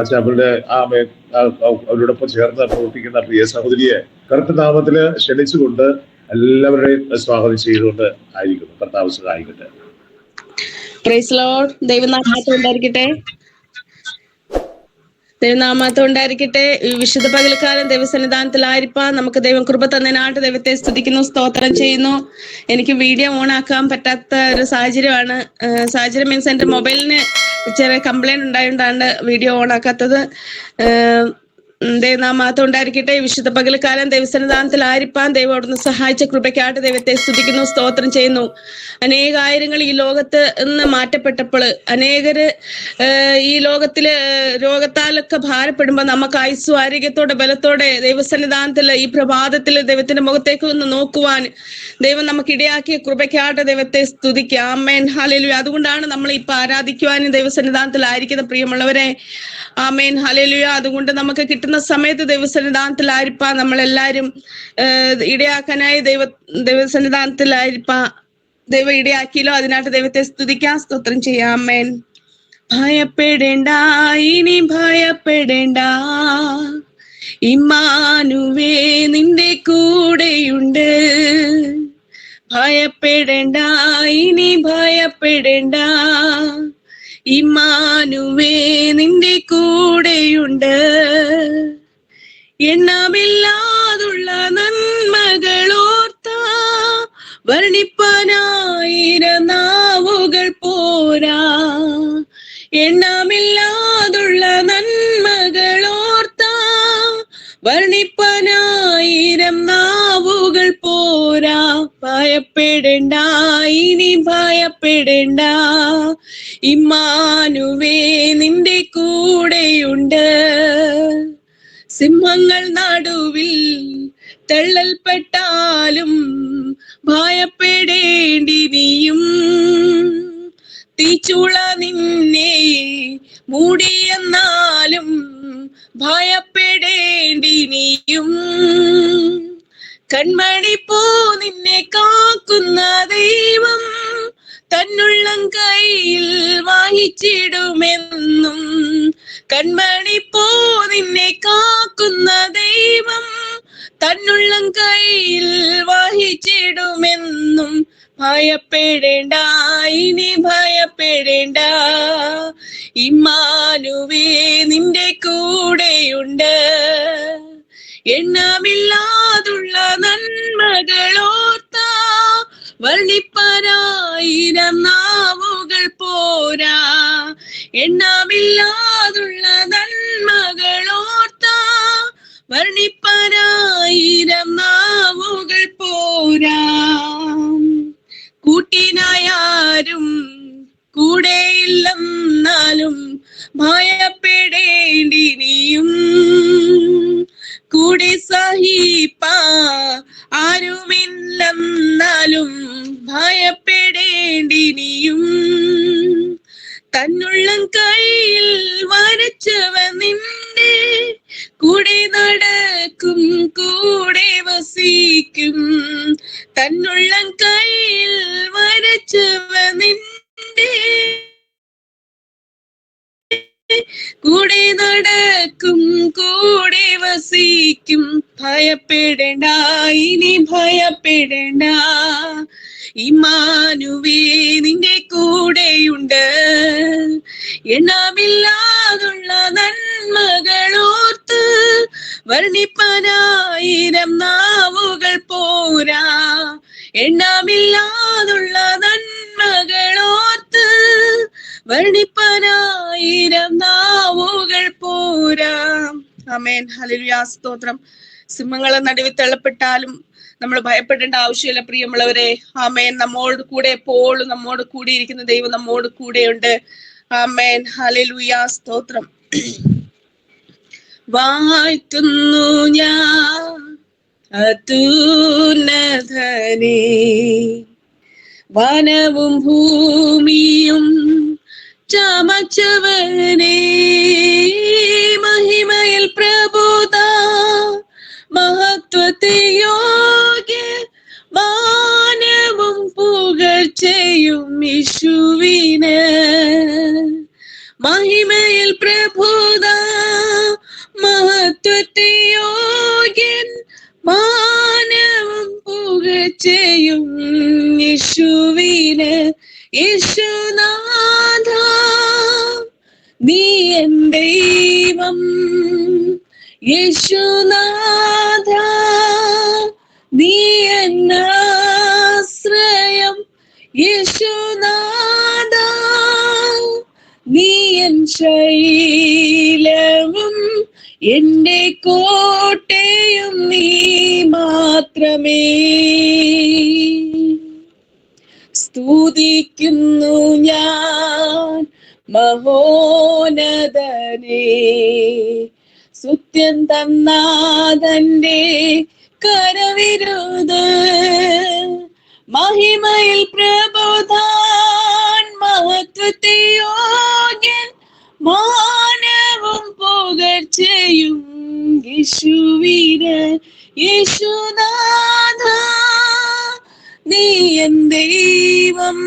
ചാപ്പലിന്റെ അവരോടൊപ്പം ചേർന്ന് പ്രവർത്തിക്കുന്ന പ്രിയ സഹോദരിയെ കർത്തനാമത്തില് ക്ഷണിച്ചുകൊണ്ട് എല്ലാവരുടെയും സ്വാഗതം ചെയ്തുകൊണ്ട് ആയിരിക്കുന്നു. കർത്താവ് സഹായിക്കട്ടെ. Praise Lord. ദൈവനാമത്തിൽ ഉണ്ടായിരിക്കട്ടെ. ദൈവനാമത്തിൽ ഉണ്ടായിരിക്കട്ടെ. വിശുദ്ധ പകൽക്കാലം ദൈവസന്നിധാനത്തിലായിരിക്കാൻ നമുക്ക് ദൈവം കൃപ തന്നതിനായിട്ട് ദൈവത്തെ സ്തുതിക്കുന്നു, സ്തോത്രം ചെയ്യുന്നു. എനിക്ക് വീഡിയോ ഓൺ ആക്കാൻ പറ്റാത്ത ഒരു സാഹചര്യമാണ്. സാഹചര്യം മീൻസ് എൻ്റെ മൊബൈലിന് ചെറിയ കംപ്ലൈന്റ് ഉണ്ടായതുകൊണ്ടാണ് വീഡിയോ ഓൺ ആക്കാത്തത്. ദൈവനാമത്തിൽ ഉണ്ടായിരിക്കട്ടെ. വിശുദ്ധ പകൽക്കാലം ദൈവസന്നിധാനത്തിലായിരിക്കാൻ ദൈവം അവിടുന്ന് സഹായിച്ച കൃപയ്ക്കായിട്ട് ദൈവത്തെ സ്തുതിക്കുന്നു, സ്തോത്രം ചെയ്യുന്നു. അനേകായിരങ്ങൾ ഈ ലോകത്ത് നിന്ന് മാറ്റപ്പെട്ടപ്പോൾ അനേകര് ഈ ലോകത്തില് രോഗത്താലൊക്കെ ഭാരപ്പെടുമ്പോ നമുക്ക് ആയുസ്സും ആരോഗ്യത്തോടെ ബലത്തോടെ ദൈവസന്നിധാനത്തില് ഈ പ്രഭാതത്തില് ദൈവത്തിന്റെ മുഖത്തേക്ക് ഒന്ന് നോക്കുവാൻ ദൈവം നമുക്ക് ഇടയാക്കിയ കൃപയ്ക്കായിട്ട് ദൈവത്തെ സ്തുതിക്കുക. ആമേൻ, ഹല്ലേലൂയ. അതുകൊണ്ടാണ് നമ്മൾ ഇപ്പൊ ആരാധിക്കുവാനും ദൈവസന്നിധാനത്തിലായിരിക്കുന്ന പ്രിയമുള്ളവരെ. ആമേൻ, ഹല്ലേലൂയ. അതുകൊണ്ട് നമുക്ക് കിട്ടുന്ന സമയത്ത് ദൈവസന്നിധാനത്തിലായിരിക്കാൻ നമ്മളെല്ലാരും ഇടയാക്കാനായി ദൈവസന്നിധാനത്തിലായിരിക്കാൻ ദൈവം ഇടയാക്കിയല്ലോ. അതിനായിട്ട് ദൈവത്തെ സ്തുതിക്കാം, സ്തോത്രം ചെയ്യാം. ആമേൻ. ഭയപ്പെടേണ്ട, ഇനി ഭയപ്പെടേണ്ട, ഇമ്മാനുവേ നിന്റെ കൂടെയുണ്ട്. ഭയപ്പെടേണ്ട, ഇനി ഭയപ്പെടേണ്ട, ഇമ്മാനുവേ നിന്റെ കൂടെയുണ്ട്. എണ്ണമില്ലാതുള്ള നന്മകളോർത്ത വർണ്ണിപ്പാനായിരം നാവുകൾ പോരാ. എണ്ണമില്ലാതുള്ള നന്മകളോർത്ത വർണ്ണിപ്പാനായിരം നാവുകൾ പോരാ. ഭയപ്പെടേണ്ട, ഇനി ഭയപ്പെടേണ്ട, ഇമ്മാനുവേ നിന്റെ കൂടെയുണ്ട്. സിംഹങ്ങൾ നടുവിൽ തള്ളൽപ്പെട്ടാലും ഭയപ്പെടേണ്ടി നീയും. തീച്ചുള നിന്നെ മൂടിയെന്നാലും ഭയപ്പെടേണ്ടി നീയും. കൺമണി പോ നിന്നെ കാക്കുന്ന ദൈവം തന്നുള്ളം കയ്യിൽ വഹിച്ചിടുമെന്നും. കൺമണി പോ നിന്നെ കാക്കുന്ന ദൈവം തന്നുള്ളം കയ്യിൽ വഹിച്ചിടുമെന്നും. ഭയപ്പെടേണ്ട, ഇനി ഭയപ്പെടേണ്ട, ഇമ്മാനുവേ നിന്റെ കൂടെയുണ്ട്. എണ്ണമില്ലാതുള്ള നന്മകളോർത്ത വർണ്ണിപ്പാനായിരം നാവുകൾ പോരാ. എണ്ണമില്ലാതുള്ള നന്മകളോർത്ത വർണ്ണിപ്പാനായിരം നാവുകൾ പോരാ. കൂട്ടിനായാരും കൂടെയില്ലെന്നാലും ഭയപ്പെടേണ്ടി നീയും. കൂടെ സഹിപ്പ ആരുമില്ലെന്നാലും ഭയപ്പെടേണ്ടി നീയും. തന്നുള്ളം കയ്യിൽ വരച്ചവ നിന്റെ കൂടെ നടക്കും, കൂടെ വസിക്കും. തന്നുള്ളം കയ്യിൽ വരച്ചവ നിന്റെ കൂടെ നടക്കും, കൂടെ വസിക്കും. ഭയപ്പെടേണ്ട, ഇനി ഭയപ്പെടേണ്ട, ഇമ്മാനുവേ നിന്റെ കൂടെയുണ്ട്. എണ്ണമില്ലാതുള്ള നന്മകളോർത്ത് വർണ്ണിപ്പാനായിരം നാവുകൾ പോരാ. എണ്ണമില്ലാതുള്ള നന്മകളോർത്ത് വർണ്ണിപ്പാനായിരം നാവുകൾ പോരാ. ആമേൻ, ഹല്ലേലൂയ, സ്തോത്രം. സിംഹങ്ങളെ നടുവിൽ തള്ളപ്പെട്ടാലും നമ്മൾ ഭയപ്പെടേണ്ട ആവശ്യമില്ല പ്രിയമുള്ളവരെ. ആമേൻ. നമ്മോട് കൂടെ എപ്പോഴും നമ്മോട് കൂടി ഇരിക്കുന്ന ദൈവം നമ്മോട് കൂടെയുണ്ട്. ആമേൻ, ഹല്ലേലൂയ, സ്തോത്രം. വാഴ്ത്തുന്നു ഞാൻ അത്യുന്നതനെ, വനവും ഭൂമിയും ചമച്ചവനെ. മഹിമയിൽ പ്രഭുത മഹത്വത്തെ യോഗ്യ മാനവും പുകഴ്ചയും യേശുവിന്. മഹിമയിൽ പ്രഭുത ശൈലവും എന്റെ കോട്ടയും നീ മാത്രമേ. സ്തുതിക്കുന്നു ഞാൻ മഹോന്നതനെ, സുത്യം തന്നാഥന്റെ കരവിരുത്. മഹിമയിൽ പ്രബോധാൻ മഹത്വത്തെ യോഗ്യൻ, മാനവും പുകഴ്ചയും യേശുവിന്. യേശുനാഥ നീ എൻ ദൈവം,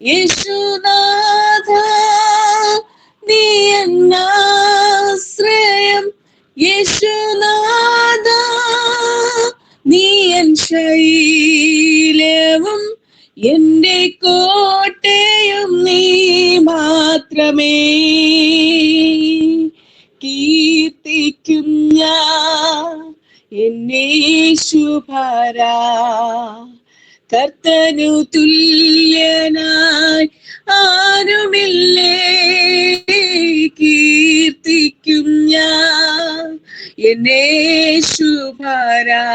യേശുനാഥ നീ എൻ ആശ്രയം, യേശുനാഥ നീ എൻ ശൈലവും എന്റെ കോട്ടയും നീ മാത്രമേ. കീർത്തിക്കും ഞാൻ എന്നെ യേശുപരാ, കർത്തനു തുല്യനായി ആരുമില്ലേ. കീർത്തിക്കും ഞാൻ എന്നെ യേശുപരാ,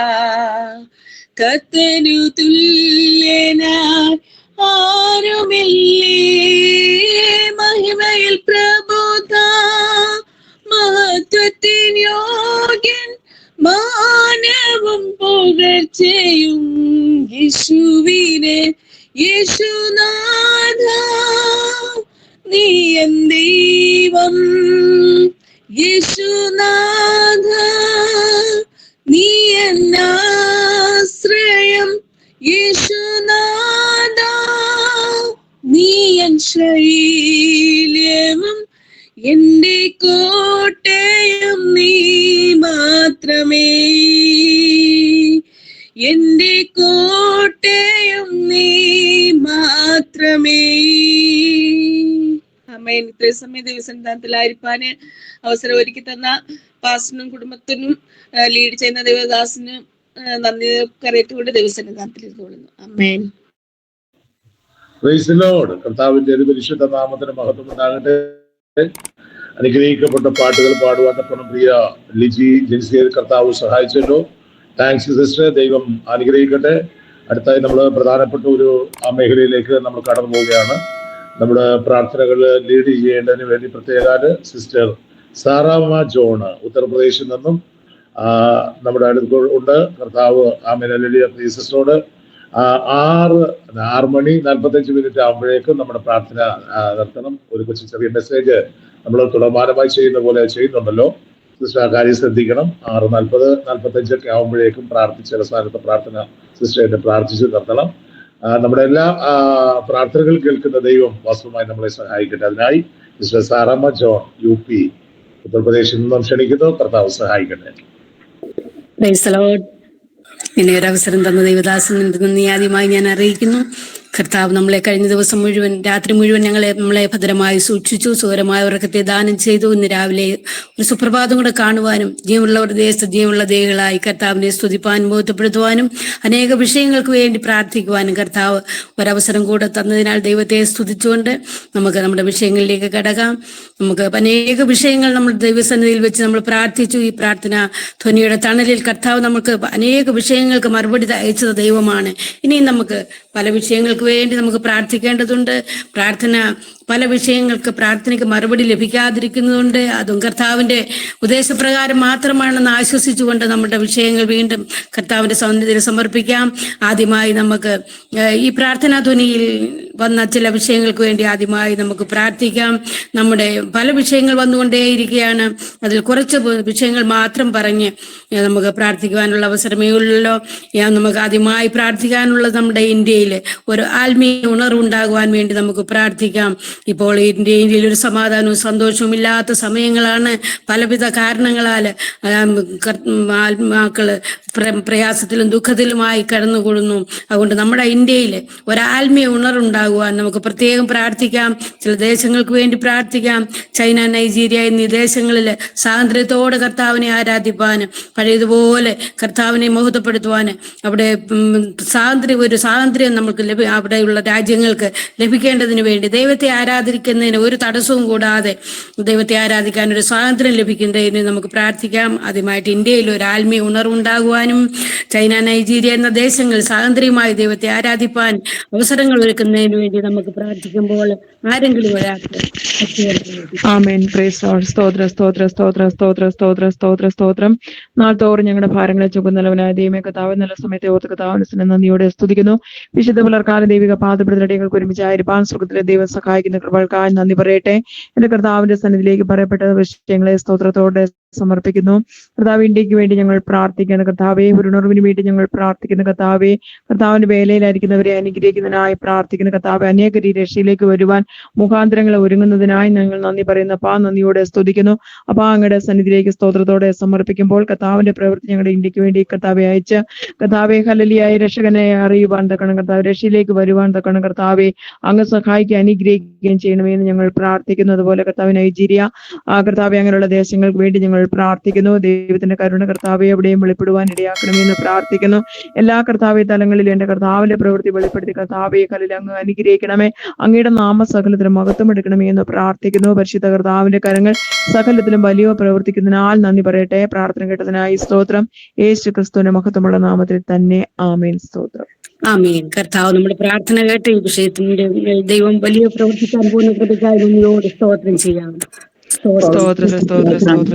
കർത്തനു തുല്യനായി ആരുമില്ലേ. മഹിമയിൽ പ്രബോധ മഹത്വത്തിൻ യോഗ്യൻ, മാനവും പുകഴ്ചയും യേശുവിനെ. യേശുനാഥ നീ എൻ ദൈവം, യേശുനാഥ നീ എൻ ആശ്രയം, യേശുനാഥ നീ എൻ ശൈലവും എന്റെ കോട്ടയും നീ മാത്രമേ. എന്റെ കോട്ടയും നീ മാത്രമേ. ആമേൻ. ഇത്രയും സമയം ദൈവസന്നിധാനത്തിലായിരിക്കാന് അവസരം ഒരുക്കി തന്ന പാസ്റ്ററിനും കുടുംബത്തിനും ലീഡ് ചെയ്യുന്ന ദേവദാസിനും നന്ദി കരയറ്റുകൊണ്ട് ദൈവസന്നിധാനത്തിലിരുന്നുകൊള്ളുന്നു. ആമേൻ. Praise the Lord. കർത്താവിന്റെ പരിശുദ്ധ നാമത്തിന് മഹത്വം ഉണ്ടാകട്ടെ. അനുഗ്രഹിക്കപ്പെട്ട പാട്ടുകൾ പാടുവാൻ പ്രിയ ലിജി ജിൻസിയെ കർത്താവ് സഹായിച്ചല്ലോ. Thanks sister. ദൈവം അനുഗ്രഹിക്കട്ടെ. അടുത്തായി നമ്മൾ പ്രധാനപ്പെട്ട ഒരു മേഖലയിലേക്ക് നമ്മൾ കടന്നു പോവുകയാണ്. നമ്മുടെ പ്രാർത്ഥനകൾ ലീഡ് ചെയ്യേണ്ടതിന് വേണ്ടി പ്രത്യേക സിസ്റ്റർ സാറാമ ജോൺ ഉത്തർപ്രദേശിൽ നിന്നും നമ്മുടെ അടുത്ത് ഉണ്ട്. കർത്താവ് ആമേൻ ഹല്ലേലൂയ. പ്രിയ സിസ്റ്ററോട് 6:45 ആകുമ്പോഴേക്കും നമ്മുടെ പ്രാർത്ഥന നടത്തണം. ഒരു കൊച്ചു ചെറിയ മെസ്സേജ് നമ്മൾ തുടർമാനമായി ചെയ്യുന്ന പോലെ ചെയ്യുന്നുണ്ടല്ലോ. സിസ്റ്റർ ആ കാര്യം ശ്രദ്ധിക്കണം. 6:40-45 ആകുമ്പോഴേക്കും പ്രാർത്ഥിച്ച് അവസാനത്തെ പ്രാർത്ഥന സിസ്റ്ററിനെ പ്രാർത്ഥിച്ച് നിർത്തണം. നമ്മുടെ എല്ലാ പ്രാർത്ഥനകൾ കേൾക്കുന്ന ദൈവം വാസ്തവമായി നമ്മളെ സഹായിക്കട്ടെ. അതിനായി സിസ്റ്റർ സാറാമ ജോൺ UP ഉത്തർപ്രദേശിൽ നിന്നും ക്ഷണിക്കുന്നു. കർത്താവ് സഹായിക്കട്ടെ. പിന്നെ ഒരവസരം തന്ന ദൈവദാസൻ നന്ദി ആദ്യമായി ഞാൻ അറിയിക്കുന്നു. കർത്താവ് നമ്മളെ കഴിഞ്ഞ ദിവസം മുഴുവൻ രാത്രി മുഴുവൻ നമ്മളെ ഭദ്രമായി സൂക്ഷിച്ചു. സുഖകരമായ ഉറക്കത്തെ ദാനം ചെയ്തു. ഇന്ന് രാവിലെ ഒരു സുപ്രഭാതം കൂടെ കാണുവാനും ജീവനുള്ളവരുടെ ദേശത്ത് ജീവനുള്ള ദേഹികളായി കർത്താവിനെ സ്തുതിപ്പാനും ബോധ്യപ്പെടുത്തുവാനും അനേക വിഷയങ്ങൾക്ക് വേണ്ടി പ്രാർത്ഥിക്കുവാനും കർത്താവ് ഒരവസരം കൂടെ തന്നതിനാൽ ദൈവത്തെ സ്തുതിച്ചുകൊണ്ട് നമുക്ക് നമ്മുടെ വിഷയങ്ങളിലേക്ക് കടക്കാം. നമുക്ക് അനേക വിഷയങ്ങൾ നമ്മൾ ദൈവസന്നിധിയിൽ വെച്ച് നമ്മൾ പ്രാർത്ഥിച്ചു. ഈ പ്രാർത്ഥന ധ്വനിയുടെ തണലിൽ കർത്താവ് നമുക്ക് അനേക വിഷയങ്ങൾക്ക് മറുപടി അയച്ചത് ദൈവമാണ്. ഇനിയും നമുക്ക് പല വിഷയങ്ങൾക്ക് വേണ്ടി നമുക്ക് പ്രാർത്ഥിക്കേണ്ടതുണ്ട്. പല വിഷയങ്ങൾക്ക് പ്രാർത്ഥനയ്ക്ക് മറുപടി ലഭിക്കാതിരിക്കുന്നതുണ്ട്. അതും കർത്താവിന്റെ ഉദ്ദേശപ്രകാരം മാത്രമാണെന്ന് ആശ്വസിച്ചുകൊണ്ട് നമ്മുടെ വിഷയങ്ങൾ വീണ്ടും കർത്താവിന്റെ സൗന്ദര്യം സമർപ്പിക്കാം. ആദ്യമായി നമുക്ക് ഈ പ്രാർത്ഥനാ ധ്വനിയിൽ വന്ന ചില വിഷയങ്ങൾക്ക് വേണ്ടി ആദ്യമായി നമുക്ക് പ്രാർത്ഥിക്കാം. നമ്മുടെ പല വിഷയങ്ങൾ വന്നുകൊണ്ടേയിരിക്കുകയാണ്. അതിൽ കുറച്ച് വിഷയങ്ങൾ മാത്രം പറഞ്ഞ് നമുക്ക് പ്രാർത്ഥിക്കുവാനുള്ള അവസരമേ ഉള്ളല്ലോ. നമുക്ക് ആദ്യമായി പ്രാർത്ഥിക്കാനുള്ളത് നമ്മുടെ ഇന്ത്യയിൽ ഒരു ആത്മീയ ഉണർവുണ്ടാകുവാൻ വേണ്ടി നമുക്ക് പ്രാർത്ഥിക്കാം. ഇപ്പോൾ ഇന്ത്യയിൽ ഒരു സമാധാനവും സന്തോഷവും ഇല്ലാത്ത സമയങ്ങളാണ്. പലവിധ കാരണങ്ങളാൽ ആത്മാക്കള് പ്രയാസത്തിലും ദുഃഖത്തിലുമായി കടന്നുകൂടുന്നു. അതുകൊണ്ട് നമ്മുടെ ഇന്ത്യയിൽ ഒരു ആത്മീയ ഉണർവുണ്ടാകുവാൻ നമുക്ക് പ്രത്യേകം പ്രാർത്ഥിക്കാം. ചില ദേശങ്ങൾക്ക് വേണ്ടി പ്രാർത്ഥിക്കാം. ചൈന, നൈജീരിയ എന്നീ ദേശങ്ങളിൽ സ്വാതന്ത്ര്യത്തോടെ കർത്താവിനെ ആരാധിപ്പാൻ, പഴയതുപോലെ കർത്താവിനെ മഹത്വപ്പെടുത്തുവാൻ, അവിടെ ഒരു സ്വാതന്ത്ര്യം നമുക്ക് അവിടെയുള്ള രാജ്യങ്ങൾക്ക് ലഭിക്കേണ്ടതിന് വേണ്ടി ദൈവത്തെ ആരാധിക്കുന്നതിന് ഒരു തടസ്സവും കൂടാതെ ദൈവത്തെ ആരാധിക്കാൻ ഒരു സ്വാതന്ത്ര്യം ലഭിക്കുന്നതിന് നമുക്ക് പ്രാർത്ഥിക്കാം. ആദ്യമായിട്ട് ഇന്ത്യയിൽ ഒരു ആത്മീയ ഉണർവുണ്ടാകുവാനും ചൈന, നൈജീരിയ എന്ന ദേശങ്ങൾ സ്വാതന്ത്ര്യമായി ദൈവത്തെ ആരാധിപ്പാൻ അവസരങ്ങൾ ഒരുക്കുന്നതിന് വേണ്ടി നമുക്ക് പ്രാർത്ഥിക്കുമ്പോൾ ആരെങ്കിലും ഒരാൾക്ക് ആമേൻ. Praise Lord. സ്തോത്രം സ്തോത്രം സ്തോത്രം സ്തോത്രം സ്തോത്രം സ്തോത്രം സ്തോത്രം. നാൾ തോറും ഞങ്ങളുടെ ഭാരങ്ങളെ ചുമന്നവനായ ദൈവമേ, കർത്താവ് നല്ല സമയത്തെ ഓർത്ത് കർത്താവിനെ നന്ദിയോടെ സ്തുതിക്കുന്നു. വിശുദ്ധ പുലർക്കാല ദൈവിക പാദപ്രതികൾക്ക് ഒരുമിച്ചായിരിക്കാൻ സുഖത്തിലെ ദൈവം സഹായിക്കുന്ന കൃപകൾക്കായി നന്ദി പറയട്ടെ. എന്റെ കർത്താവിന്റെ സന്നിധിയിലേക്ക് പറയപ്പെട്ട വിഷയങ്ങളെ സ്തോത്രത്തോടെ സമർപ്പിക്കുന്നു. കർത്താവ്, ഇന്ത്യക്ക് വേണ്ടി ഞങ്ങൾ പ്രാർത്ഥിക്കുന്ന കർത്താവെ, ഒരു ഉണർവിന് വേണ്ടി ഞങ്ങൾ പ്രാർത്ഥിക്കുന്ന കർത്താവെ, കർത്താവിന്റെ വേലയിലായിരിക്കുന്നവരെ അനുഗ്രഹിക്കുന്നതിനായി പ്രാർത്ഥിക്കുന്ന കർത്താവെ, അനേക രക്ഷയിലേക്ക് വരുവാൻ മുഖാന്തരങ്ങളെ ഒരുങ്ങുന്നതിനായി ഞങ്ങൾ നന്ദി പറയുന്നു. അപ്പാ, നന്ദിയോടെ സ്തുതിക്കുന്നു. അപ്പാ, അങ്ങയുടെ സന്നിധിയിലേക്ക് സ്തോത്രത്തോടെ സമർപ്പിക്കുമ്പോൾ കർത്താവിന്റെ പ്രവൃത്തി ഞങ്ങളുടെ ഇന്ത്യക്ക് വേണ്ടി കർത്താവെ അയച്ച് കർത്താവെ ഹല്ലേലൂയ രക്ഷകനെ അറിയുവാൻ തക്കണം കർത്താവ്, രക്ഷയിലേക്ക് വരുവാൻ തക്കണം കർത്താവെ, അങ്ങ് സഹായിക്കുകയും അനുഗ്രഹിക്കുകയും ചെയ്യണമെന്ന് ഞങ്ങൾ പ്രാർത്ഥിക്കുന്നു. അതുപോലെ കർത്താവ് നൈജീരിയ കർത്താവെ, അങ്ങനെയുള്ള ദേശങ്ങൾക്ക് വേണ്ടി ഞങ്ങൾ പ്രാർത്ഥിക്കുന്നു. ദൈവത്തിന്റെ കരുണ കർത്താവെ എവിടെയും വെളിപ്പെടുവാൻ ഇടയാക്കണമെന്ന് പ്രാർത്ഥിക്കുന്നു. എല്ലാ കർത്താവെ തലങ്ങളിലും എന്റെ കർത്താവിന്റെ പ്രവൃത്തി വെളിപ്പെടുത്തി കർത്താവെ കല്ലിൽ അങ്ങ് അനുഗ്രഹിക്കണമേ, അങ്ങയുടെ നാമ സകലത്തിലും മഹത്വം എടുക്കണമേ എന്ന് പ്രാർത്ഥിക്കുന്നു. പരിശുദ്ധ കർത്താവിന്റെ കരങ്ങൾ സകലത്തിലും വലിയ പ്രവർത്തിക്കുന്നതിനാൽ നന്ദി പറയട്ടെ. പ്രാർത്ഥന കേട്ടതിനായി സ്തോത്രം. യേശു ക്രിസ്തുവിന്റെ മഹത്വമുള്ള നാമത്തിൽ തന്നെ ആമേൻ. സ്തോത്രം. ആമേൻ. കർത്താവ് നമ്മുടെ പ്രാർത്ഥന കേട്ട ഈ വിഷയത്തിന്റെ ദൈവം വലിയ പ്രവർത്തിക്കാൻ പോകുന്ന കൃപയ്ക്കായി നമ്മയോട് സ്തോത്രം ചെയ്യാം.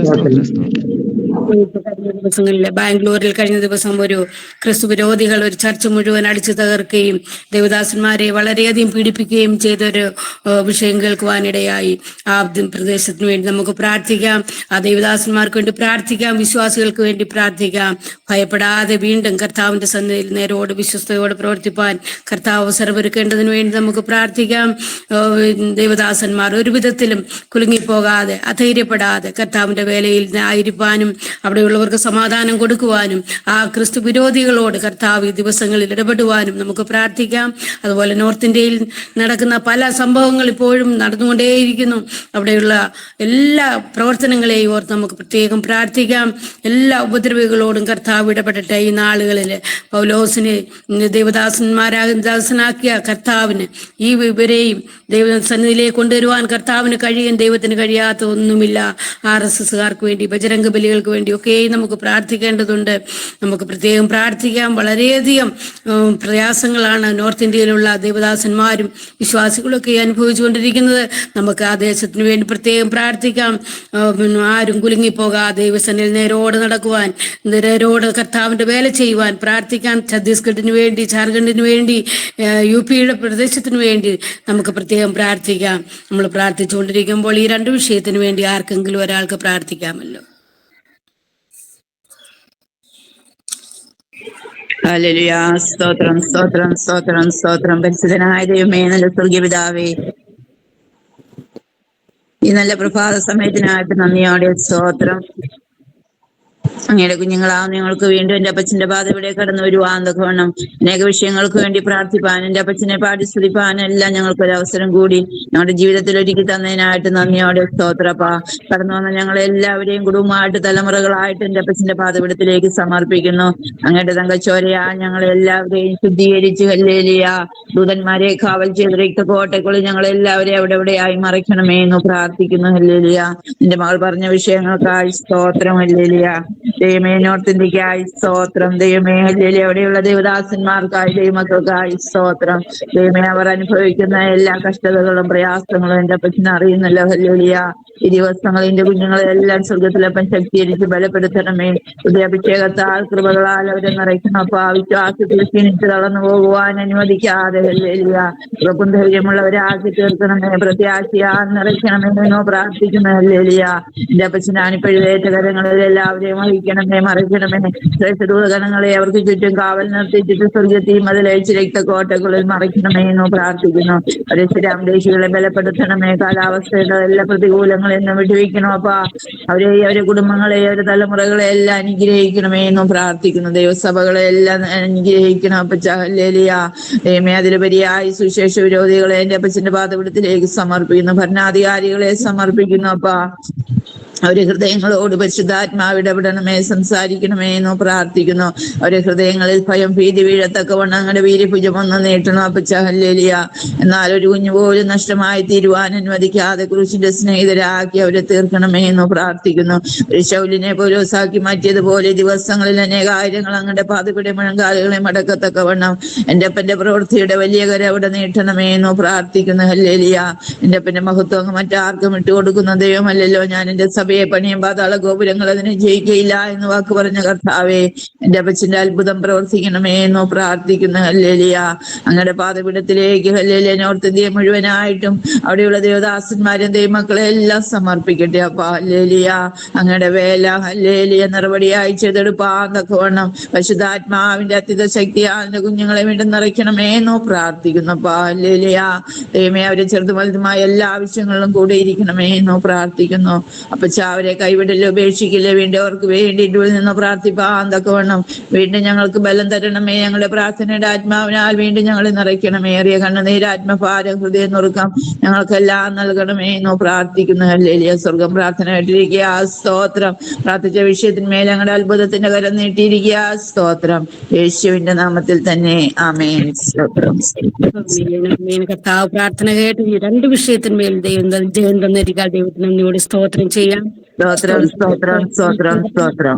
ദിവസങ്ങളിലെ ബാംഗ്ലൂരിൽ കഴിഞ്ഞ ദിവസം ഒരു ക്രിസ്തു വിരോധികൾ ഒരു ചർച്ച മുഴുവൻ അടിച്ചു തകർക്കുകയും ദേവദാസന്മാരെ വളരെയധികം പീഡിപ്പിക്കുകയും ചെയ്തൊരു വിഷയം കേൾക്കുവാനിടയായി. ആ പ്രദേശത്തിന് വേണ്ടി നമുക്ക് പ്രാർത്ഥിക്കാം. ആ ദേവദാസന്മാർക്ക് വേണ്ടി പ്രാർത്ഥിക്കാം. വിശ്വാസികൾക്ക് വേണ്ടി പ്രാർത്ഥിക്കാം. ഭയപ്പെടാതെ വീണ്ടും കർത്താവിന്റെ സന്നിധിയിൽ നേരോട് വിശ്വസ്തയോടെ പ്രവർത്തിപ്പാൻ കർത്താവ് അവസരമൊരുക്കേണ്ടതിന് വേണ്ടി നമുക്ക് പ്രാർത്ഥിക്കാം. ദേവദാസന്മാർ ഒരു വിധത്തിലും കുലുങ്ങിപ്പോകാതെ അധൈര്യപ്പെടാതെ കർത്താവിന്റെ വേലയിൽ ആയിരിക്കാനും അവിടെയുള്ളവർക്ക് സമാധാനം കൊടുക്കുവാനും ആ ക്രിസ്തു വിരോധികളോട് കർത്താവ് ഈ ദിവസങ്ങളിൽ ഇടപെടുവാനും നമുക്ക് പ്രാർത്ഥിക്കാം. അതുപോലെ നോർത്ത് ഇന്ത്യയിൽ നടക്കുന്ന പല സംഭവങ്ങൾ ഇപ്പോഴും നടന്നുകൊണ്ടേയിരിക്കുന്നു. അവിടെയുള്ള എല്ലാ പ്രവർത്തനങ്ങളെയും ഓർത്ത് നമുക്ക് പ്രത്യേകം പ്രാർത്ഥിക്കാം. എല്ലാ ഉപദ്രവികളോടും കർത്താവ് ഇടപെടട്ടെ. ഈ നാളുകളിൽ പൗലോസിനെ ദാസനാക്കിയ കർത്താവിന് ഈ ഇവരെയും ദൈവ സന്നിധിയിലേക്ക് കൊണ്ടുവരുവാൻ കർത്താവിന് കഴിയും. ദൈവത്തിന് കഴിയാത്ത ഒന്നുമില്ല. RSSകാർക്ക് വേണ്ടി, ബജരംഗ ബലികൾക്ക് വേണ്ടി ഒക്കെ നമുക്ക് പ്രാർത്ഥിക്കേണ്ടതുണ്ട്. നമുക്ക് പ്രത്യേകം പ്രാർത്ഥിക്കാം. വളരെയധികം പ്രയാസങ്ങളാണ് നോർത്ത് ഇന്ത്യയിലുള്ള ദേവദാസന്മാരും വിശ്വാസികളൊക്കെ അനുഭവിച്ചുകൊണ്ടിരിക്കുന്നത്. നമുക്ക് ആ ദേശത്തിന് വേണ്ടി പ്രത്യേകം പ്രാർത്ഥിക്കാം. ആരും കുലുങ്ങിപ്പോകാതെ ദൈവസന്നിധിയിൽ നേരോട് നടക്കുവാൻ, നേരോട് കർത്താവിന്റെ വേല ചെയ്യുവാൻ പ്രാർത്ഥിക്കാം. ഛത്തീസ്ഗഡിന് വേണ്ടി, ജാർഖണ്ഡിന് വേണ്ടി, UPയുടെ പ്രദേശത്തിന് വേണ്ടി നമുക്ക് പ്രത്യേകം പ്രാർത്ഥിക്കാം. നമ്മൾ പ്രാർത്ഥിച്ചുകൊണ്ടിരിക്കുമ്പോൾ ഈ രണ്ട് വിഷയത്തിന് വേണ്ടി ആർക്കെങ്കിലും ഒരാൾക്ക് പ്രാർത്ഥിക്കാമല്ലോ. ഹല്ലേലൂയ. സ്തോത്രം സ്തോത്രം സ്തോത്രം സ്തോത്രം. പരിശുദ്ധനായ ദൈവമേ, നല്ല സ്വർഗീയ പിതാവേ, ഈ നല്ല പ്രഭാത സമയത്തിനായിട്ട് നന്ദിയോടെ സ്തോത്രം. അങ്ങയുടെ കുഞ്ഞുങ്ങളാവുന്ന ഞങ്ങൾക്ക് വീണ്ടും എന്റെ അപ്പച്ചന്റെ പാത ഇവിടെ കടന്നു വരുവാൻ തക്കവണ്ണം അനേക വിഷയങ്ങൾക്ക് വേണ്ടി പ്രാർത്ഥിപ്പാൻ, എന്റെ അപ്പച്ചനെ പാടി സ്തുതിപ്പാൻ എല്ലാം ഞങ്ങൾക്കൊരു അവസരം കൂടി ഞങ്ങളുടെ ജീവിതത്തിൽ ഒരുക്കി തന്നതിനായിട്ട് നന്ദിയോടെ സ്തോത്രപ്പാ. കടന്നു വന്ന ഞങ്ങളെല്ലാവരെയും കുടുംബമായിട്ട് തലമുറകളായിട്ട് എന്റെ അപ്പച്ചന്റെ പാതപിടത്തിലേക്ക് സമർപ്പിക്കുന്നു. അങ്ങയുടെ തങ്കച്ചോരയാ ഞങ്ങളെല്ലാവരെയും ശുദ്ധീകരിച്ച് ഹല്ലേലൂയ ദൂതന്മാരെ കാവൽ ചെയ്ത് രക്തക്കോട്ടയ്ക്കുള്ളിൽ ഞങ്ങളെല്ലാവരെയും അവിടെ എവിടെയായി മറയ്ക്കണമേ എന്ന് പ്രാർത്ഥിക്കുന്നു. ഹല്ലേലൂയ. എന്റെ മകൾ പറഞ്ഞ വിഷയങ്ങൾക്കായി സ്തോത്രം. ഹല്ലേലൂയ. ദൈവമേ, നോർത്ത് ഇന്ത്യക്കായി സ്തോത്രം. ദൈവമേ, ഹല്ലേലൂയ അവിടെയുള്ള ദേവദാസന്മാർക്കായി, ദൈവമക്കൾക്കായി സ്തോത്രം. ദൈവമേ, അവർ അനുഭവിക്കുന്ന എല്ലാ കഷ്ടതകളും പ്രയാസങ്ങളും എന്റെ അപ്പച്ചനെ അറിയുന്നല്ലോ. ഹല്ലേലൂയ. ഈ ദിവസങ്ങളിൽ എന്റെ കുഞ്ഞുങ്ങളെ എല്ലാം സ്വർഗത്തിലപ്പൻ ശക്തീകരിച്ച് ബലപ്പെടുത്തണമേ. ഹൃദയാഭിഷേകത്താൽ കൃപകളാൽ അവരെ നിറയ്ക്കണം. അപ്പൊ ആ വിശ്വാസത്തിൽ ക്ഷീണിച്ച് തളർന്നു പോകുവാൻ അനുവദിക്കാതെ ഹല്ലേലൂയ ഉറപ്പും ധൈര്യമുള്ളവരെ ആക്കി തീർക്കണമേ. പ്രത്യാശയാ നിറയ്ക്കണമെന്നോ പ്രാർത്ഥിക്കുന്നു. ഹല്ലേലൂയ. എന്റെ അപ്പച്ചനെ അണിപ്പഴുതേറ്റ കരങ്ങളിൽ എല്ലാവരെയും വഹിക്കണമേ, മറിക്കണമേ. ശ്രേഷ്ഠദൂതഗണങ്ങളെ അവർക്ക് ചുറ്റും കാവൽ നിർത്തിച്ചിട്ട് സ്വർഗത്തെയും അതിലയച്ച് രക്തക്കോട്ടകളിൽ മറിക്കണമേ എന്ന് പ്രാർത്ഥിക്കുന്നു. രക്ഷിതാദേശികളെ ബലപ്പെടുത്തണമേ. കാലാവസ്ഥയുടെ എല്ലാ പ്രതികൂലങ്ങളും എന്ന് വിടുവിക്കണം. അപ്പൊ അവരെ കുടുംബങ്ങളെ, അവരുടെ തലമുറകളെ എല്ലാം അനുഗ്രഹിക്കണമേ എന്നും പ്രാർത്ഥിക്കുന്നു. ദൈവസഭകളെ എല്ലാം അനുഗ്രഹിക്കണം. അപ്പച്ച ഹല്ലേലൂയ. ദൈവമേ, അതിലുപരിയായി സുവിശേഷ വിരോധികളെ എന്റെ അപ്പച്ചന്റെ പാതപിടത്തിലേക്ക് സമർപ്പിക്കുന്നു. ഭരണാധികാരികളെ സമർപ്പിക്കുന്നു. അപ്പ അവരെ ഹൃദയങ്ങളോട് പരിശുദ്ധാത്മാവ് ഇടപെടണമേ, സംസാരിക്കണമേ എന്ന് പ്രാർത്ഥിക്കുന്നു. അവരെ ഹൃദയങ്ങളിൽ ഭയം ഭീതി വീഴത്തക്കവണ്ണം അങ്ങയുടെ വീര്യഭുജം ഒന്ന് നീട്ടണം അപ്പച്ച. ഹല്ലേലൂയ. എന്നാൽ ഒരു കുഞ്ഞു പോലും നഷ്ടമായി തീരുവാൻ അനുവദിക്കാതെ ക്രൂശിന്റെ സ്നേഹിതരാക്കി അവരെ തീർക്കണമേ എന്ന് പ്രാർത്ഥിക്കുന്നു. ഒരു ശൗലിനെ പൗലോസാക്കി മാറ്റിയതുപോലെ ദിവസങ്ങളിൽ അനേകായിരങ്ങൾ അങ്ങയുടെ പാതയുടെ മുഴങ്കാലുകളെ മടക്കത്തക്കവണ്ണം എന്റെ അപ്പന്റെ പ്രവൃത്തിയുടെ വലിയ കര അവിടെ നീട്ടണമേ എന്ന് പ്രാർത്ഥിക്കുന്നു. ഹല്ലേലൂയ. എന്റെ അപ്പന്റെ മഹത്വം അങ്ങ് മറ്റാർക്കും ഇട്ടുകൊടുക്കുന്ന ദൈവമല്ലല്ലോ. ഞാൻ എന്റെ സഭയെ പണിയും പാതാള ഗോപുരങ്ങൾ അതിനെ ജയിക്കയില്ല എന്ന് വാക്ക് പറഞ്ഞ കർത്താവേ, എന്റെ അപ്പച്ചന്റെ അത്ഭുതം പ്രവർത്തിക്കണമേ എന്നോ പ്രാർത്ഥിക്കുന്നു. ഹല്ലേലൂയ. അങ്ങയുടെ പാതപീഠത്തിലേക്ക് ഹല്ലേലൂയ നോർത്ത് ഇന്ത്യ മുഴുവനായിട്ടും അവിടെയുള്ള ദേവദാസന്മാരും ദൈവമക്കളെ എല്ലാം സമർപ്പിക്കട്ടെ അപ്പ. ഹല്ലേലൂയ. അങ്ങയുടെ വേല ഹല്ലേലൂയ നിറവടിയായി ചെയ്തെടുപ്പാൻ തക്കവണ്ണം പരിശുദ്ധാത്മാവിന്റെ അത്യന്ത ശക്തിയാൽ കുഞ്ഞുങ്ങളെ വീണ്ടും നിറയ്ക്കണമേ എന്നോ പ്രാർത്ഥിക്കുന്നു അപ്പ. ഹല്ലേലൂയ. ദൈവമേ, അവരെ ചെറുതും വലുതുമായ എല്ലാ ആവശ്യങ്ങളിലും കൂടെ ഇരിക്കണമേ എന്നോ പ്രാർത്ഥിക്കുന്നു അപ്പച്ച. അവരെ കൈവിടില്ല, ഉപേക്ഷിക്കില്ല. വീണ്ടും അവർക്ക് വേണ്ടി ഇതിൽ നിന്ന് പ്രാർത്ഥിപ്പാൻ തക്കവണ്ണം വീണ്ടും ഞങ്ങൾക്ക് ബലം തരണമേ. ഞങ്ങളുടെ പ്രാർത്ഥനയുടെ ആത്മാവിനാൽ വീണ്ടും ഞങ്ങളെ നിറയ്ക്കണമേ. ഏറിയ കണ്ണുനീര്, ആത്മഭാരം, ഹൃദയം നുറുക്കം ഞങ്ങൾക്കെല്ലാം നൽകണമേ എന്നോ പ്രാർത്ഥിക്കുന്നു. ഹല്ലേലൂയ. സ്വർഗം പ്രാർത്ഥന കേട്ടിരിക്കുക. സ്തോത്രം. പ്രാർത്ഥിച്ച വിഷയത്തിന്മേൽ ഞങ്ങളുടെ അത്ഭുതത്തിന്റെ കരം നീട്ടിയിരിക്കുക. സ്തോത്രം. യേശുവിന്റെ നാമത്തിൽ തന്നെ ആമേൻ. സ്തോത്രം. കർത്താവ് പ്രാർത്ഥന കേട്ട് ഈ രണ്ട് വിഷയത്തിന്മേൽ ദൈവം ജയം തന്നിരിക്കാൻ ദൈവത്തിന് നന്ദിയോടെ സ്തോത്രം ചെയ്യാം. സ്തോത്രം, സ്തോത്രം, സ്തോത്രം, സ്തോത്രം.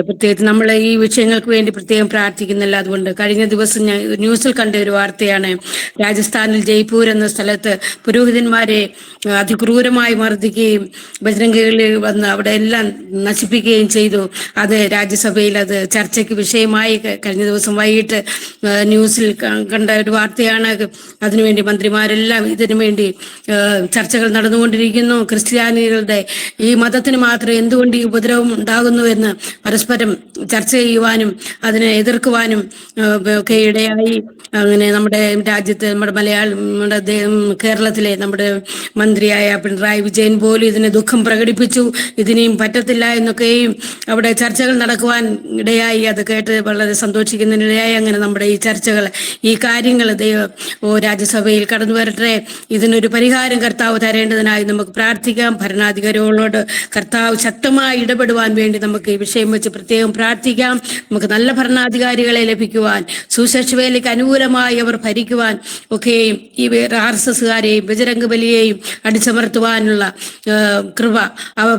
പ്രത്യേകിച്ച് നമ്മൾ ഈ വിഷയങ്ങൾക്ക് വേണ്ടി പ്രത്യേകം പ്രാർത്ഥിക്കുന്നില്ല. അതുകൊണ്ട് കഴിഞ്ഞ ദിവസം ഞാൻ ന്യൂസിൽ കണ്ട ഒരു വാർത്തയാണ്. രാജസ്ഥാനിൽ ജയ്പൂർ എന്ന സ്ഥലത്ത് പുരോഹിതന്മാരെ അതിക്രൂരമായി മർദ്ദിക്കുകയും ബജരംഗികളിൽ വന്ന് അവിടെ എല്ലാം നശിപ്പിക്കുകയും ചെയ്തു. അത് രാജ്യസഭയിൽ അത് ചർച്ചയ്ക്ക് വിഷയമായി കഴിഞ്ഞ ദിവസം വൈകിട്ട് ന്യൂസിൽ കണ്ട ഒരു വാർത്തയാണ്. അതിനുവേണ്ടി മന്ത്രിമാരെല്ലാം ഇതിനു വേണ്ടി ചർച്ചകൾ നടന്നുകൊണ്ടിരിക്കുന്നു. ക്രിസ്ത്യാനികളുടെ ഈ മതത്തിന് മാത്രം എന്തുകൊണ്ട് ഈ ഉപദ്രവം ഉണ്ടാകുന്നുവെന്ന് പരസ്പരം ചർച്ച ചെയ്യുവാനും അതിനെ എതിർക്കുവാനും ഒക്കെ ഇടയായി. അങ്ങനെ നമ്മുടെ രാജ്യത്ത് നമ്മുടെ കേരളത്തിലെ നമ്മുടെ മന്ത്രിയായ പിണറായി വിജയൻ പോലും ഇതിന് ദുഃഖം പ്രകടിപ്പിച്ചു. ഇതിനെയും പറ്റത്തില്ല എന്നൊക്കെയും അവിടെ ചർച്ചകൾ നടക്കുവാൻ ഇടയായി. അത് കേട്ട് വളരെ സന്തോഷിക്കുന്നതിനിടയായി. അങ്ങനെ നമ്മുടെ ഈ ചർച്ചകൾ, ഈ കാര്യങ്ങൾ രാജ്യസഭയിൽ കടന്നു വരട്ടെ. ഇതിനൊരു പരിഹാരം കർത്താവ് തരേണ്ടതിനായി നമുക്ക് പ്രാർത്ഥിക്കാം. ഭരണാധികാരികളോട് കർത്താവ് ശക്തമായി ഇടപെടുവാൻ വേണ്ടി നമുക്ക് ഈ വിഷയം വെച്ച് പ്രത്യേകം പ്രാർത്ഥിക്കാം. നമുക്ക് നല്ല ഭരണാധികാരികളെ ലഭിക്കുവാൻ, സുശേഷ വേലയ്ക്ക് അനുകൂലമായി അവർ ഭരിക്കുവാൻ ഒക്കെയും ഈ RSSകാരെയും ബജരംഗ് ബലിയെയും അടിച്ചമർത്തുവാനുള്ള കൃപ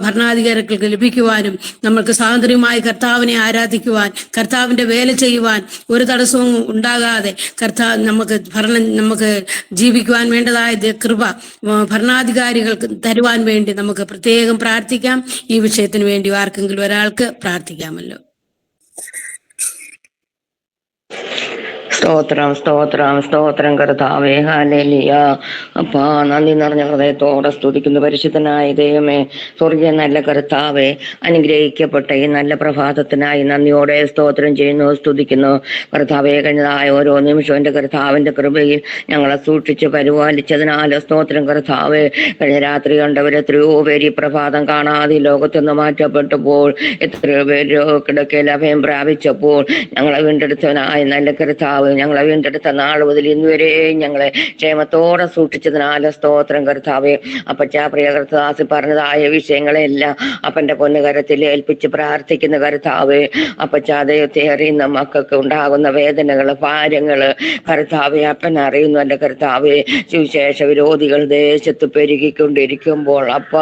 ഭരണാധികാരികൾക്ക് ലഭിക്കുവാനും നമ്മൾക്ക് സ്വാതന്ത്ര്യമായി കർത്താവിനെ ആരാധിക്കുവാൻ, കർത്താവിന്റെ വേല ചെയ്യുവാൻ ഒരു തടസ്സവും ഉണ്ടാകാതെ നമുക്ക് ജീവിക്കുവാൻ വേണ്ടതായ കൃപ ഭരണാധികാരികൾക്ക് തരുവാൻ വേണ്ടി നമുക്ക് പ്രത്യേകം പ്രാർത്ഥിക്കാം. ഈ വിഷയത്തിന് വേണ്ടി ആർക്കെങ്കിലും ഒരാൾക്ക് പ്രാർത്ഥിക്കാമല്ലോ. സ്തോത്രം, സ്തോത്രം, സ്തോത്രം കർത്താവേ. ഹല്ലേലൂയ. അപ്പാ, നന്ദി നിറഞ്ഞ ഹൃദയത്തോടെ സ്തുതിക്കുന്നു പരിശുദ്ധനായ ദൈവമേ. സ്വർഗീയ നല്ല കർത്താവേ, അനുഗ്രഹിക്കപ്പെട്ട ഈ നല്ല പ്രഭാതത്തിനായി നന്ദിയോടെ സ്തോത്രം ചെയ്യുന്നു, സ്തുതിക്കുന്നു കർത്താവേ. കഴിഞ്ഞതായ ഓരോ നിമിഷവും എൻ്റെ കർത്താവിൻ്റെ കൃപയിൽ ഞങ്ങളെ സൂക്ഷിച്ച് പരിപാലിച്ചതിനാൽ സ്തോത്രം കർത്താവേ. കഴിഞ്ഞ രാത്രി കണ്ടവരെത്രയോ പേര് ഈ പ്രഭാതം കാണാതെ ലോകത്തുനിന്ന് മാറ്റപ്പെട്ടപ്പോൾ, എത്രയോ പേര് കിടക്കയിൽ അഭയം പ്രാപിച്ചപ്പോൾ ഞങ്ങളെ വീണ്ടെടുത്തവനായ നല്ല കർത്താവ്, ഞങ്ങളെ വീണ്ടെടുത്ത നാൾ മുതൽ ഇന്നുവരെ ഞങ്ങളെ ക്ഷേമത്തോടെ സൂക്ഷിച്ചതിനാൽ സ്തോത്രം കർത്താവേ. അപ്പച്ചാ, പ്രിയ കർത്താസ് പറഞ്ഞതായ വിഷയങ്ങളെല്ലാം അപ്പന്റെ പൊന്നുകരത്തിൽ ഏൽപ്പിച്ച് പ്രാർത്ഥിക്കുന്ന കർത്താവേ. അപ്പച്ചാ, ദൈവത്തെ അറിയുന്ന മക്കൾക്ക് ഉണ്ടാകുന്ന വേദനകള്, ഭാരങ്ങള് കർത്താവേ അപ്പൻ അറിയുന്നു. എൻ്റെ കർത്താവേ, സുവിശേഷ വിരോധികൾ ദേശത്ത് പെരുകിക്കൊണ്ടിരിക്കുമ്പോൾ അപ്പ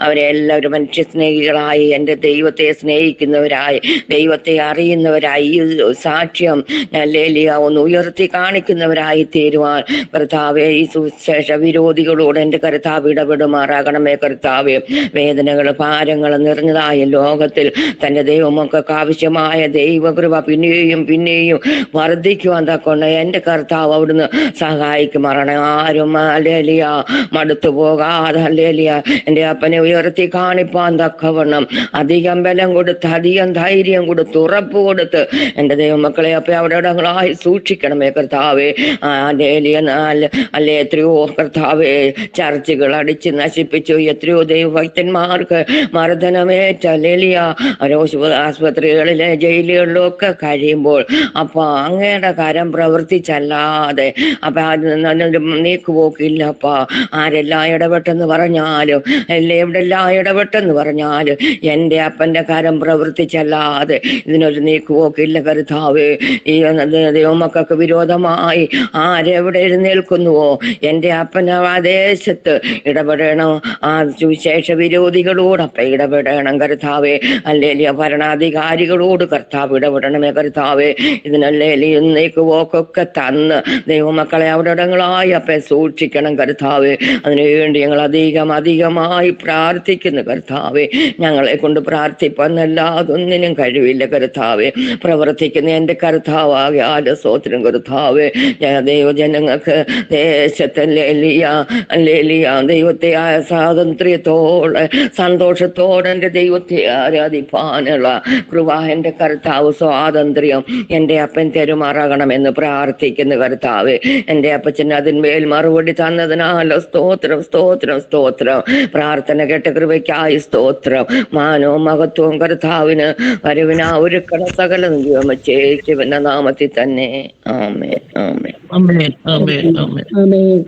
അവരെ എല്ലാവരും മനുഷ്യ സ്നേഹികളായി, എൻ്റെ ദൈവത്തെ സ്നേഹിക്കുന്നവരായി, ദൈവത്തെ അറിയുന്നവരായി, ഈ സാക്ഷ്യം ഒന്ന് ഉയർത്തി കാണിക്കുന്നവരായി തീരുവാൻ കർത്താവേ ഈ സുവിശേഷ വിരോധികളോട് എൻ്റെ കർത്താവ് ഇടപെടുമാറാകണമേ കർത്താവേ. വേദനകൾ, ഭാരങ്ങൾ നിറഞ്ഞതായ ലോകത്തിൽ തൻ്റെ ദൈവമക്കൾക്ക് ആവശ്യമായ ദൈവകൃപ പിന്നെയും പിന്നെയും വർദ്ധിക്കുവാൻ തക്കൊണ്ട് എൻ്റെ കർത്താവ് അവിടുന്ന് സഹായിക്കുമാറാണ്. ആരും ഹല്ലേലൂയ മടുത്തു പോകാതെ ഹല്ലേലൂയ എൻ്റെ അപ്പനെ ഉയർത്തി കാണിപ്പാൻ തക്കവണ്ണം അധികം ബലം കൊടുത്ത്, അധികം ധൈര്യം കൊടുത്ത്, ഉറപ്പ് കൊടുത്ത് എൻ്റെ ദൈവമക്കളെ അപ്പ അവിടെ സൂക്ഷിച്ചു സൂക്ഷിക്കണമേ കർത്താവേ. അല്ലേ എത്രയോ കർത്താവേ ചർച്ചുകൾ അടിച്ച് നശിപ്പിച്ചു, എത്രയോ ദൈവഭക്തന്മാർക്ക് മർദ്ദനമേറ്റ ലേലിയ ആശുപത്രികളിലെ ജയിലുകളിലും ഒക്കെ കഴിയുമ്പോൾ അപ്പൊ അങ്ങയുടെ കരം പ്രവർത്തിച്ചല്ലാതെ അപ്പൊ അതിനൊരു നീക്കുപോക്കില്ല. അപ്പ ആരെല്ലാം ഇടപെട്ടെന്ന് പറഞ്ഞാലും എവിടെല്ലാം ഇടപെട്ടെന്ന് പറഞ്ഞാലും എൻ്റെ അപ്പന്റെ കരം പ്രവർത്തിച്ചല്ലാതെ ഇതിനൊരു നീക്കുപോക്കില്ല കർത്താവേ. ഈ ദൈവമക്കൾക്ക് വിരോധമായി ആരെവിടെ എഴുന്നേൽക്കുന്നുവോ എൻ്റെ അപ്പൻ ആ ദേശത്ത് ഇടപെടണം. ആ സുവിശേഷ വിരോധികളോടൊപ്പം ഇടപെടണം കർത്താവേ. അല്ലേലിയ ഭരണാധികാരികളോട് കർത്താവ് ഇടപെടണമേ കർത്താവേ. ഇതിനല്ലേ നീക്കുപോക്കൊക്കെ തന്ന് ദൈവമക്കളെ അവിടങ്ങളായി അപ്പ സൂക്ഷിക്കണം കർത്താവേ. അതിനുവേണ്ടി ഞങ്ങൾ അധികമായി പ്രാർത്ഥിക്കുന്നു കർത്താവേ. ഞങ്ങളെ കൊണ്ട് പ്രാർത്ഥിപ്പന്നല്ലാതൊന്നിനും കഴിവില്ല കർത്താവേ. പ്രവർത്തിക്കുന്ന എൻ്റെ കർത്താവാകിയാൽ സ്തോത്രം കർത്താവേ. ദൈവജനങ്ങൾക്ക് ദേശത്തല്ലേ ദൈവത്തെ സ്വാതന്ത്ര്യത്തോടെ സന്തോഷത്തോടെ എൻ്റെ ദൈവത്തെ ആരാധിപ്പാനുള്ള കൃപ എൻ്റെ കർത്താവ് സ്വാതന്ത്ര്യം എൻ്റെ അപ്പൻ തെരുമാറാകണമെന്ന് പ്രാർത്ഥിക്കുന്നു കർത്താവേ. എൻ്റെ അപ്പച്ചന് അതിന്മേൽ മറുപടി തന്നതിനാലോ സ്തോത്രം സ്തോത്രം സ്തോത്രം. പ്രാർത്ഥന കേട്ട കൃപയ്ക്കായി സ്തോത്രം. മാനവും മഹത്വവും കർത്താവിന് വരവിനാ ഒരുക്കണ സകലം യേശുവിന്റെ നാമത്തിൽ തന്നെ. ആമേൻ ആമേൻ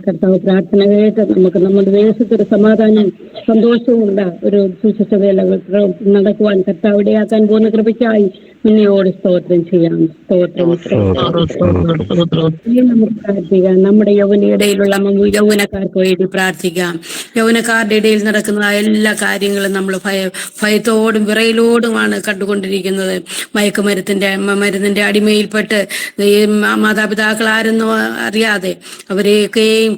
കർത്താവ് പ്രാർത്ഥന കേട്ട് നമുക്ക് നമ്മുടെ ദേശത്തൊരു സമാധാനം സന്തോഷവുമുള്ള ഒരു സുശിക്ഷ വേല നടക്കുവാൻ കർത്താവ് ഇടയാക്കാൻ പോകുന്ന കൃപയ്ക്കായി നിന്നയോട് സ്തോത്രം ചെയ്യാം. സ്തോത്രം നമുക്ക് പ്രാർത്ഥിക്കാം. നമ്മുടെ യൗവനയിടയിലുള്ള യൗവനക്കാർക്ക് വേണ്ടി പ്രാർത്ഥിക്കാം. യൗവനക്കാരുടെ ഇടയിൽ നടക്കുന്ന എല്ലാ കാര്യങ്ങളും നമ്മൾ ഭയത്തോടും വിറയിലോടുമാണ് കണ്ടുകൊണ്ടിരിക്കുന്നത്. മരുന്നിന്റെ അടിമയിൽപ്പെട്ട് മാതാപിതാക്കൾ ആരെന്നും അറിയാതെ അവരെയൊക്കെയും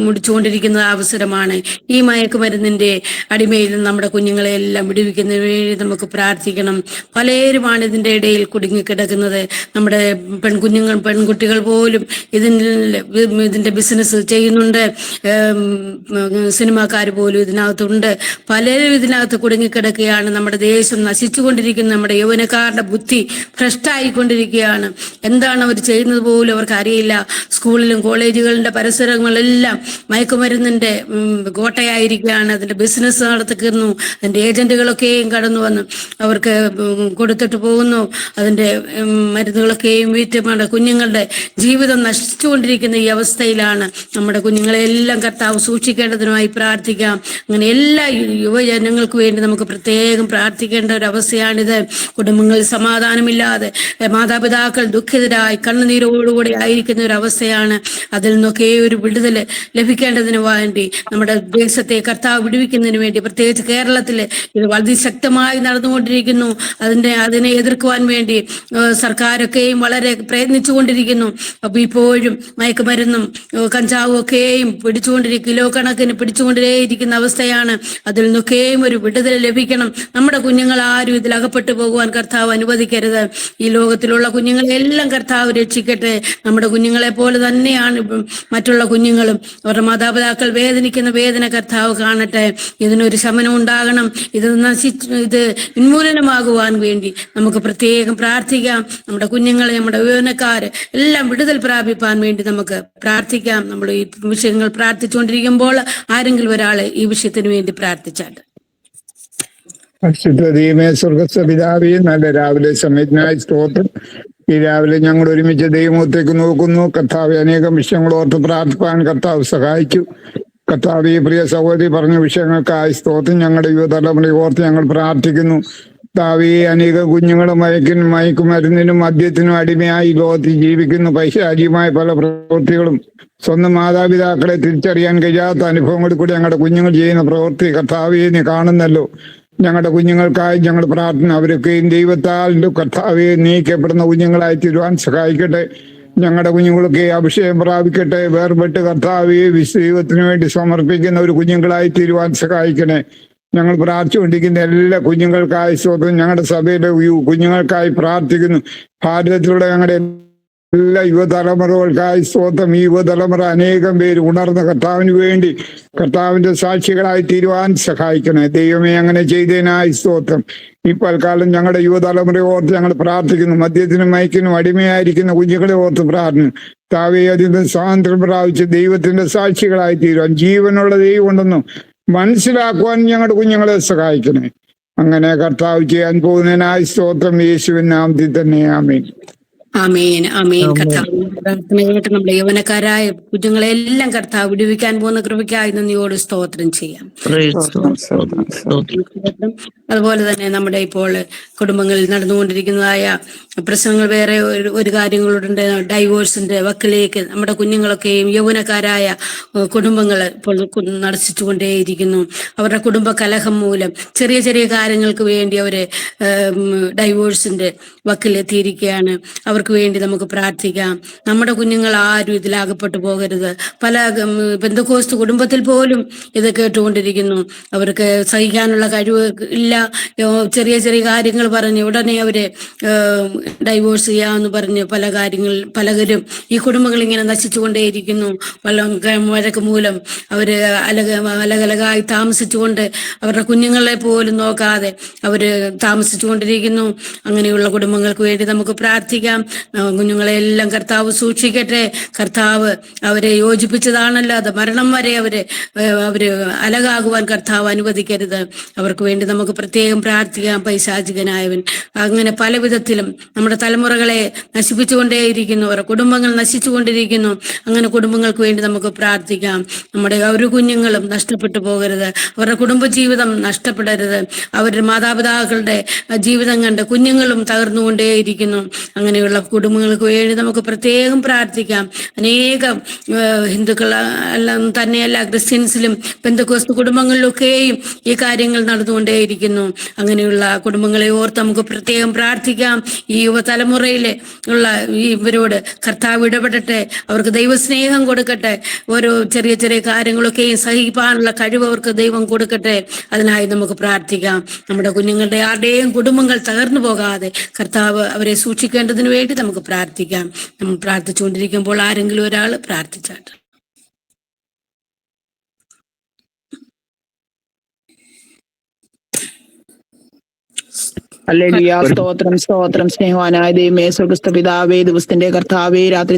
മുടിച്ചുകൊണ്ടിരിക്കുന്ന അവസരമാണ്. ഈ മയക്കുമരുന്നിന്റെ അടിമയിൽ നമ്മുടെ കുഞ്ഞുങ്ങളെ എല്ലാം വിടുവിക്കുന്നതിന് വേണ്ടി നമുക്ക് പ്രാർത്ഥിക്കണം. പലരുമാണ് ഇതിന്റെ ഇടയിൽ കുടുങ്ങിക്കിടക്കുന്നത്. നമ്മുടെ പെൺകുട്ടികൾ പോലും ഇതിന്റെ ബിസിനസ് ചെയ്യുന്നുണ്ട്. സിനിമാക്കാർ പോലും ഇതിനകത്തുണ്ട്. പലരും ഇതിനകത്ത് കുടുങ്ങിക്കിടക്കുകയാണ്. നമ്മുടെ ദേശം നശിച്ചുകൊണ്ടിരിക്കുന്ന നമ്മുടെ യൗവനക്കാരുടെ ബുദ്ധി ഭ്രഷ്ടായിക്കൊണ്ടിരിക്കുകയാണ്. എന്താണ് അവർ ചെയ്യുന്നത് പോലും അവർക്ക് അറിയില്ല. സ്കൂളിലും കോളേജുകളുടെ പരിസരങ്ങളെല്ലാം മയക്കുമരുന്നിന്റെ കോട്ടയായിരിക്കുകയാണ്. അതിന്റെ ബിസിനസ് നടത്തിക്കുന്നു. അതിന്റെ ഏജന്റുകളൊക്കെയും കടന്നു വന്ന് അവർക്ക് കൊടുത്തിട്ട് പോകുന്നു. അതിന്റെ മരുന്നുകളൊക്കെയും വീറ്റുമാണ്. കുഞ്ഞുങ്ങളുടെ ജീവിതം നശിച്ചുകൊണ്ടിരിക്കുന്ന ഈ അവസ്ഥയിലാണ്. നമ്മുടെ കുഞ്ഞുങ്ങളെല്ലാം കർത്താവ് സൂക്ഷിക്കേണ്ടതിനുമായി പ്രാർത്ഥിക്കാം. അങ്ങനെ എല്ലാ യുവജനങ്ങൾക്ക് വേണ്ടി നമുക്ക് പ്രത്യേകം പ്രാർത്ഥിക്കേണ്ട ഒരു അവസ്ഥയാണിത്. കുടുംബങ്ങളിൽ സമാധാനമില്ലാതെ മാതാപിതാക്കൾ ദുഃഖിതരായി കണ്ണുനീരോടുകൂടി ആയിരിക്കുന്ന ഒരു അവസ്ഥയാണ്. അതിൽ നിന്നൊക്കെ ഒരു വിടുതൽ ലഭിക്കേണ്ടതിന് വേണ്ടി നമ്മുടെ ദേശത്തെ കർത്താവ് വിടുവിക്കുന്നതിന് വേണ്ടി പ്രത്യേകിച്ച് കേരളത്തില് ഇത് വളരെ ശക്തമായി നടന്നുകൊണ്ടിരിക്കുന്നു. അതിനെ എതിർക്കുവാൻ വേണ്ടി സർക്കാരൊക്കെയും വളരെ പ്രയത്നിച്ചുകൊണ്ടിരിക്കുന്നു. അപ്പൊ ഇപ്പോഴും മയക്കുമരുന്നും കഞ്ചാവും ഒക്കെയും കിലോ കണക്കിന് പിടിച്ചുകൊണ്ടേയിരിക്കുന്ന അവസ്ഥയാണ്. അതിൽ നിന്നൊക്കെയും ഒരു വിടുതൽ ലഭിക്കണം. നമ്മുടെ കുഞ്ഞുങ്ങൾ ആരും ഇതിൽ അകപ്പെട്ടു പോകുവാൻ കർത്താവ് അനുവദിക്കരുത്. ഈ ലോകത്തിലുള്ള കുഞ്ഞുങ്ങളെല്ലാം കർത്താവ് രക്ഷിക്കട്ടെ. നമ്മുടെ കുഞ്ഞുങ്ങളെ പോലെ തന്നെയാണ് മറ്റുള്ള കുഞ്ഞുങ്ങളും. അവരുടെ മാതാപിതാക്കൾ വേദനിക്കുന്ന വേദന കർത്താവ് കാണട്ടെ. ഇതിനൊരു ശമനം ഉണ്ടാകണം. ഇത് ഉന്മൂലനമാകുവാൻ വേണ്ടി നമുക്ക് പ്രത്യേകം പ്രാർത്ഥിക്കാം. നമ്മുടെ കുഞ്ഞുങ്ങളെ, നമ്മുടെ യൗവനക്കാര് എല്ലാം വിടുതൽ പ്രാപിപ്പാൻ വേണ്ടി നമുക്ക് പ്രാർത്ഥിക്കാം. നമ്മൾ ഈ വിഷയങ്ങൾ പ്രാർത്ഥിച്ചുകൊണ്ടിരിക്കുമ്പോൾ ആരെങ്കിലും ഒരാള് ഈ വിഷയത്തിന് വേണ്ടി പ്രാർത്ഥിച്ചാട്ട്. പരിശുദ്ധ സ്വർഗസ്ഥ പിതാവേ, നല്ല രാവിലെ സമയത്തിനായി സ്തോത്രം. ഈ രാവിലെ ഞങ്ങൾ ഒരുമിച്ച് ദൈവത്തേക്ക് നോക്കുന്നു. കർത്താവ് അനേകം വിഷയങ്ങൾ ഓർത്ത് പ്രാർത്ഥിപ്പാൻ കർത്താവ് സഹായിച്ചു. കർത്താവ് ഈ പ്രിയ സഹോദരി പറഞ്ഞ വിഷയങ്ങൾക്കായി സ്തോത്രം. ഞങ്ങളുടെ യുവതലമുറയെ ഓർത്ത് ഞങ്ങൾ പ്രാർത്ഥിക്കുന്നു. കർത്താവ് അനേക കുഞ്ഞുങ്ങൾ മയക്കുമരുന്നിനും മദ്യത്തിനും അടിമയായി ലോകത്തിൽ ജീവിക്കുന്നു. പൈശാചികമായ പല പ്രവൃത്തികളും സ്വന്തം മാതാപിതാക്കളെ തിരിച്ചറിയാൻ കഴിയാത്ത അനുഭവങ്ങളിൽ കൂടി ഞങ്ങളുടെ കുഞ്ഞുങ്ങൾ ചെയ്യുന്ന പ്രവൃത്തി കർത്താവെ നീ കാണുന്നല്ലോ. ഞങ്ങളുടെ കുഞ്ഞുങ്ങൾക്കായി ഞങ്ങൾ പ്രാർത്ഥന. അവരൊക്കെയും ദൈവത്താൽ കർത്താവെ നീക്കപ്പെടുന്ന കുഞ്ഞുങ്ങളായി തീരുവാൻ സഹായിക്കട്ടെ. ഞങ്ങളുടെ കുഞ്ഞുങ്ങളൊക്കെ അഭിഷേകം പ്രാപിക്കട്ടെ. വേർപെട്ട് കർത്താവെ ദൈവത്തിന് വേണ്ടി സമർപ്പിക്കുന്ന ഒരു കുഞ്ഞുങ്ങളായി തീരുവാൻ സഹായിക്കണേ. ഞങ്ങൾ പ്രാർത്ഥിച്ചുകൊണ്ടിരിക്കുന്ന എല്ലാ കുഞ്ഞുങ്ങൾക്കായി സ്തോത്രം. ഞങ്ങളുടെ സഭയിലെ കുഞ്ഞുങ്ങൾക്കായി പ്രാർത്ഥിക്കുന്നു. ഭാരതത്തിലൂടെ ഞങ്ങളുടെ എല്ലാ യുവതലമുറകൾക്കായി സ്തോത്രം. ഈ യുവതലമുറ അനേകം പേര് ഉണർന്ന കർത്താവിന് വേണ്ടി കർത്താവിന്റെ സാക്ഷികളായി തീരുവാൻ സഹായിക്കണേ ദൈവമേ. അങ്ങനെ ചെയ്തതിനായി സ്തോത്രം. ഈ പൽക്കാലം ഞങ്ങളുടെ യുവതലമുറയെ ഓർത്ത് ഞങ്ങൾ പ്രാർത്ഥിക്കുന്നു. മദ്യത്തിനും മയക്കിനും അടിമയായിരിക്കുന്ന കുഞ്ഞുങ്ങളെ ഓർത്ത് പ്രാർത്ഥിക്കുന്നു. താവേ, അതിൽ സ്വാതന്ത്ര്യം പ്രാപിച്ച് ദൈവത്തിന്റെ സാക്ഷികളായി തീരുവാൻ, ജീവനുള്ള ദൈവം ഉണ്ടെന്നും മനസ്സിലാക്കുവാൻ ഞങ്ങളുടെ കുഞ്ഞുങ്ങളെ സഹായിക്കണേ. അങ്ങനെ കർത്താവ് ചെയ്യാൻ പോകുന്നതിനായി സ്തോത്രം. യേശുവിൻ നാമത്തിൽ തന്നെ ആമേൻ. ആമേൻ ആമേൻ. കർത്താവ് പ്രാർത്ഥന കേട്ട് നമ്മുടെ യൗവനക്കാരായ കുഞ്ഞുങ്ങളെല്ലാം കർത്താവ് വിടുവിക്കാൻ പോകുന്ന കൃപയ്ക്കായി നന്ദിയോട് സ്തോത്രം ചെയ്യാം. അതുപോലെ തന്നെ നമ്മുടെ ഇപ്പോൾ കുടുംബങ്ങളിൽ നടന്നുകൊണ്ടിരിക്കുന്നതായ പ്രശ്നങ്ങൾ വേറെ ഒരു കാര്യങ്ങളുണ്ട്. ഡൈവോഴ്സിന്റെ വക്കിലേക്ക് നമ്മുടെ കുഞ്ഞുങ്ങളൊക്കെയും യൗവനക്കാരായ കുടുംബങ്ങൾ ഇപ്പോൾ നടത്തിച്ചുകൊണ്ടേയിരിക്കുന്നു. അവരുടെ കുടുംബ കലഹം മൂലം ചെറിയ ചെറിയ കാര്യങ്ങൾക്ക് വേണ്ടി അവര് ഡൈവോഴ്സിന്റെ വക്കിലെത്തിയിരിക്കുകയാണ്. അവർക്ക് വേണ്ടി നമുക്ക് പ്രാർത്ഥിക്കാം. നമ്മുടെ കുഞ്ഞുങ്ങൾ ആരും ഇതിലാകപ്പെട്ടു പോകരുത്. പല പെന്തക്കോസ്ത് കുടുംബത്തിൽ പോലും ഇത് കേട്ടുകൊണ്ടിരിക്കുന്നു. അവർക്ക് സഹിക്കാനുള്ള കഴിവ് ഇല്ല. ചെറിയ ചെറിയ കാര്യങ്ങൾ പറഞ്ഞ് ഉടനെ അവര് ഡൈവോഴ്സ് ചെയ്യാമെന്ന് പറഞ്ഞ് പലരും ഈ കുടുംബങ്ങൾ ഇങ്ങനെ നശിച്ചുകൊണ്ടേയിരിക്കുന്നു. വഴക്ക് മൂലം അവര് അലകലകായി താമസിച്ചുകൊണ്ട് അവരുടെ കുഞ്ഞുങ്ങളെ പോലും നോക്കാതെ അവര് താമസിച്ചുകൊണ്ടിരിക്കുന്നു. അങ്ങനെയുള്ള കുടുംബങ്ങൾക്ക് വേണ്ടി നമുക്ക് പ്രാർത്ഥിക്കാം. കുഞ്ഞുങ്ങളെ എല്ലാം കർത്താവ് സൂക്ഷിക്കട്ടെ. കർത്താവ് അവരെ യോജിപ്പിച്ചതാണല്ലോ, അത് മരണം വരെ അവര് അലകാകുവാൻ കർത്താവ് അനുവദിക്കരുത്. അവർക്ക് വേണ്ടി നമുക്ക് പ്രത്യേകം പ്രാർത്ഥിക്കാം. പൈശാചികനായവൻ അങ്ങനെ പല വിധത്തിലും നമ്മുടെ തലമുറകളെ നശിപ്പിച്ചുകൊണ്ടേയിരിക്കുന്നു. അവരുടെ കുടുംബങ്ങൾ നശിച്ചുകൊണ്ടിരിക്കുന്നു. അങ്ങനെ കുടുംബങ്ങൾക്ക് വേണ്ടി നമുക്ക് പ്രാർത്ഥിക്കാം. നമ്മുടെ ഒരു കുഞ്ഞുങ്ങളും നഷ്ടപ്പെട്ടു പോകരുത്. അവരുടെ കുടുംബജീവിതം നഷ്ടപ്പെടരുത്. അവരുടെ മാതാപിതാക്കളുടെ ജീവിതം കണ്ട് കുഞ്ഞുങ്ങളും തകർന്നുകൊണ്ടേയിരിക്കുന്നു. അങ്ങനെയുള്ള കുടുംബങ്ങൾക്ക് വേണ്ടി നമുക്ക് പ്രത്യേകം പ്രാർത്ഥിക്കാം. അനേകം ഹിന്ദുക്കൾ തന്നെയല്ല, ക്രിസ്ത്യൻസിലും പെന്തക്കോസ്ത് കുടുംബങ്ങളിലൊക്കെയും ഈ കാര്യങ്ങൾ നടന്നുകൊണ്ടേയിരിക്കുന്നു. അങ്ങനെയുള്ള കുടുംബങ്ങളെ ഓർത്ത് നമുക്ക് പ്രത്യേകം പ്രാർത്ഥിക്കാം. ഈ യുവതലമുറയിലെ ഇവരോട് കർത്താവ് ഇടപെടട്ടെ. അവർക്ക് ദൈവസ്നേഹം കൊടുക്കട്ടെ. ഓരോ ചെറിയ ചെറിയ കാര്യങ്ങളൊക്കെയും സഹിക്കാനുള്ള കഴിവ് അവർക്ക് ദൈവം കൊടുക്കട്ടെ. അതിനായി നമുക്ക് പ്രാർത്ഥിക്കാം. നമ്മുടെ കുഞ്ഞുങ്ങളുടെ ആരുടെയും കുടുംബങ്ങൾ തകർന്നു പോകാതെ കർത്താവ് അവരെ സൂക്ഷിക്കേണ്ടതിന് വേണ്ടി നമുക്ക് പ്രാർത്ഥിക്കാം. നമ്മൾ പ്രാർത്ഥിച്ചുകൊണ്ടിരിക്കുമ്പോൾ ആരെങ്കിലും ഒരാൾ പ്രാർത്ഥിച്ചാട്ടെ. ഹല്ലേലൂയ. സ്തോത്രം സ്തോത്രം. സ്നേഹവാനായ ദൈവമേ, സ്വർഗ്ഗസ്ഥ പിതാവേ, ദിവസത്തിന്റെ കർത്താവേ, രാവിലെ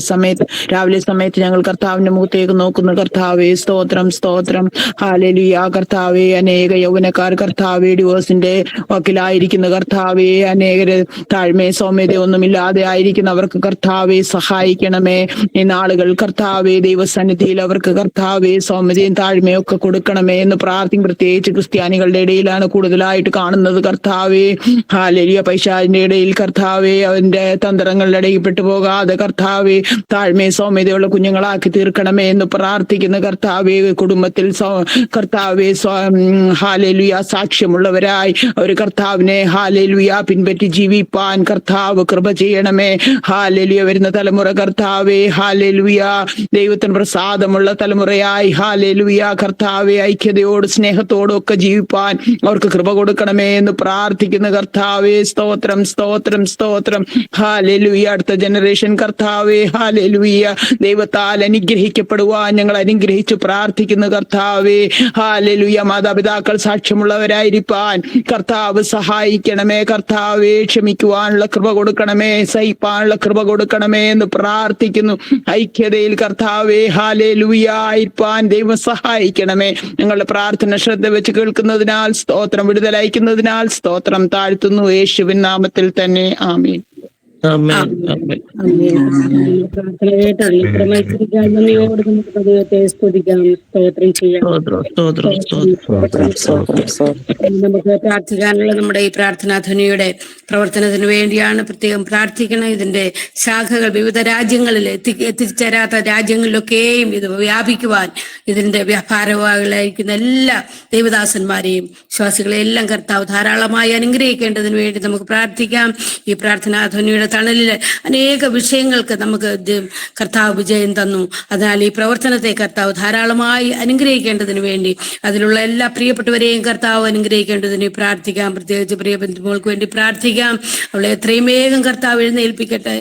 സമയത്ത് ഞങ്ങൾ കർത്താവിന്റെ മുഖത്തേക്ക് നോക്കുന്നു. കർത്താവേ, സ്തോത്രം സ്തോത്രം. ഹല്ലേലൂയ. കർത്താവേ, അനേക യൗവനക്കാർ കർത്താവേ ഡിവോഴ്സിന്റെ വക്കിലായിരിക്കുന്ന കർത്താവേ, അനേകര് താഴ്മയും സൗമ്യതയൊന്നുമില്ലാതെ ആയിരിക്കുന്നവർക്ക് കർത്താവേ സഹായിക്കണമേ. ഈ നാളുകൾ കർത്താവേ ദൈവസന്നിധിയിൽ അവർക്ക് കർത്താവേ സൗമ്യതയും താഴ്മയും ഒക്കെ കൊടുക്കണമേ എന്ന് പ്രാർത്ഥിക്കും. പ്രത്യേകിച്ച് ക്രിസ്ത്യാനികളുടെ ഇടയിലാണ് കൂടുതലായിട്ട് കാണുന്നത് കർത്താവേ. ഹല്ലേലൂയ. പൈശാചിന്റെ ഇടയിൽ കർത്താവേ, അവന്റെ തന്ത്രങ്ങളുടെ ഇടയിൽ പെട്ടുപോകാതെ കർത്താവേ താഴ്മയും സൗമ്യതയുള്ള കുഞ്ഞുങ്ങളാക്കി തീർക്കണമേ എന്ന് പ്രാർത്ഥിക്കുന്ന കർത്താവേ, കുടുംബത്തിൽ കർത്താവേ ഹല്ലേലൂയ സാക്ഷ്യമുള്ളവരായി അവർ കർത്താവിനെ ഹല്ലേലൂയ പിൻപറ്റി ജീവിപ്പാൻ കർത്താവ് കൃപ ചെയ്യണമേ. ഹല്ലേലൂയ. വരുന്ന തലമുറ കർത്താവേ ഹല്ലേലൂയ ദൈവത്തിന് പ്രസാദമുള്ള തലമുറയായി ഹല്ലേലൂയ കർത്താവേ ഐക്യതയോട് സ്നേഹത്തോടും ഒക്കെ ജീവിപ്പാൻ അവർക്ക് കൃപ കൊടുക്കണമേ എന്ന് പ്രാർത്ഥിക്കുന്ന കർത്താവേ, സ്തോത്രം സ്തോത്രം സ്തോത്രം. ഹല്ലേലൂയ. അടുത്ത ജനറേഷൻ കർത്താവേ ഹല്ലേലൂയ ദൈവത്താൽ അനുഗ്രഹിക്കപ്പെടുവാൻ ഞങ്ങൾ അനുഗ്രഹിച്ചു പ്രാർത്ഥിക്കുന്നു കർത്താവേ. ഹല്ലേലൂയ. മാതാപിതാക്കൾ സാക്ഷ്യമുള്ളവരായിരിക്കാൻ കർത്താവ് സഹായിക്കണമേ. കർത്താവേ, ക്ഷമിക്കുവാനുള്ള കൃപ കൊടുക്കണമേ, സഹിപ്പാനുള്ള കൃപ കൊടുക്കണമേ എന്ന് പ്രാർത്ഥിക്കുന്നു. ഐക്യതയിൽ കർത്താവേ ഹല്ലേലൂയ ആയിരിക്കാൻ ദൈവം സഹായിക്കണമേ. ഞങ്ങളുടെ പ്രാർത്ഥന ശ്രദ്ധ വെച്ച് കേൾക്കുന്നതിനാൽ സ്തോത്രം, വിടുതലയക്കുന്നതിനാൽ സ്തോത്രം താഴ്ത്തുന്നു. യേശുവിൻ നാമത്തിൽ തന്നെ ആമേൻ. പ്രാർത്ഥന കേട്ട് നന്ദിയോട് നമുക്ക് ദൈവത്തെ സ്തുതിക്കാം, സ്തോത്രം ചെയ്യാം. നമുക്ക് പ്രാർത്ഥിക്കാനുള്ള നമ്മുടെ ഈ പ്രാർത്ഥനാധ്വനിയുടെ പ്രവർത്തനത്തിന് വേണ്ടിയാണ് പ്രത്യേകം പ്രാർത്ഥിക്കണം. ഇതിന്റെ ശാഖകൾ വിവിധ രാജ്യങ്ങളിൽ എത്തിച്ചേരാത്ത രാജ്യങ്ങളിലൊക്കെയും ഇത് വ്യാപിക്കുവാൻ ഇതിന്റെ വ്യാപാരവാഹികളായിരിക്കുന്ന എല്ലാ ദൈവദാസന്മാരെയും വിശ്വാസികളെല്ലാം കർത്താവ് ധാരാളമായി അനുഗ്രഹിക്കേണ്ടതിന് വേണ്ടി നമുക്ക് പ്രാർത്ഥിക്കാം. ഈ പ്രാർത്ഥനാധ്വനിയുടെ തണലിൽ അനേക വിഷയങ്ങൾക്ക് നമുക്ക് കർത്താവ് വിജയം തന്നു. അതിനാൽ ഈ പ്രവർത്തനത്തെ കർത്താവ് ധാരാളമായി അനുഗ്രഹിക്കേണ്ടതിന് വേണ്ടി അതിലുള്ള എല്ലാ പ്രിയപ്പെട്ടവരെയും കർത്താവ് അനുഗ്രഹിക്കേണ്ടതിന് പ്രാർത്ഥിക്കാം. പ്രത്യേകിച്ച് പ്രിയ ബന്ധുക്കൾക്ക് വേണ്ടി പ്രാർത്ഥിക്കാം. അവളെ എത്രയും വേഗം കർത്താവ് എഴുന്നേൽപ്പിക്കട്ടെ.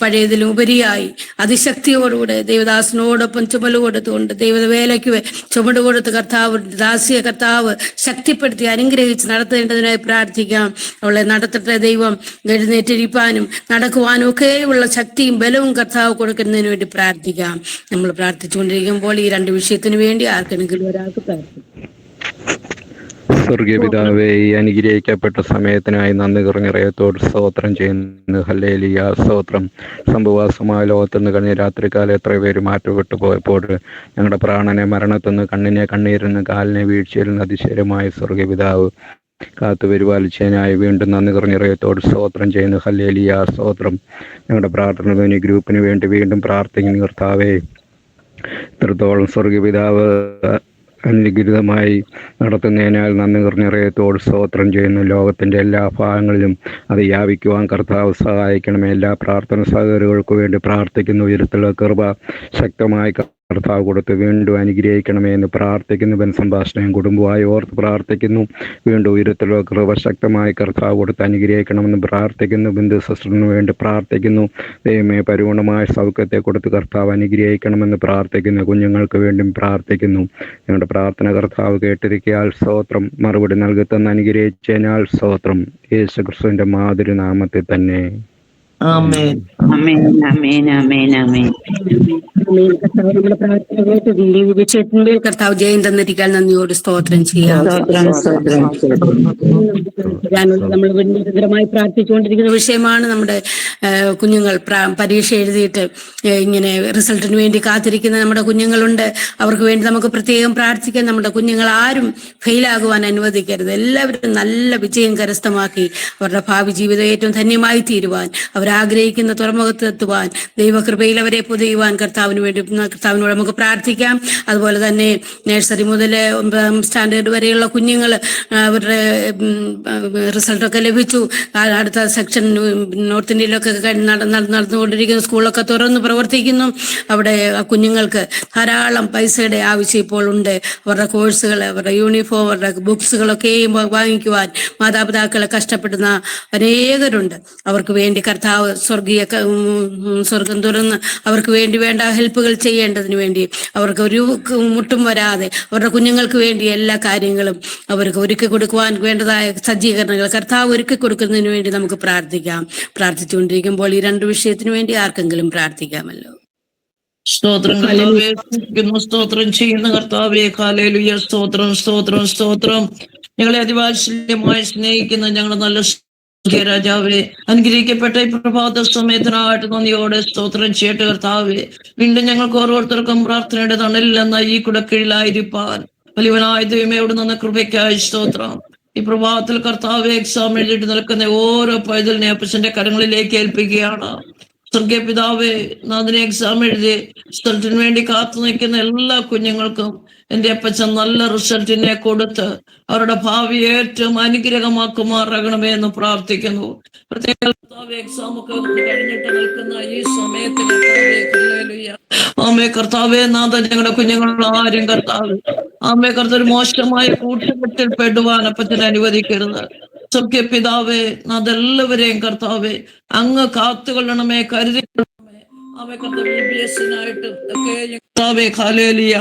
പഴയതിലും ഉപരിയായി അതിശക്തിയോടുകൂടെ ദൈവദാസനോടൊപ്പം ചുമട് കൊടുത്തുകൊണ്ട് ദൈവവേലയ്ക്ക് ചുമട് കൊടുത്ത് കർത്താവ് ദാസിയെ കർത്താവ് ശക്തിപ്പെടുത്തി അനുഗ്രഹിച്ച് നടത്തേണ്ടതിനായി പ്രാർത്ഥിക്കാം. അവളെ നടത്തട്ടെ ദൈവം. എഴുന്നേറ്റിരിപ്പാനും നടക്കുവാനും ഒക്കെയുള്ള ശക്തിയും ബലവും കർത്താവ് കൊടുക്കുന്നതിന് വേണ്ടി പ്രാർത്ഥിക്കാം. നമ്മൾ പ്രാർത്ഥിച്ചുകൊണ്ടിരിക്കുമ്പോൾ ഈ രണ്ട് വിഷയത്തിന് വേണ്ടി ആർക്കെങ്കിലും ഒരാൾക്ക് പ്രാർത്ഥിക്കാം. സ്വർഗീയ പിതാവേ, ഈ അനുഗ്രഹിക്കപ്പെട്ട സമയത്തിനായി നന്ദി കുറഞ്ഞിറയത്തോട് സ്തോത്രം ചെയ്യുന്നു. ഹല്ലേലൂയ, സ്തോത്രം. സംഭവാസമായ ലോകത്തുനിന്ന് കഴിഞ്ഞ രാത്രികാലം എത്ര പേര് മാറ്റപ്പെട്ടു പോയപ്പോൾ ഞങ്ങളുടെ പ്രാണനെ മരണത്തുനിന്ന്, കണ്ണിനെ കണ്ണീരിന്ന്, കാലിനെ വീഴ്ചയിൽ നിന്ന് അതിശയമായ സ്വർഗീയ പിതാവ് കാത്തു പരിപാലിച്ചതിനായി വീണ്ടും നന്ദി കുറഞ്ഞിറയത്തോട് സ്തോത്രം ചെയ്യുന്നു. ഹല്ലേലൂയ, സ്തോത്രം. ഞങ്ങളുടെ പ്രാർത്ഥന ഗ്രൂപ്പിന് വേണ്ടി വീണ്ടും പ്രാർത്ഥിക്കുന്നു കർത്താവേ. ഇത്രത്തോളം സ്വർഗീയ പിതാവ് അനുഗ്രഹീതമായി നടത്തുന്നതിനാൽ നന്ദി നിറഞ്ഞത്തോട് സ്തോത്രം ചെയ്യുന്നു. ലോകത്തിൻ്റെ എല്ലാ ഭാഗങ്ങളിലും അത് വ്യാപിക്കുവാൻ കർത്താവ് സഹായിക്കണമേ. എല്ലാ പ്രാർത്ഥന സഹകരണങ്ങൾക്ക് വേണ്ടി പ്രാർത്ഥിക്കുന്നു. ഉയരത്തിലുള്ള കൃപ ശക്തമായി കർത്താവ് കൊടുത്ത് വീണ്ടും അനുഗ്രഹിക്കണമേ എന്ന് പ്രാർത്ഥിക്കുന്നു. ബൻസംഭാഷണയും കുടുംബമായി ഓർത്ത് പ്രാർത്ഥിക്കുന്നു. വീണ്ടും ഉയരത്തിലുള്ള കൃപ ശക്തമായി കർത്താവ് കൊടുത്ത് അനുഗ്രഹിക്കണമെന്ന് പ്രാർത്ഥിക്കുന്നു. ബന്ധു സിസ്റ്ററിന് വേണ്ടി പ്രാർത്ഥിക്കുന്നു. ദൈവമേ, പരിപൂർണമായ സൗഖ്യത്തെ കൊടുത്ത് കർത്താവ് അനുഗ്രഹിക്കണമെന്ന് പ്രാർത്ഥിക്കുന്നു. കുഞ്ഞുങ്ങൾക്ക് വേണ്ടി പ്രാർത്ഥിക്കുന്നു. ഞങ്ങളുടെ പ്രാർത്ഥന കർത്താവ് കേട്ടിരിക്കയാൽ സ്തോത്രം. മറുപടി നൽകി തന്ന് അനുഗ്രഹിച്ചതിനാൽ സ്തോത്രം. യേശു ക്രിസ്തുവിന്റെ മാതിരി നാമത്തിൽ തന്നെ. ആമേൻ ആമേൻ ആമേൻ ആമേൻ ആമേൻ. നമ്മുടെ പ്രാർത്ഥന കേട്ട് ഈ വിഷയത്തിന്മേൽ കർത്താവ് ജയം തന്നിരിക്കാൻ നന്ദിയോട് സ്തോത്രം ചെയ്യാം. നമ്മൾ നിരന്തരമായി പ്രാർത്ഥിച്ചുകൊണ്ടിരിക്കുന്ന വിഷയമാണ് നമ്മുടെ കുഞ്ഞുങ്ങൾ പരീക്ഷ എഴുതിയിട്ട് ഇങ്ങനെ റിസൾട്ടിന് വേണ്ടി കാത്തിരിക്കുന്ന നമ്മുടെ കുഞ്ഞുങ്ങളുണ്ട്. അവർക്ക് വേണ്ടി നമുക്ക് പ്രത്യേകം പ്രാർത്ഥിക്കാൻ. നമ്മുടെ കുഞ്ഞുങ്ങൾ ആരും ഫെയിലാകുവാൻ അനുവദിക്കരുത്. എല്ലാവരും നല്ല വിജയം കരസ്ഥമാക്കി അവരുടെ ഭാവി ജീവിതം ഏറ്റവും ധന്യമായി തീരുവാൻ, അവരാഗ്രഹിക്കുന്ന തുറമുഖത്തെത്തുവാൻ, ദൈവകൃപയിൽ അവരെ പൊതിയുവാൻ കർത്താവിനോട് നമുക്ക് പ്രാർത്ഥിക്കാം. അതുപോലെ തന്നെ നഴ്സറി മുതൽ 9ാം സ്റ്റാൻഡേർഡ് വരെയുള്ള കുഞ്ഞുങ്ങൾ അവരുടെ റിസൾട്ടൊക്കെ ലഭിച്ചു. അടുത്ത സെക്ഷൻ നോർത്ത് ഇന്ത്യയിലൊക്കെ നടന്നുകൊണ്ടിരിക്കുന്ന സ്കൂളൊക്കെ തുറന്ന് പ്രവർത്തിക്കുന്നു. അവിടെ കുഞ്ഞുങ്ങൾക്ക് ധാരാളം പൈസയുടെ ആവശ്യം ഇപ്പോൾ ഉണ്ട്. അവരുടെ കോഴ്സുകൾ, അവരുടെ യൂണിഫോം, അവരുടെ ബുക്സുകളൊക്കെയും വാങ്ങിക്കുവാൻ മാതാപിതാക്കളെ കഷ്ടപ്പെടുന്ന അനേകരുണ്ട്. അവർക്ക് വേണ്ടി കർത്താവ് സ്വർഗം തുറന്ന് അവർക്ക് വേണ്ടി വേണ്ട ഹെൽപ്പുകൾ ചെയ്യേണ്ടതിന് വേണ്ടി, അവർക്ക് ഒരു മുട്ടും വരാതെ അവരുടെ കുഞ്ഞുങ്ങൾക്ക് വേണ്ടി എല്ലാ കാര്യങ്ങളും അവർക്ക് ഒരുക്കി കൊടുക്കുവാൻ വേണ്ടതായ സജ്ജീകരണങ്ങൾ കർത്താവ് ഒരുക്കി കൊടുക്കുന്നതിന് വേണ്ടി നമുക്ക് പ്രാർത്ഥിക്കാം. പ്രാർത്ഥിച്ചുകൊണ്ടിരിക്കുമ്പോൾ ഈ രണ്ട് വിഷയത്തിന് വേണ്ടി ആർക്കെങ്കിലും പ്രാർത്ഥിക്കാമല്ലോ. സ്തോത്രം കർത്താവേ, സ്തോത്രം ചെയ്യുന്ന കർത്താവേ, ഹല്ലേലൂയ, സ്തോത്രം സ്തോത്രം സ്തോത്രം. ഞങ്ങളെ അതിവാത്സല്യമായി സ്നേഹിക്കുന്ന ഞങ്ങളുടെ നല്ല രാജാവേ, അനുഗ്രഹിക്കപ്പെട്ട ഈ പ്രഭാത സമയത്തിനായിട്ട് നന്ദിയോടെ സ്തോത്രം ചെയ്യട്ടെ കർത്താവേ. വീണ്ടും ഞങ്ങൾക്ക് ഓരോരുത്തർക്കും പ്രാർത്ഥനയുടെ തണലിൽ എന്ന ഈ കുടക്കീഴിലായിരിക്കാൻ വലിയവനായ ദൈവമേ, അവിടെ നിന്ന് കൃപയ്ക്കായി സ്തോത്രം. ഈ പ്രഭാതത്തിൽ കർത്താവെ എക്സാം എഴുതിയിട്ട് നിൽക്കുന്ന ഓരോ പൈതലിനെ അപ്പച്ചന്റെ കരങ്ങളിലേക്ക് ഏൽപ്പിക്കുകയാണ്. സ്വർഗീയ പിതാവേ, നാഥനെ എക്സാം എഴുതി റിസൾട്ടിന് വേണ്ടി കാത്തു നിൽക്കുന്ന എല്ലാ കുഞ്ഞുങ്ങൾക്കും എന്റെ അപ്പച്ചൻ നല്ല റിസൾട്ടിനെ കൊടുത്ത് അവരുടെ ഭാവി ഏറ്റവും അനുഗ്രഹമാക്കുമാറാകണമേ എന്ന് പ്രാർത്ഥിക്കുന്നു. പ്രത്യേക എക്സാം ഒക്കെ കഴിഞ്ഞിട്ട് നിൽക്കുന്ന ഈ സമയത്ത് ആമേ കർത്താവേ, നാഥ ഞങ്ങളുടെ കുഞ്ഞുങ്ങൾ ആരും കർത്താവ് ആമേ കർത്താവ് മോശമായ കൂട്ടുകെട്ടിൽ പെടുവാൻ അപ്പച്ചനെ അനുവദിക്കരുത്. സ്വർഗീയ പിതാവേ, അതെല്ലാവരെയും കർത്താവേ അങ്ങ് കാത്തുകൊള്ളണമേ, കരുതിക്കൊള്ളണമേ. ആമേ കർത്താവ് വിദ്യാഭ്യാസത്തിനായിട്ടും ഒക്കെ കർത്താവേ ഹല്ലേലൂയ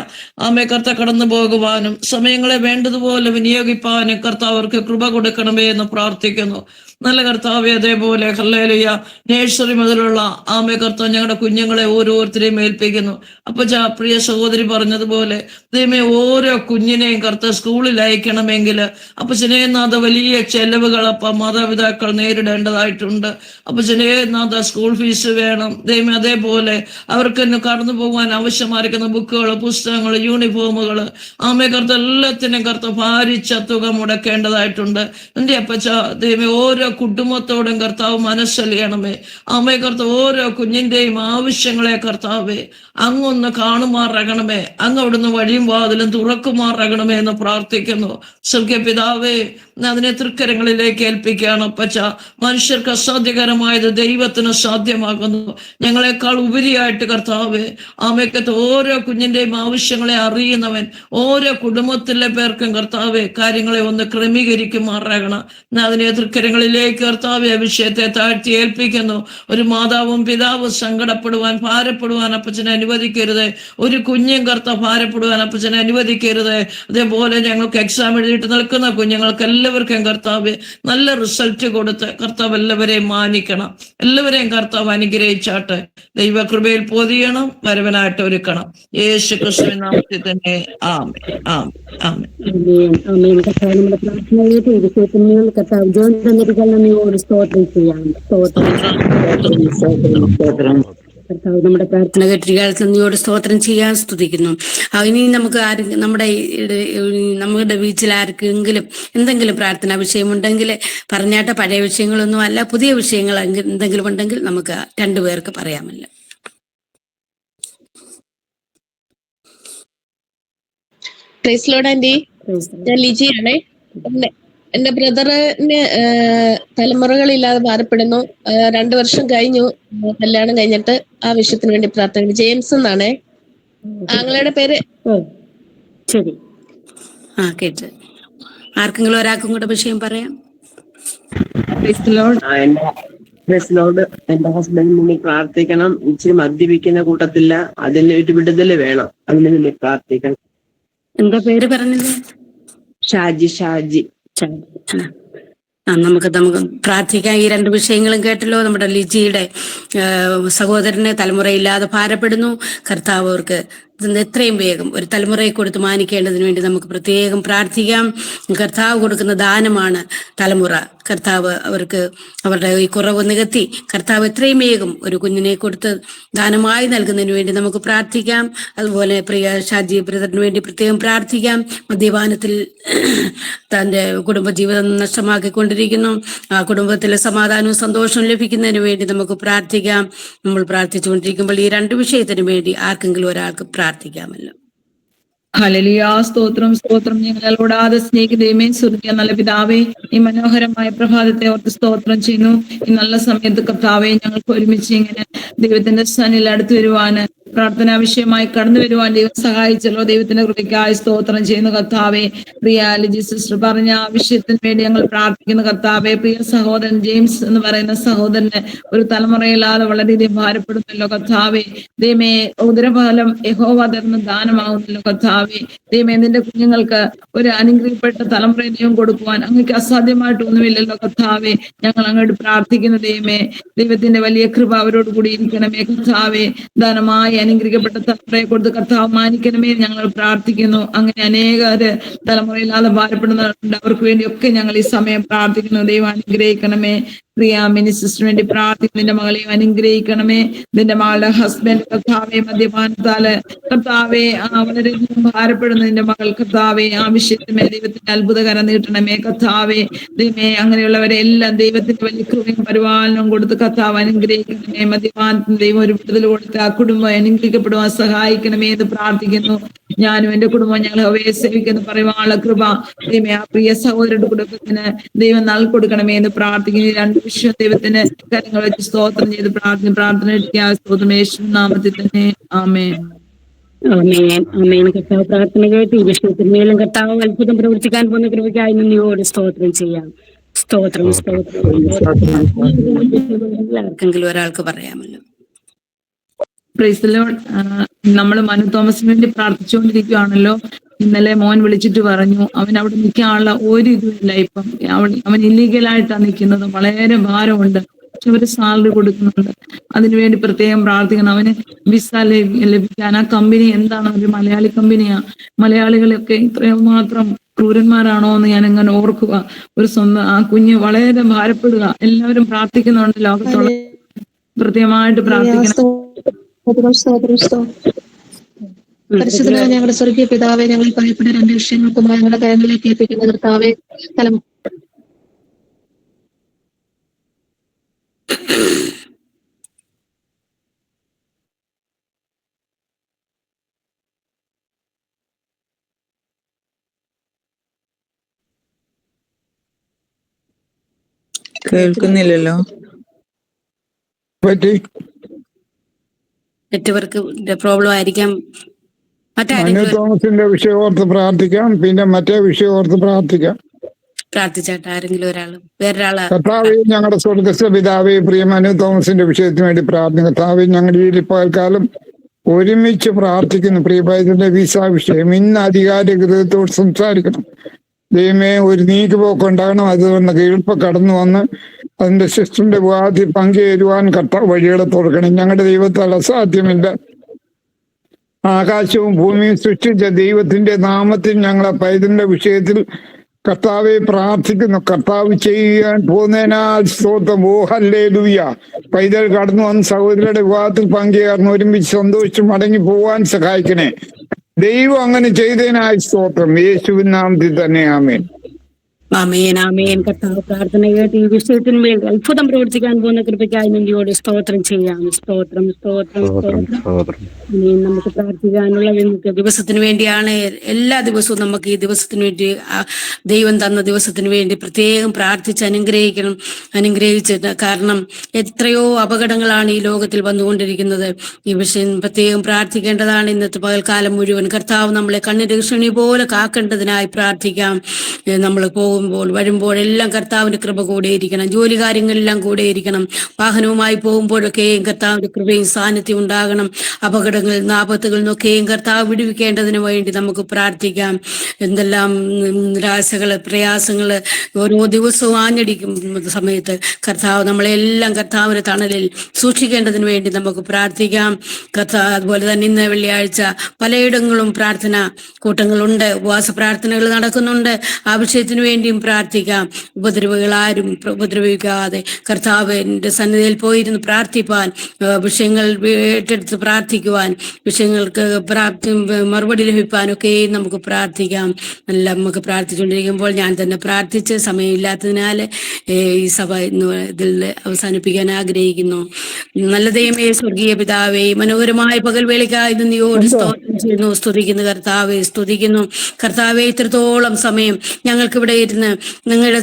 ആമേ കർത്താവ് കടന്നു പോകുവാനും സമയങ്ങളെ വേണ്ടതുപോലെ വിനിയോഗിപ്പാനും കർത്താവർക്ക് കൃപ കൊടുക്കണമേ എന്ന് പ്രാർത്ഥിക്കുന്നു. നല്ല കർത്താവെ, അതേപോലെ ഹല്ലേലൂയ നേഴ്സറി മുതലുള്ള ആമേ കർത്താവ് ഞങ്ങളുടെ കുഞ്ഞുങ്ങളെ ഓരോരുത്തരെയും ഏൽപ്പിക്കുന്നു. അപ്പൊ പ്രിയ സഹോദരി പറഞ്ഞതുപോലെ ദൈവമേ, ഓരോ കുഞ്ഞിനെയും കർത്താവ് സ്കൂളിൽ അയക്കണമെങ്കിൽ അപ്പച്ചനേനാഥ വലിയ ചെലവുകൾ മാതാപിതാക്കൾ നേരിടേണ്ടതായിട്ടുണ്ട്. അപ്പച്ചനേനാഥ സ്കൂൾ ഫീസ് വേണം ദൈവമേ. അതേപോലെ അവർക്ക് കടന്നു പോകാൻ ആവശ്യമായിരിക്കുന്ന ബുക്കുകൾ, പുസ്തകങ്ങൾ, യൂണിഫോമുകൾ ആമേ കർത്താവ് എല്ലാത്തിനും കർത്താവ് ഭാരിച്ച തുക മുടക്കേണ്ടതായിട്ടുണ്ട്. എന്റെ അപ്പച്ച ദൈവമേ, ഓരോ കുടുംബത്തോടും കർത്താവ് മനസ്സലിയണമേ. ആമേ കർത്താവ് ഓരോ കുഞ്ഞിന്റെയും ആവശ്യങ്ങളെ കർത്താവേ അങ്ങൊന്ന് കാണുമാറാകണമേ. അങ്ങ് അവിടുന്ന് വഴിയും വാതിലും തുറക്കുമാറാകണമേ എന്ന് പ്രാർത്ഥിക്കുന്നു. സ്വർഗീയ പിതാവേ, അതിനെ തൃക്കരങ്ങളിലേക്ക് ഏൽപ്പിക്കുകയാണ് അപ്പച്ച. മനുഷ്യർക്ക് അസാധ്യകരമായത് ദൈവത്തിന് സാധ്യമാകുന്നു. ഞങ്ങളെക്കാൾ ഉപരിയായിട്ട് കർത്താവേ, ആമേക്കത്ത് ഓരോ കുഞ്ഞിന്റെയും ആവശ്യങ്ങളെ അറിയുന്നവൻ, ഓരോ കുടുംബത്തിലെ പേർക്കും കർത്താവെ കാര്യങ്ങളെ ഒന്ന് ക്രമീകരിക്കുമാറാകണം. അതിനെ തൃക്കരങ്ങളിലേക്ക് കർത്താവെ വിഷയത്തെ താഴ്ത്തി ഏൽപ്പിക്കുന്നു. ഒരു മാതാവും പിതാവും സങ്കടപ്പെടുവാൻ, ഭാരപ്പെടുവാൻ അപ്പച്ചനെ അനുവദിക്കരുത്. ഒരു കുഞ്ഞും ഭാരപ്പെടുവാൻ അപ്പച്ചനെ അനുവദിക്കരുത്. അതേപോലെ ഞങ്ങൾക്ക് എക്സാം എഴുതിയിട്ട് നിൽക്കുന്ന കുഞ്ഞുങ്ങൾക്ക് എല്ലാവർക്കും കർത്താവ് നല്ല റിസൾട്ട് കൊടുത്ത് കർത്താവ് എല്ലാവരെയും മാനിക്കണം. എല്ലാവരെയും കർത്താവ് അനുഗ്രഹിച്ചാട്ട് ദൈവകൃപയിൽ പൊതിയണം, വരവനായിട്ട് ഒരുക്കണം. യേശു ക്രിസ്തുവിൻ നാമത്തിൽ തന്നെ ആമേൻ, ആമേൻ, ആമേൻ. നമ്മുടെ പ്രാർത്ഥനയുടെ വിഷയത്തിന് കർത്താവ് ജോൺ തന്നിരിക്കാൻ നന്ദിയോട് സ്തോത്രം ചെയ്യാം. കർത്താവ് നമ്മുടെ പ്രാർത്ഥന കേട്ടിരിക്കാൻ നന്ദിയോട് സ്തോത്രം ചെയ്യാൻ സ്തുതിക്കുന്നു. ഇനി നമുക്ക് നമ്മുടെ വീട്ടിൽ ആർക്കെങ്കിലും എന്തെങ്കിലും പ്രാർത്ഥനാ വിഷയമുണ്ടെങ്കിൽ പറഞ്ഞാട്ട. പഴയ വിഷയങ്ങളൊന്നും അല്ല, പുതിയ വിഷയങ്ങൾ എന്തെങ്കിലും ഉണ്ടെങ്കിൽ നമുക്ക് രണ്ടുപേർക്ക് പറയാമല്ലോ. Praise Lord aunty. ഞാൻ ലിജിയാണേ. എന്റെ ബ്രദറിന് തലമുറകളില്ലാതെ ഭാരപ്പെടുന്നു. 2 വർഷം കഴിഞ്ഞു കല്യാണം കഴിഞ്ഞിട്ട്. ആ വിഷയത്തിന് വേണ്ടി പ്രാർത്ഥന. ജെയിംസ് എന്നാണേ ആങ്ങളുടെ പേര്. ശരി, കേട്ട്. ആർക്കെങ്കിലും ഒരാൾക്കും കൂടെ വിഷയം പറയാം. എന്റെ ഹസ്ബൻഡിന് വേണ്ടി പ്രാർത്ഥിക്കണം. ഇച്ചിരി മദ്യപിക്കുന്ന കൂട്ടത്തില്ല, അതിന് ഒരു വിടുതല് വേണം. അതിന് വേണ്ടി പ്രാർത്ഥിക്കണം. എന്താ പേര് പറഞ്ഞത്? ഷാജി. നമുക്ക് പ്രാർത്ഥിക്കാം. ഈ 2 വിഷയങ്ങളും കേട്ടല്ലോ. നമ്മുടെ ലിജിയുടെ സഹോദരന് തലമുറയില്ലാതെ ഭാരപ്പെടുന്നു. കർത്താവ് അവർക്ക് എത്രയും വേഗം ഒരു തലമുറയെ കൊടുത്ത് മാനിക്കേണ്ടതിന് വേണ്ടി നമുക്ക് പ്രത്യേകം പ്രാർത്ഥിക്കാം. കർത്താവ് കൊടുക്കുന്ന ദാനമാണ് തലമുറ. കർത്താവ് അവർക്ക് അവരുടെ ഈ കുറവ് നികത്തി കർത്താവ് എത്രയും വേഗം ഒരു കുഞ്ഞിനെ കൊടുത്ത് ദാനമായി നൽകുന്നതിന് വേണ്ടി നമുക്ക് പ്രാർത്ഥിക്കാം. അതുപോലെ പ്രിയ ഷാജി ബ്രദറിന് വേണ്ടി പ്രത്യേകം പ്രാർത്ഥിക്കാം. മദ്യപാനത്തിൽ തൻ്റെ കുടുംബജീവിതം നഷ്ടമാക്കിക്കൊണ്ടിരിക്കുന്നു. ആ കുടുംബത്തിലെ സമാധാനവും സന്തോഷവും ലഭിക്കുന്നതിന് വേണ്ടി നമുക്ക് പ്രാർത്ഥിക്കാം. നമ്മൾ പ്രാർത്ഥിച്ചുകൊണ്ടിരിക്കുമ്പോൾ ഈ 2 വിഷയത്തിന് വേണ്ടി ആർക്കെങ്കിലും ഒരാൾക്ക് പ്രാർത്ഥിക്കാമല്ലോ. ഹല്ലേലൂയ. സ്തോത്രം, സ്തോത്രം. ഞങ്ങളെ കൂടാതെ സ്നേഹിതയുമേ സ്വർഗ്ഗീയ നല്ല പിതാവേ, ഈ മനോഹരമായ പ്രഭാതത്തെ ഓർത്ത് സ്തോത്രം ചെയ്യുന്നു. ഈ നല്ല സമയത്ത് കർത്താവേ, ഞങ്ങൾക്ക് ഒരുമിച്ച് ഇങ്ങനെ ദൈവത്തിന്റെ സന്നിധിയിൽ അടുത്ത് വരുവാന്, പ്രാർത്ഥനാ വിഷയമായി കടന്നു വരുവാൻ ദൈവം സഹായിച്ചല്ലോ. ദൈവത്തിന്റെ കൃപയ്ക്കായി സ്തോത്രം ചെയ്യുന്നു കർത്താവേ. പ്രിയ ലിജി സിസ്റ്റർ പറഞ്ഞ ആ വിഷയത്തിന് വേണ്ടി ഞങ്ങൾ പ്രാർത്ഥിക്കുന്നു കർത്താവേ. പ്രിയ സഹോദരൻ ജെയിംസ് എന്ന് പറയുന്ന സഹോദരന് ഒരു തലമുറയില്ലാതെ വളരെയധികം ഭാരപ്പെടുന്നല്ലോ കർത്താവേ. ദൈവമേ, ഉദരഫലം യഹോവ തരുന്ന ദാനമാകുന്നല്ലോ കർത്താവേ. ദൈവമേ, നിന്റെ കുഞ്ഞുങ്ങൾക്ക് ഒരു അനുഗ്രഹിക്കപ്പെട്ട തലമുറയെ ദൈവം കൊടുക്കുവാൻ അങ്ങക്ക് അസാധ്യമായിട്ടൊന്നുമില്ലല്ലോ കർത്താവേ. ഞങ്ങൾ അങ്ങോട്ട് പ്രാർത്ഥിക്കുന്ന ദൈവമേ, ദൈവത്തിന്റെ വലിയ കൃപ അവരോട് കൂടി ഇരിക്കണമേ കർത്താവേ. ദാനമായി അനുഗ്രഹിക്കപ്പെട്ട തലമുറയെ കൊടുത്ത് കർത്താവ് മാനിക്കണമേ ഞങ്ങൾ പ്രാർത്ഥിക്കുന്നു. അങ്ങനെ അനേകര് തലമുറയില്ലാതെ ഭാരപ്പെടുന്നവരുണ്ട്. അവർക്ക് വേണ്ടിയൊക്കെ ഞങ്ങൾ ഈ സമയം പ്രാർത്ഥിക്കുന്നു. ദൈവം അനുഗ്രഹിക്കണമേ. പ്രിയ മിനിസിസ്റ്ററിന് വേണ്ടി പ്രാർത്ഥിക്കുന്നു. നിന്റെ മകളെയും അനുഗ്രഹിക്കണമേ. നിന്റെ മകളുടെ ഹസ്ബൻഡ് കർത്താവെ മദ്യപാനത്താല് കർത്താവെ വളരെയധികം ഭാരപ്പെടുന്ന നിന്റെ മകൾ കർത്താവെ ആ വിഷയത്തിന്മേൽ ദൈവത്തിന്റെ അത്ഭുതകരം നീട്ടണമേ കർത്താവെ. ദൈവമേ, അങ്ങനെയുള്ളവരെ എല്ലാം ദൈവത്തിന്റെ വലിയ കൃപയും പരിപാലനവും കൊടുത്ത് കർത്താവ് അനുഗ്രഹിക്കണമേ. മദ്യപാനത്തിന് ദൈവം ഒരു വിടുതൽ കൊടുത്ത് ആ കുടുംബം അനുഗ്രഹിക്കപ്പെടുവാൻ സഹായിക്കണമേ എന്ന് പ്രാർത്ഥിക്കുന്നു. ഞാനും എന്റെ കുടുംബം ഞങ്ങൾ അവയെ സേവിക്കുന്നു പറയുവാനുള്ള കൃപ ദൈവമേ ആ പ്രിയ സഹോദരന്റെ കുടുംബത്തിന് ദൈവം നൽകൊടുക്കണമേ എന്ന് പ്രാർത്ഥിക്കുന്നു. 2 വിഷയം ദൈവത്തിന് കാര്യങ്ങൾ വെച്ച് സ്തോത്രം ചെയ്ത് പ്രാർത്ഥന സ്തോത്രം യേശു നാമത്തിൽ തന്നെ ആമേൻ. കർത്താവ് പ്രാർത്ഥന കേട്ട് ഈ വിഷയത്തിന്മേലും കർത്താവ് അത്ഭുതം പ്രവർത്തിക്കാൻ പോകുന്ന കൃപയ്ക്കായി നന്ദിയോട് സ്തോത്രം ചെയ്യാം. സ്തോത്രം, സ്തോത്രം. ആർക്കെങ്കിലും ഒരാൾക്ക് പറയാമല്ലോ. Price the Lord. നമ്മൾ മനു തോമസിന് വേണ്ടി പ്രാർത്ഥിച്ചുകൊണ്ടിരിക്കുകയാണല്ലോ. ഇന്നലെ മോൻ വിളിച്ചിട്ട് പറഞ്ഞു അവൻ അവിടെ നിൽക്കാനുള്ള ഒരു ഇതുമില്ല. ഇപ്പം അവൻ ഇല്ലീഗലായിട്ടാണ് നിൽക്കുന്നത്. വളരെ ഭാരമുണ്ട്. പക്ഷെ അവര് സാലറി കൊടുക്കുന്നുണ്ട്. അതിനുവേണ്ടി പ്രത്യേകം പ്രാർത്ഥിക്കണം. അവന് വിസ ലഭിക്കാൻ ആ കമ്പനി എന്താണ്, ഒരു മലയാളി കമ്പനിയാ. മലയാളികളൊക്കെ ഇത്രയും മാത്രം ക്രൂരന്മാരാണോ എന്ന് ഞാൻ എങ്ങനെ ഓർക്കുക. ഒരു സ്വന്തം ആ കുഞ്ഞ് വളരെ ഭാരപ്പെടുക. എല്ലാവരും പ്രാർത്ഥിക്കുന്നുണ്ട്. ലോകത്തോളം പ്രത്യേകമായിട്ട് പ്രാർത്ഥിക്കണം. പരിശുദ്ധനായ ഞങ്ങളുടെ സ്വർഗീയ പിതാവെ, ഞങ്ങൾ ഭയപ്പെട്ട 2 വിഷയങ്ങൾക്കുമായി ഞങ്ങളുടെ കരങ്ങളിലേക്ക് ഏൽപ്പിക്കുന്ന കർത്താവെ, കേൾക്കുന്നില്ലല്ലോ. പറ്റി നെറ്റ്വർക്ക് പ്രോബ്ലം ആയിരിക്കാം. മനു മറ്റാരെങ്കിലും തോമസിന്റെ വിഷയം ഓർത്ത് പ്രാർത്ഥിക്കാം, പിന്നെ മറ്റേ വിഷയം ഓർത്ത് പ്രാർത്ഥിക്കാം. പ്രാർത്ഥിച്ചാട്ടെ, ആരെങ്കിലും ഒരാള്, വേറൊരാള്. കർത്താവേ, ഞങ്ങളുടെ സ്വർഗസ്വ പിതാവേ, പ്രിയ മനു തോമസിന്റെ വിഷയത്തിന് വേണ്ടി പ്രാർത്ഥന. കർത്താവേ, ഞങ്ങളുടെ ഈ പകൽക്കാലം ഒരുമിച്ച് പ്രാർത്ഥിക്കുന്നു. പ്രിയ പൈതന്റെ വിസ വിഷയം ഇന്ന് അധികാരി ഗൃഹത്തോട് സംസാരിക്കണം. ദൈവമേ, ഒരു നീക്കുപോക്ക് ഉണ്ടാകണം. അതുകൊണ്ട് എളുപ്പം കടന്നു വന്ന് അതിന്റെ സിസ്റ്ററിന്റെ വിവാഹത്തിൽ പങ്കുചേരുവാൻ കർത്താവ് വഴികളെ തുറക്കണം. ഞങ്ങളുടെ ദൈവത്താൽ അസാധ്യമില്ല. ആകാശവും ഭൂമിയും സൃഷ്ടിച്ച ദൈവത്തിന്റെ നാമത്തിൽ ഞങ്ങളെ പൈതന്റെ വിഷയത്തിൽ കർത്താവെ പ്രാർത്ഥിക്കുന്നു. കർത്താവ് ചെയ്യാൻ പോകുന്നതിനാൽ സ്തോത്രം. ഓ ഹല്ലേലൂയ. പൈതൽ കടന്നു വന്ന് സഹോദരിയുടെ വിവാഹത്തിൽ പങ്കുചേർന്ന് ഒരുമിച്ച് സന്തോഷിച്ച് മടങ്ങി പോവാൻ സഹായിക്കണേ. ദൈവം അങ്ങനെ ചെയ്തതിനായി സ്തോത്രം. യേശുവിൻ നാമത്തിൽ തന്നെ ആമേൻ. ആമേൻ, ആമേൻ. കർത്താവ് പ്രാർത്ഥന കേട്ട് ഈ വിഷയത്തിന് വേണ്ടി അത്ഭുതം പ്രവർത്തിക്കാൻ പോകുന്ന കൃപയ്ക്കായി നന്ദിയോട് സ്തോത്രം ചെയ്യാം. സ്തോത്രം, സ്തോത്രം, സ്തോത്രം. ഇനി നമുക്ക് പ്രാർത്ഥിക്കാനുള്ള ദിവസത്തിന് വേണ്ടിയാണ്. എല്ലാ ദിവസവും നമുക്ക് ഈ ദിവസത്തിന് വേണ്ടി, ദൈവം തന്ന ദിവസത്തിന് വേണ്ടി പ്രത്യേകം പ്രാർത്ഥിച്ച് അനുഗ്രഹിച്ചിട്ട്. കാരണം എത്രയോ അപകടങ്ങളാണ് ഈ ലോകത്തിൽ വന്നുകൊണ്ടിരിക്കുന്നത്. ഈ വിഷയം പ്രത്യേകം പ്രാർത്ഥിക്കേണ്ടതാണ്. ഇന്നത്തെ പകൽക്കാലം മുഴുവൻ കർത്താവ് നമ്മളെ കണ്ണിരക്ഷണി പോലെ കാക്കേണ്ടതിനായി പ്രാർത്ഥിക്കാം. നമ്മൾ വരുമ്പോഴെല്ലാം കർത്താവിന്റെ കൃപ കൂടെയിരിക്കണം. ജോലി കാര്യങ്ങളെല്ലാം കൂടെയിരിക്കണം. വാഹനവുമായി പോകുമ്പോഴൊക്കെയും കർത്താവിന്റെ കൃപയും സാന്നിധ്യം ഉണ്ടാകണം. അപകടങ്ങളിൽ നിന്ന്, ആപത്തുകളിൽ നിന്നൊക്കെയും കർത്താവ് വിടുവിക്കേണ്ടതിന് വേണ്ടി നമുക്ക് പ്രാർത്ഥിക്കാം. എന്തെല്ലാം നിരാശകള്, പ്രയാസങ്ങള് ഓരോ ദിവസവും ആഞ്ഞടിക്കും സമയത്ത് കർത്താവ് നമ്മളെല്ലാം കർത്താവിന്റെ തണലിൽ സൂക്ഷിക്കേണ്ടതിന് വേണ്ടി നമുക്ക് പ്രാർത്ഥിക്കാം. അതുപോലെ തന്നെ ഇന്ന് വെള്ളിയാഴ്ച പലയിടങ്ങളും പ്രാർത്ഥന കൂട്ടങ്ങളുണ്ട്, ഉപവാസ പ്രാർത്ഥനകൾ നടക്കുന്നുണ്ട്. ആ വിഷയത്തിന് വേണ്ടിയും പ്രാർത്ഥിക്കാം. ഉപദ്രവികളാരും ഉപദ്രവിക്കാതെ കർത്താവിന്റെ സന്നിധിയിൽ പോയിരുന്ന് പ്രാർത്ഥിപ്പാൻ, വിഷയങ്ങൾ ഏറ്റെടുത്ത് പ്രാർത്ഥിക്കുവാൻ, വിഷയങ്ങൾക്ക് മറുപടി ലഭിക്കാനൊക്കെ നമുക്ക് പ്രാർത്ഥിക്കാം. നമുക്ക് പ്രാർത്ഥിച്ചുകൊണ്ടിരിക്കുമ്പോൾ ഞാൻ തന്നെ പ്രാർത്ഥിച്ച് സമയമില്ലാത്തതിനാൽ ഈ സഭ ഇതിൽ അവസാനിപ്പിക്കാൻ ആഗ്രഹിക്കുന്നു. നല്ല ദൈവമേ, സ്വർഗീയ പിതാവേ, മനോഹരമായ പകൽവേളയ്ക്കായി നന്ദിയോട് സ്തോത്രം ചെയ്യുന്നു. സ്തുതിക്കുന്നു കർത്താവേ, സ്തുതിക്കുന്നു കർത്താവേ. ഇത്രത്തോളം സമയം ഞങ്ങൾക്കിവിടെ ഇരുന്ന് നിങ്ങളുടെ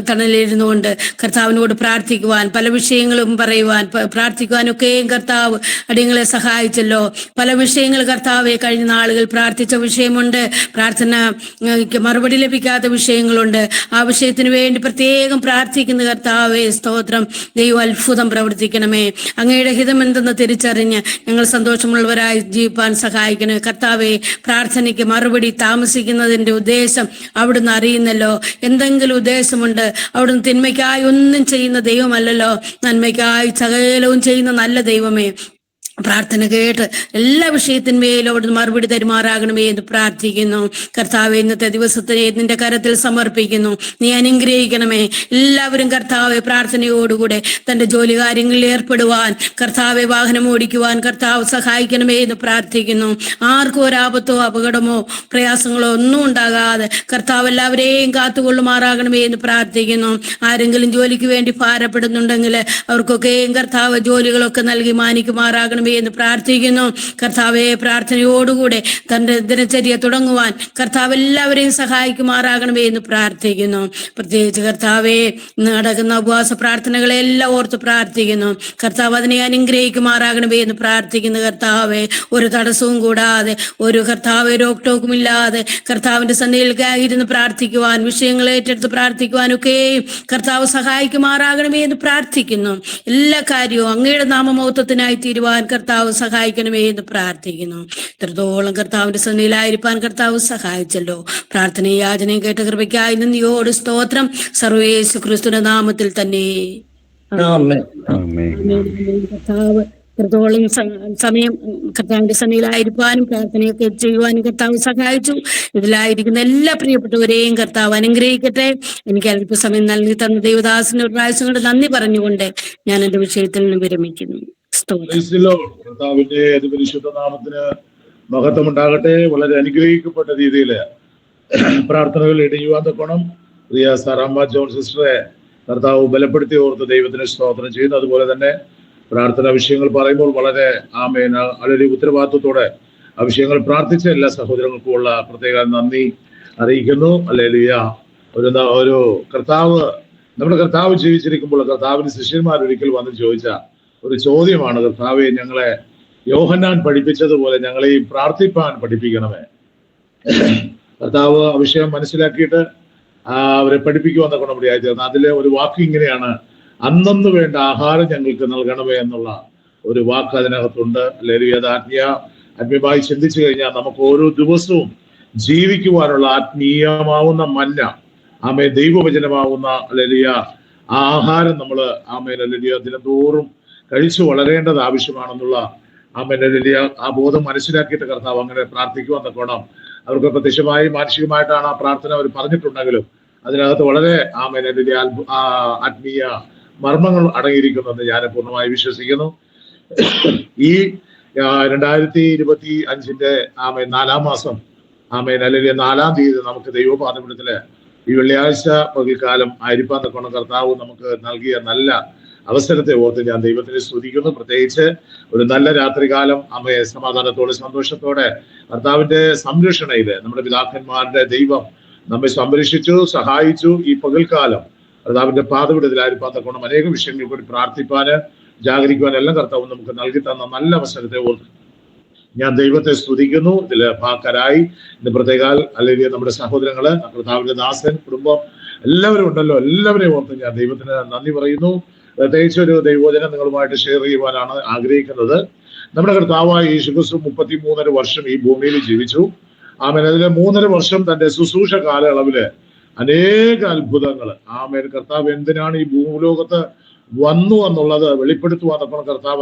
തണലിരുന്നു കൊണ്ട് കർത്താവിനോട് പ്രാർത്ഥിക്കുവാൻ, പല വിഷയങ്ങളും പറയുവാൻ, പ്രാർത്ഥിക്കുവാനൊക്കെയും കർത്താവ് അടിയങ്ങളെ സഹായിച്ചല്ലോ. പല വിഷയങ്ങൾ കർത്താവെ കഴിഞ്ഞ നാളുകൾ പ്രാർത്ഥിച്ച വിഷയമുണ്ട്, പ്രാർത്ഥനയ്ക്ക് മറുപടി ലഭിക്കാത്ത വിഷയങ്ങളുണ്ട്. ആ വിഷയത്തിന് വേണ്ടി പ്രത്യേകം പ്രാർത്ഥിക്കുന്ന കർത്താവെ സ്തോത്രം. ദൈവം അത്ഭുതം പ്രവർത്തിക്കണമേ. അങ്ങയുടെ ഹിതം എന്തെന്ന് തിരിച്ചറിഞ്ഞ് ഞങ്ങൾ സന്തോഷമുള്ളവരായി ജീവിപ്പാൻ സഹായിക്കണേ കർത്താവെ. പ്രാർത്ഥനയ്ക്ക് മറുപടി താമസിക്കുന്നതിന്റെ ഉദ്ദേശം അവിടുന്ന് അറിയുന്നല്ലോ. എന്തെങ്കിലും ഉദ്ദേശമുണ്ട്. അവിടുന്ന് തിന്മയ്ക്കായി ഒന്നും ചെയ്യുന്ന ദൈവമല്ലല്ലോ, നന്മയ്ക്കായി സകലവും ചെയ്യുന്ന നല്ല ദൈവമേ. പ്രാർത്ഥന കേട്ട് എല്ലാ വിഷയത്തിന്മേലും അവിടുന്ന് മറുപടി തരുമാറാകണമേ എന്ന് പ്രാർത്ഥിക്കുന്നു കർത്താവെ. ഇന്നത്തെ ദിവസത്തിനെ നിന്റെ കരത്തിൽ സമർപ്പിക്കുന്നു. നീ അനുഗ്രഹിക്കണമേ. എല്ലാവരും കർത്താവെ പ്രാർത്ഥനയോടുകൂടെ തന്റെ ജോലി കാര്യങ്ങളിൽ ഏർപ്പെടുവാൻ, കർത്താവെ വാഹനം ഓടിക്കുവാൻ കർത്താവ് സഹായിക്കണമേ എന്ന് പ്രാർത്ഥിക്കുന്നു. ആർക്കും ഒരാപത്തോ അപകടമോ പ്രയാസങ്ങളോ ഒന്നും ഉണ്ടാകാതെ കർത്താവ് എല്ലാവരെയും കാത്തുകൊള്ളുമാറാകണമേ എന്ന് പ്രാർത്ഥിക്കുന്നു. ആരെങ്കിലും ജോലിക്ക് വേണ്ടി ഭാരപ്പെടുന്നുണ്ടെങ്കിൽ അവർക്കൊക്കെയും കർത്താവ് ജോലികളൊക്കെ നൽകി മാനിക്കുമാറാകണമേ എന്ന് പ്രാർത്ഥിക്കുന്നു കർത്താവെ. പ്രാർത്ഥനയോടുകൂടെ തന്റെ ദിനചര്യ തുടങ്ങുവാൻ കർത്താവ് എല്ലാവരെയും സഹായിക്കുമാറാകണമേ എന്ന് പ്രാർത്ഥിക്കുന്നു. പ്രത്യേകിച്ച് കർത്താവെ നടക്കുന്ന ഉപവാസ പ്രാർത്ഥനകളെല്ലാം ഓർത്ത് പ്രാർത്ഥിക്കുന്നു കർത്താവ്. അതിനെ അനുഗ്രഹിക്കുമാറാകണമേ എന്ന് പ്രാർത്ഥിക്കുന്നു കർത്താവെ. ഒരു തടസ്സവും കൂടാതെ, ഒരു കർത്താവ് രോക്ടോക്കും ഇല്ലാതെ കർത്താവിന്റെ സന്നിധിയിൽ ഇരുന്ന് പ്രാർത്ഥിക്കുവാൻ, വിഷയങ്ങൾ ഏറ്റെടുത്ത് പ്രാർത്ഥിക്കുവാനൊക്കെയും കർത്താവ് സഹായിക്കുമാറാകണമേ എന്ന് പ്രാർത്ഥിക്കുന്നു. എല്ലാ കാര്യവും അങ്ങയുടെ നാമമഹത്വത്തിനായി തീരുവാൻ കർത്താവ് സഹായിക്കണമേ എന്ന് പ്രാർത്ഥിക്കുന്നു. ഇത്രത്തോളം കർത്താവിന്റെ സന്നിധിയിലായിരിക്കാൻ കർത്താവ് സഹായിച്ചല്ലോ. പ്രാർത്ഥനയും യാചനയും കേട്ട കൃപയ്ക്കായി നന്ദിയോട് സ്തോത്രം. സർവേശു ക്രിസ്തുവിന്റെ നാമത്തിൽ തന്നെ കർത്താവ് ഇത്രത്തോളം സമയം കർത്താവിന്റെ സന്നിധിയിലായിരിക്കാനും പ്രാർത്ഥനയൊക്കെ ചെയ്യുവാനും കർത്താവ് സഹായിച്ചു. ഇതിലായിരിക്കുന്ന എല്ലാ പ്രിയപ്പെട്ടവരെയും കർത്താവ് അനുഗ്രഹിക്കട്ടെ. എനിക്ക് അല്പസമയം നൽകി തന്ന ദൈവദാസന് ഒരു പ്രാവശ്യം കൊണ്ട് നന്ദി പറഞ്ഞുകൊണ്ട് ഞാൻ എന്റെ വിഷയത്തിൽ നിന്ന് വിരമിക്കുന്നു. കർത്താവിന്റെ അതിപരിശുദ്ധ നാമത്തിന് മഹത്വം ഉണ്ടാകട്ടെ. വളരെ അനുഗ്രഹിക്കപ്പെട്ട രീതിയിൽ പ്രാർത്ഥനകൾ ഇടയുവാൻ തക്കണം. പ്രിയ സാറാമ്മ ജോൺ സിസ്റ്ററെ കർത്താവ് ബലപ്പെടുത്തി ഓർത്ത് ദൈവത്തിന് സ്തോത്രം ചെയ്യുന്നു. അതുപോലെ തന്നെ പ്രാർത്ഥന വിഷയങ്ങൾ പറയുമ്പോൾ വളരെ ആമേൻ വളരെ ഉത്തരവാദിത്വത്തോടെ ആ വിഷയങ്ങൾ പ്രാർത്ഥിച്ച എല്ലാ സഹോദരങ്ങൾക്കുമുള്ള പ്രത്യേക നന്ദി അറിയിക്കുന്നു. ഹല്ലേലൂയ. ഒരു കർത്താവ് നമ്മുടെ കർത്താവ് ജീവിച്ചിരിക്കുമ്പോൾ കർത്താവിന് ശിഷ്യന്മാർ ഒരിക്കൽ വന്ന് ചോദിച്ച ഒരു ചോദ്യമാണ്, കർത്താവെ, ഞങ്ങളെ യോഹന്നാൻ പഠിപ്പിച്ചതുപോലെ ഞങ്ങളെയും പ്രാർത്ഥിപ്പാൻ പഠിപ്പിക്കണമേ. കർത്താവ് ആ വിഷയം മനസ്സിലാക്കിയിട്ട് അവരെ പഠിപ്പിക്കുവാന്നൊക്കെ നമ്മുടെ ആയിത്തീർന്നു. അതിലെ ഒരു വാക്ക് ഇങ്ങനെയാണ്, അന്നന്ന് വേണ്ട ആഹാരം ഞങ്ങൾക്ക് നൽകണമേ എന്നുള്ള ഒരു വാക്ക് അതിനകത്തുണ്ട്. അല്ലെങ്കിൽ അത് ആത്മീയമായി ചിന്തിച്ചു കഴിഞ്ഞാൽ നമുക്ക് ഓരോ ദിവസവും ജീവിക്കുവാനുള്ള ആത്മീയമാവുന്ന മന്ന, ആമേ, ദൈവവചനമാവുന്ന അല്ലെങ്കിൽ ആ ആഹാരം നമ്മൾ ആമേൻ അല്ലെങ്കിൽ ദിനംതോറും കഴിച്ചു വളരേണ്ടത് ആവശ്യമാണെന്നുള്ള ആമേൻ അല്ലെങ്കിൽ ആ ബോധം മനസ്സിലാക്കിയിട്ട് കർത്താവ് അങ്ങനെ പ്രാർത്ഥിക്കുവാന്നൊക്കെ വേണം. അവർക്ക് പ്രത്യക്ഷമായി മാനസികമായിട്ടാണ് ആ പ്രാർത്ഥന അവർ പറഞ്ഞിട്ടുണ്ടെങ്കിലും അതിനകത്ത് വളരെ ആമേൻ അല്ലെങ്കിൽ ആത്മീയ മർമ്മങ്ങൾ അടങ്ങിയിരിക്കുന്നെന്ന് ഞാൻ പൂർണ്ണമായി വിശ്വസിക്കുന്നു. ഈ 2025 ആമേൻ 4-ാം മാസം ആമേൻ അല്ലെങ്കിൽ 4-ാം തീയതി നമുക്ക് ദൈവപാദപീഠത്തില് ഈ വെള്ളിയാഴ്ച പകൽക്കാലം ആയിരിക്കാൻ തക്കോണം കർത്താവ് നമുക്ക് നൽകിയ നല്ല അവസരത്തെ ഓർത്ത് ഞാൻ ദൈവത്തിനെ സ്തുതിക്കുന്നു. പ്രത്യേകിച്ച് ഒരു നല്ല രാത്രികാലം അമ്മയെ സമാധാനത്തോടെ സന്തോഷത്തോടെ കർത്താവിന്റെ സംരക്ഷണയില് നമ്മുടെ പിതാക്കന്മാരുടെ ദൈവം നമ്മെ സംരക്ഷിച്ചു, സഹായിച്ചു. ഈ പകൽക്കാലം കർത്താവിന്റെ പാദപീഠത്തിലായിരിക്കാൻ തക്കോണം അനേക വിഷയങ്ങൾ കൂടി പ്രാർത്ഥിപ്പാന്, ജാഗരിക്കുവാൻ എല്ലാം കർത്താവ് നമുക്ക് നൽകി തന്ന നല്ല അവസരത്തെ ഓർത്ത് ഞാൻ ദൈവത്തെ സ്തുതിക്കുന്നു. ഇതില് പാക്കരായി ഇന്ന് പ്രത്യേകാൽ അല്ലെങ്കിൽ നമ്മുടെ സഹോദരങ്ങള്, കർത്താവിന്റെ ദാസൻ, കുടുംബം എല്ലാവരും ഉണ്ടല്ലോ, എല്ലാവരെയും ഓർത്ത് ഞാൻ ദൈവത്തിന് നന്ദി പറയുന്നു. പ്രത്യേകിച്ച് ഒരു ദൈവവചനം നിങ്ങളുമായിട്ട് ഷെയർ ചെയ്യുവാനാണ് ആഗ്രഹിക്കുന്നത്. നമ്മുടെ കർത്താവായ യേശുക്രിസ്തു 33.5 വർഷം ഈ ഭൂമിയിൽ ജീവിച്ചു. ആമേൻ. അതിലെ 3.5 വർഷം തന്റെ ശുശ്രൂഷ കാലയളവില് അനേക അത്ഭുതങ്ങൾ ആമേൻ കർത്താവ് എന്തിനാണ് ഈ ഭൂലോകത്ത് വന്നു എന്നുള്ളത് വെളിപ്പെടുത്തുവാന്നപ്പോൾ കർത്താവ്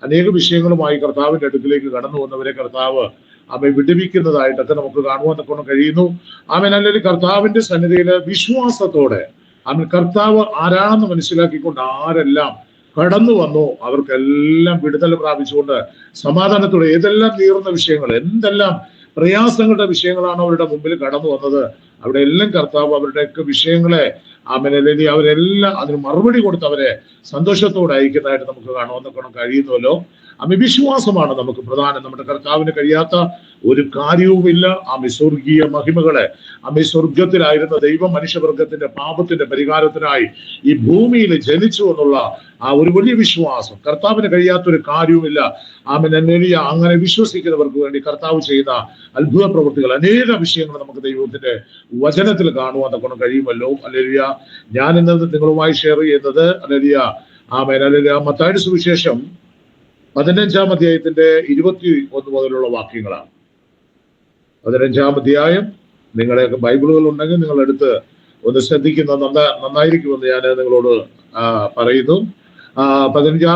അനേക വിഷയങ്ങളുമായി കർത്താവിന്റെ അടുക്കിലേക്ക് കടന്നു വന്നവരെ കർത്താവ് അവയെ വിടുവിക്കുന്നതായിട്ടൊക്കെ നമുക്ക് കാണുവാൻ കഴിയുന്നു. ആമേൻ. അല്ലെങ്കിൽ കർത്താവിന്റെ സന്നിധിയില് വിശ്വാസത്തോടെ ആമേൻ കർത്താവ് ആരാണെന്ന് മനസ്സിലാക്കിക്കൊണ്ട് ആരെല്ലാം കടന്നു വന്നു അവർക്കെല്ലാം വിടുതൽ പ്രാപിച്ചുകൊണ്ട് സമാധാനത്തോടെ ഏതെല്ലാം തീർന്ന വിഷയങ്ങൾ, എന്തെല്ലാം പ്രയാസങ്ങളുടെ വിഷയങ്ങളാണ് അവരുടെ മുമ്പിൽ കടന്നു വന്നത്, അവിടെ എല്ലാം കർത്താവ് അവരുടെയൊക്കെ വിഷയങ്ങളെ അല്ലെങ്കിൽ അവരെല്ലാം അതിന് മറുപടി കൊടുത്ത് അവരെ സന്തോഷത്തോടെ അയക്കുന്നതായിട്ട് നമുക്ക് കാണുവാൻ കഴിയുന്നുവല്ലോ. വിശ്വാസമാണ് നമുക്ക് പ്രധാനം. നമ്മുടെ കർത്താവിന് കഴിയാത്ത ഒരു കാര്യവുമില്ല. സ്വർഗീയ മഹിമകളെ സ്വർഗത്തിലായിരുന്ന ദൈവം മനുഷ്യവർഗത്തിന്റെ പാപത്തിന്റെ പരിഹാരത്തിനായി ഈ ഭൂമിയിൽ ജനിച്ചു എന്നുള്ള ആ ഒരു വലിയ വിശ്വാസം, കർത്താവിന് കഴിയാത്തൊരു കാര്യവുമില്ല. അങ്ങനെ വിശ്വസിക്കുന്നവർക്ക് വേണ്ടി കർത്താവ് ചെയ്ത അത്ഭുത പ്രവൃത്തികൾ, അനേക വിഷയങ്ങൾ നമുക്ക് ദൈവത്തിന്റെ വചനത്തിൽ കാണുവാൻ തക്കണം കഴിയുമല്ലോ. അല്ലേലൂയ. ഞാൻ ഇന്നത് നിങ്ങളുമായി ഷെയർ ചെയ്യുന്നത് മത്തായിയുടെ സുവിശേഷം 15-ാം അധ്യായത്തിന്റെ 21 മുതലുള്ള വാക്യങ്ങളാണ്. 15-ാം അധ്യായം നിങ്ങളുടെയൊക്കെ ബൈബിളുകൾ ഉണ്ടെങ്കിൽ നിങ്ങൾ എടുത്ത് ഒന്ന് ശ്രദ്ധിക്കുന്ന നന്നായിരിക്കുമെന്ന് ഞാൻ നിങ്ങളോട് പറയുന്നു.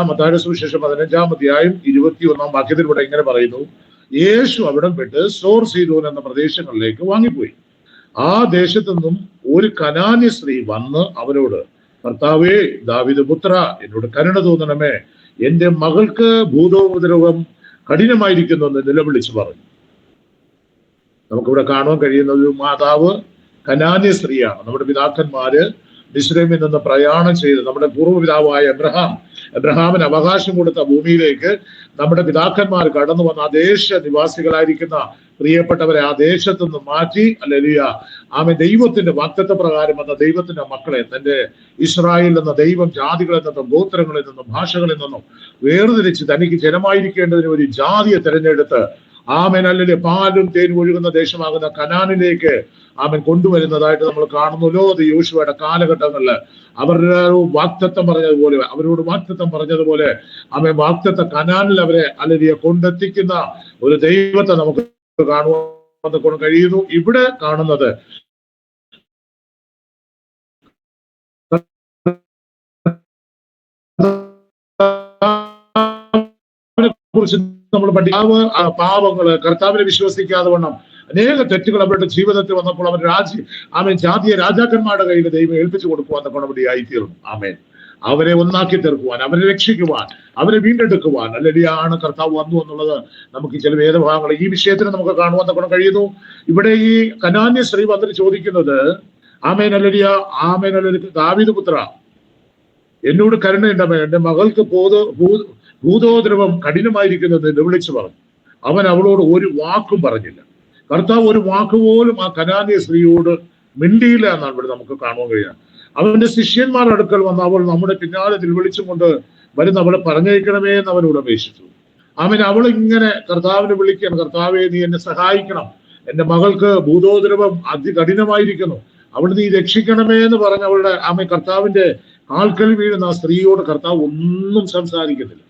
മത്തായിയുടെ സുവിശേഷം 15-ാം അധ്യായം 21-ാം വാക്യത്തിലൂടെ ഇങ്ങനെ പറയുന്നു: യേശു അവിടം വിട്ട് സോർ സീദോൻ എന്ന പ്രദേശങ്ങളിലേക്ക് വാങ്ങിപ്പോയി. ആ ദേശത്തു നിന്നും ഒരു കനാന്യ സ്ത്രീ വന്ന് അവനോട്, കർത്താവേ, ദാവീദ് പുത്ര, എന്നോട് കരുണ തോന്നണമേ, എന്റെ മകൾക്ക് ഭൂതോപദ്രവം കഠിനമായിരിക്കുന്നു എന്ന് നിലവിളിച്ചു പറഞ്ഞു. നമുക്കിവിടെ കാണുവാൻ കഴിയുന്ന ഒരു മാതാവ് കനാന്യ സ്ത്രീയാണ്. നമ്മുടെ പിതാക്കന്മാര് മിസ്രൈമിൽ നിന്ന് പ്രയാണം ചെയ്ത് നമ്മുടെ പൂർവ്വപിതാവായ എബ്രഹാമിന് അവകാശം കൊടുത്ത ഭൂമിയിലേക്ക് നമ്മുടെ പിതാക്കന്മാർ കടന്നു വന്ന ആ ദേശ നിവാസികളായിരിക്കുന്ന പ്രിയപ്പെട്ടവരെ ആ ദേശത്തു നിന്ന് മാറ്റി, അല്ലെങ്കിൽ ദൈവത്തിന്റെ വാഗ്ദത്ത പ്രകാരം വന്ന ദൈവത്തിന്റെ മക്കളെ തന്റെ ഇസ്രായേൽ എന്ന ദൈവം ജാതികളിൽ നിന്നും ഗോത്രങ്ങളിൽ നിന്നും ഭാഷകളിൽ നിന്നും വേർതിരിച്ച് തനിക്ക് ജനമായിരിക്കേണ്ടതിന് ഒരു ജാതിയെ തിരഞ്ഞെടുത്ത് അല്ലെങ്കിൽ പാലും തേനും ഒഴുകുന്ന ദേശമാകുന്ന കനാനിലേക്ക് കൊണ്ടുവരുന്നതായിട്ട് നമ്മൾ കാണുന്നല്ലോ. അത് യോശുവയുടെ കാലഘട്ടങ്ങളിൽ അവരോട് വാഗ്ദത്തം പറഞ്ഞതുപോലെ വാഗ്ദത്ത കനാനിൽ അവരെ അല്ലെങ്കിൽ കൊണ്ടെത്തിക്കുന്ന ഒരു ദൈവത്തെ നമുക്ക് കാണുവാൻ കഴിയുന്നു. ഇവിടെ കാണുന്നത് കുറിച്ച് നമ്മൾ പാവങ്ങള് കർത്താവിനെ വിശ്വസിക്കാതെ വണ്ണം അനേക തെറ്റുകൾ അവരുടെ ജീവിതത്തിൽ വന്നപ്പോൾ അവർ ജാതീയ രാജാക്കന്മാരുടെ കയ്യിൽ ദൈവം ഏൽപ്പിച്ചു കൊടുക്കുവാൻ കൊണ്ടപടി ആയിത്തീർന്നു. അവരെ ഒന്നാക്കി തീർക്കുവാൻ, അവരെ രക്ഷിക്കുവാൻ, അവരെ വീണ്ടെടുക്കുവാൻ ആണ് കർത്താവ് വന്നു എന്നുള്ളത് നമുക്ക് ചില വേദഭാഗങ്ങൾ ഈ വിഷയത്തിന് നമുക്ക് കാണുവാൻ കൊണ്ട് കഴിയുന്നു. ഇവിടെ ഈ കനാന്യ സ്ത്രീ വന്നിട്ട് ചോദിക്കുന്നത്, ദാവീദ് പുത്ര, എന്നോട് കരുണയുണ്ടമേ, എന്റെ മകൾക്ക് ഭൂതോദ്രവം കഠിനമായിരിക്കുന്നത് എന്ന് വിളിച്ചു പറഞ്ഞു. അവൻ അവളോട് ഒരു വാക്കും പറഞ്ഞില്ല. കർത്താവ് ഒരു വാക്കുപോലും ആ കനാന്യ സ്ത്രീയോട് മിണ്ടിയില്ല എന്നാണ് ഇവിടെ നമുക്ക് കാണുവാൻ കഴിയുക. അവന്റെ ശിഷ്യന്മാരുടെ അടുക്കൽ വന്ന് അവൾ നമ്മുടെ പിന്നാലെ വിളിച്ചുകൊണ്ട് വരുന്ന അവളെ പറഞ്ഞയക്കണമേ എന്ന് അവനോട് അപേക്ഷിച്ചു. അവൾ ഇങ്ങനെ കർത്താവിനെ വിളിക്കണം, കർത്താവെ നീ എന്നെ സഹായിക്കണം, എന്റെ മകൾക്ക് ഭൂതോദ്രവം അതികഠിനമായിരിക്കുന്നു, അവൾ നീ രക്ഷിക്കണമേ എന്ന് പറഞ്ഞ് അവളുടെ കർത്താവിന്റെ ആൾക്കൽ വീഴുന്ന ആ സ്ത്രീയോട് കർത്താവ് ഒന്നും സംസാരിക്കുന്നില്ല.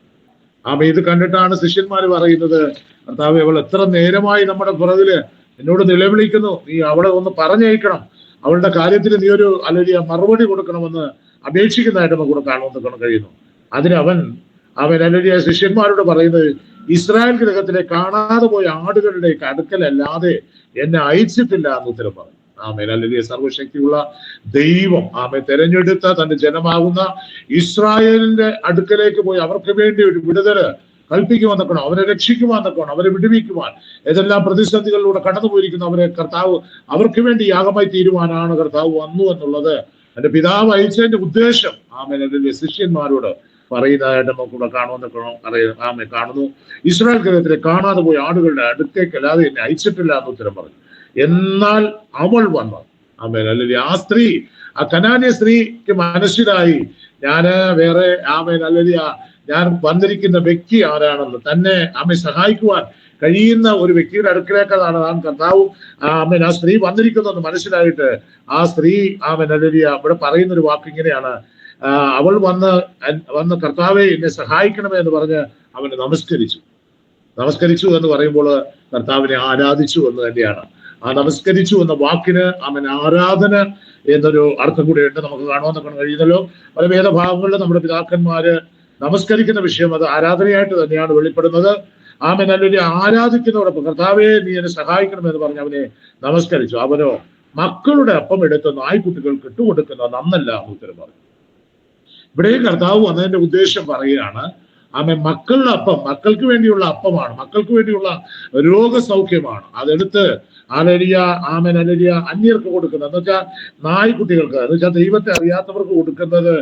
ഇത് കണ്ടിട്ടാണ് ശിഷ്യന്മാർ പറയുന്നത്, കർത്താവ് അവൾ എത്ര നേരമായി നമ്മുടെ പുറകില് എന്നോട് നിലവിളിക്കുന്നു, നീ അവളെ ഒന്ന് പറഞ്ഞയക്കണം, അവളുടെ കാര്യത്തിൽ നീ ഒരു മറുപടി കൊടുക്കണമെന്ന് അപേക്ഷിക്കുന്നതായിട്ട് നമുക്ക് കാണാൻ കഴിയുന്നു. അതിന് അവൻ അല്ലെങ്കിൽ ശിഷ്യന്മാരോട് പറയുന്നത്, ഇസ്രായേൽ ഗൃഹത്തിലെ കാണാതെ പോയ ആടുകളുടെ അടുക്കലല്ലാതെ എന്നെ അയച്ചിട്ടില്ല എന്ന് ഉത്തരം പറഞ്ഞു. അല്ലെങ്കിൽ സർവശക്തിയുള്ള ദൈവം തെരഞ്ഞെടുത്ത തന്റെ ജനമാകുന്ന ഇസ്രായേലിന്റെ അടുക്കലേക്ക് പോയി അവർക്ക് വേണ്ടി ഒരു വിടുതല് കൽപ്പിക്കുവാൻ തക്കണം, അവരെ രക്ഷിക്കുവാൻ തക്കണം, അവരെ വിടുവിക്കുവാൻ, ഏതെല്ലാം പ്രതിസന്ധികളിലൂടെ കടന്നുപോയിരിക്കുന്ന അവരെ കർത്താവ് അവർക്ക് വേണ്ടി യാഗമായി തീരുവാനാണ് കർത്താവ് വന്നു എന്നുള്ളത് എന്റെ പിതാവ് അയച്ചതിന്റെ ഉദ്ദേശം അതിന്റെ ശിഷ്യന്മാരോട് പറയുന്നതായിട്ട് നമുക്കിവിടെ കാണുന്നു. ഇസ്രായേൽ ഗൃഹത്തിലെ കാണാതെ പോയ ആടുകളുടെ അടുത്തേക്ക് അല്ലാതെ എന്നെ അയച്ചിട്ടില്ല എന്ന് ഉത്തരം പറഞ്ഞു. എന്നാൽ അവൾ വന്നു അല്ലെങ്കിൽ ആ സ്ത്രീ, ആ കനാന്യ സ്ത്രീക്ക് മനസ്സിലായി ഞാന് വേറെ അല്ലെങ്കിൽ ഞാൻ വന്നിരിക്കുന്ന വ്യക്തി ആരാണെന്ന്, തന്നെ സഹായിക്കുവാൻ കഴിയുന്ന ഒരു വ്യക്തിയുടെ അടുക്കലേക്കാണ് കർത്താവ് ആ സ്ത്രീ വന്നിരിക്കുന്നതെന്ന് മനസ്സിലായിട്ട് ആ സ്ത്രീ അല്ലെങ്കിൽ ഇവിടെ പറയുന്ന ഒരു വാക്ക് ഇങ്ങനെയാണ്, അവൾ വന്ന് കർത്താവെ എന്നെ സഹായിക്കണമേ എന്ന് പറഞ്ഞ് അവനെ നമസ്കരിച്ചു എന്ന് പറയുമ്പോൾ കർത്താവിനെ ആരാധിച്ചു എന്ന് തന്നെയാണ്. ആ നമസ്കരിച്ചു എന്ന വാക്കിന് ആരാധന എന്നൊരു അർത്ഥം കൂടി ഉണ്ട്, നമുക്ക് കാണുവാൻ കഴിയുന്നല്ലോ. പല വേദഭാഗങ്ങളിൽ നമ്മുടെ പിതാക്കന്മാര് നമസ്കരിക്കുന്ന വിഷയം അത് ആരാധനയായിട്ട് തന്നെയാണ് വെളിപ്പെടുന്നത്. അല്ലെങ്കിൽ ആരാധിക്കുന്നതോടൊപ്പം കർത്താവെ നീ എന്നെ സഹായിക്കണമെന്ന് പറഞ്ഞ് അവനെ നമസ്കരിച്ചു. അവനോ മക്കളുടെ അപ്പം എടുത്ത് നായ്ക്കുട്ടികൾക്ക് ഇട്ടുകൊടുക്കുന്ന നന്നല്ല എന്ന് ഉത്തരം പറഞ്ഞു. ഇവിടെയും കർത്താവ് വന്നതിന്റെ ഉദ്ദേശം പറയുകയാണ്, മക്കളുടെ അപ്പം മക്കൾക്ക് വേണ്ടിയുള്ള അപ്പമാണ്, മക്കൾക്ക് വേണ്ടിയുള്ള രോഗസൗഖ്യമാണ്, അതെടുത്ത് അന്യർക്ക് കൊടുക്കുന്നത് എന്ന് വെച്ചാൽ നായ്ക്കുട്ടികൾക്ക്, എന്ന് വെച്ചാൽ ദൈവത്തെ അറിയാത്തവർക്ക് കൊടുക്കുന്നത്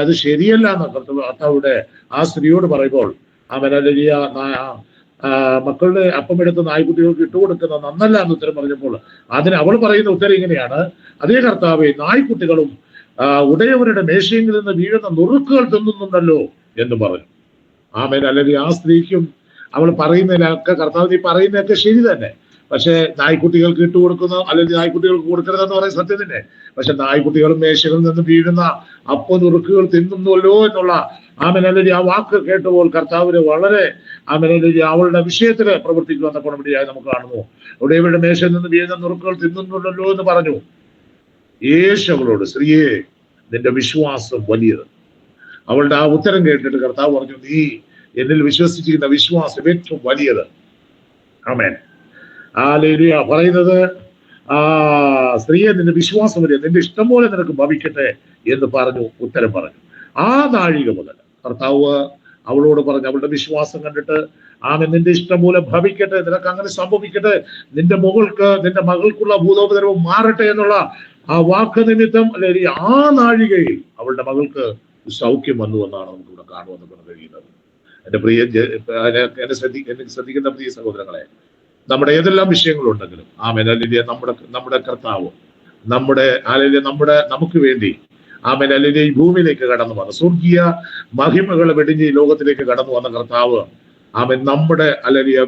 അത് ശരിയല്ല എന്ന് കർത്താവിടെ ആ സ്ത്രീയോട് പറയുമ്പോൾ മക്കളുടെ അപ്പം എടുത്ത് നായ്ക്കുട്ടികൾക്ക് ഇട്ടുകൊടുക്കുന്നത് നന്നല്ല എന്ന് ഉത്തരം പറഞ്ഞപ്പോൾ അതിന് അവൾ പറയുന്ന ഉത്തരം ഇങ്ങനെയാണ്, അതേ കർത്താവെ നായ്ക്കുട്ടികളും ഉടയവരുടെ മേശയിൽ നിന്ന് വീഴുന്ന നുറുക്കുകൾ തിന്നുന്നുണ്ടല്ലോ എന്ന് പറഞ്ഞു. അല്ലെങ്കിൽ ആ സ്ത്രീക്കും അവൾ പറയുന്നതിലൊക്കെ കർത്താവ് നീ പറയുന്നതൊക്കെ ശരി തന്നെ, പക്ഷെ നായ്ക്കുട്ടികൾക്ക് ഇട്ടുകൊടുക്കുന്നു അല്ലെങ്കിൽ നായ്ക്കുട്ടികൾക്ക് കൊടുക്കരുതെന്ന് പറയുന്ന സത്യം തന്നെ. പക്ഷെ നായ്ക്കുട്ടികളും മേശകളിൽ നിന്ന് വീഴുന്ന അപ്പം നുറുക്കുകൾ തിന്നുന്നല്ലോ എന്നുള്ള അല്ലെങ്കിൽ ആ വാക്ക് കേട്ടുമ്പോൾ കർത്താവിന് വളരെ അവളുടെ വിഷയത്തിൽ പ്രവർത്തിക്കുവാൻ കൊണ്ടപടിയായി നമുക്ക് കാണുന്നു. ഉടയവരുടെ മേശയിൽ നിന്ന് വീഴുന്ന നുറുക്കുകൾ തിന്നുന്നുണ്ടല്ലോ എന്ന് പറഞ്ഞു. യേശു അവളോട്, സ്ത്രീയെ നിന്റെ വിശ്വാസം വലിയത്. അവളുടെ ആ ഉത്തരം കേട്ടിട്ട് കർത്താവ് പറഞ്ഞു, നീ എന്നിൽ വിശ്വസിച്ചിരിക്കുന്ന വിശ്വാസം ഏറ്റവും വലിയത്. ആമേൻ. പറയുന്നത് സ്ത്രീയെ നിന്റെ വിശ്വാസം വലിയ, നിന്റെ ഇഷ്ടം പോലെ നിനക്ക് ഭവിക്കട്ടെ എന്ന് പറഞ്ഞു ഉത്തരം പറഞ്ഞു. ആ നാഴിക മുതൽ കർത്താവ് അവളോട് പറഞ്ഞു, അവളുടെ വിശ്വാസം കണ്ടിട്ട് നിന്റെ ഇഷ്ടം പോലെ ഭവിക്കട്ടെ, നിനക്ക് അങ്ങനെ സംഭവിക്കട്ടെ, നിന്റെ മകൾക്കുള്ള ഭൂതോപദ്രവം മാറട്ടെ എന്നുള്ള ആ വാക്ക് നിമിത്തം അല്ലെങ്കിൽ ആ നാഴികയിൽ അവളുടെ മകൾക്ക് സൗഖ്യം വന്നു എന്നാണ് നമുക്ക് ഇവിടെ കാണുവാൻ കഴിയുന്നത്. എന്റെ എന്നെ ശ്രദ്ധിക്കുന്ന പ്രിയ സഹോദരങ്ങളെ, നമ്മുടെ ഏതെല്ലാം വിഷയങ്ങളുണ്ടെങ്കിലും നമ്മുടെ കർത്താവ് നമുക്ക് വേണ്ടി ഈ ഭൂമിയിലേക്ക് കടന്നു വന്ന സ്വർഗീയ മഹിമകളെ വെടിഞ്ഞ് ഈ ലോകത്തിലേക്ക് കടന്നു വന്ന കർത്താവ് നമ്മുടെ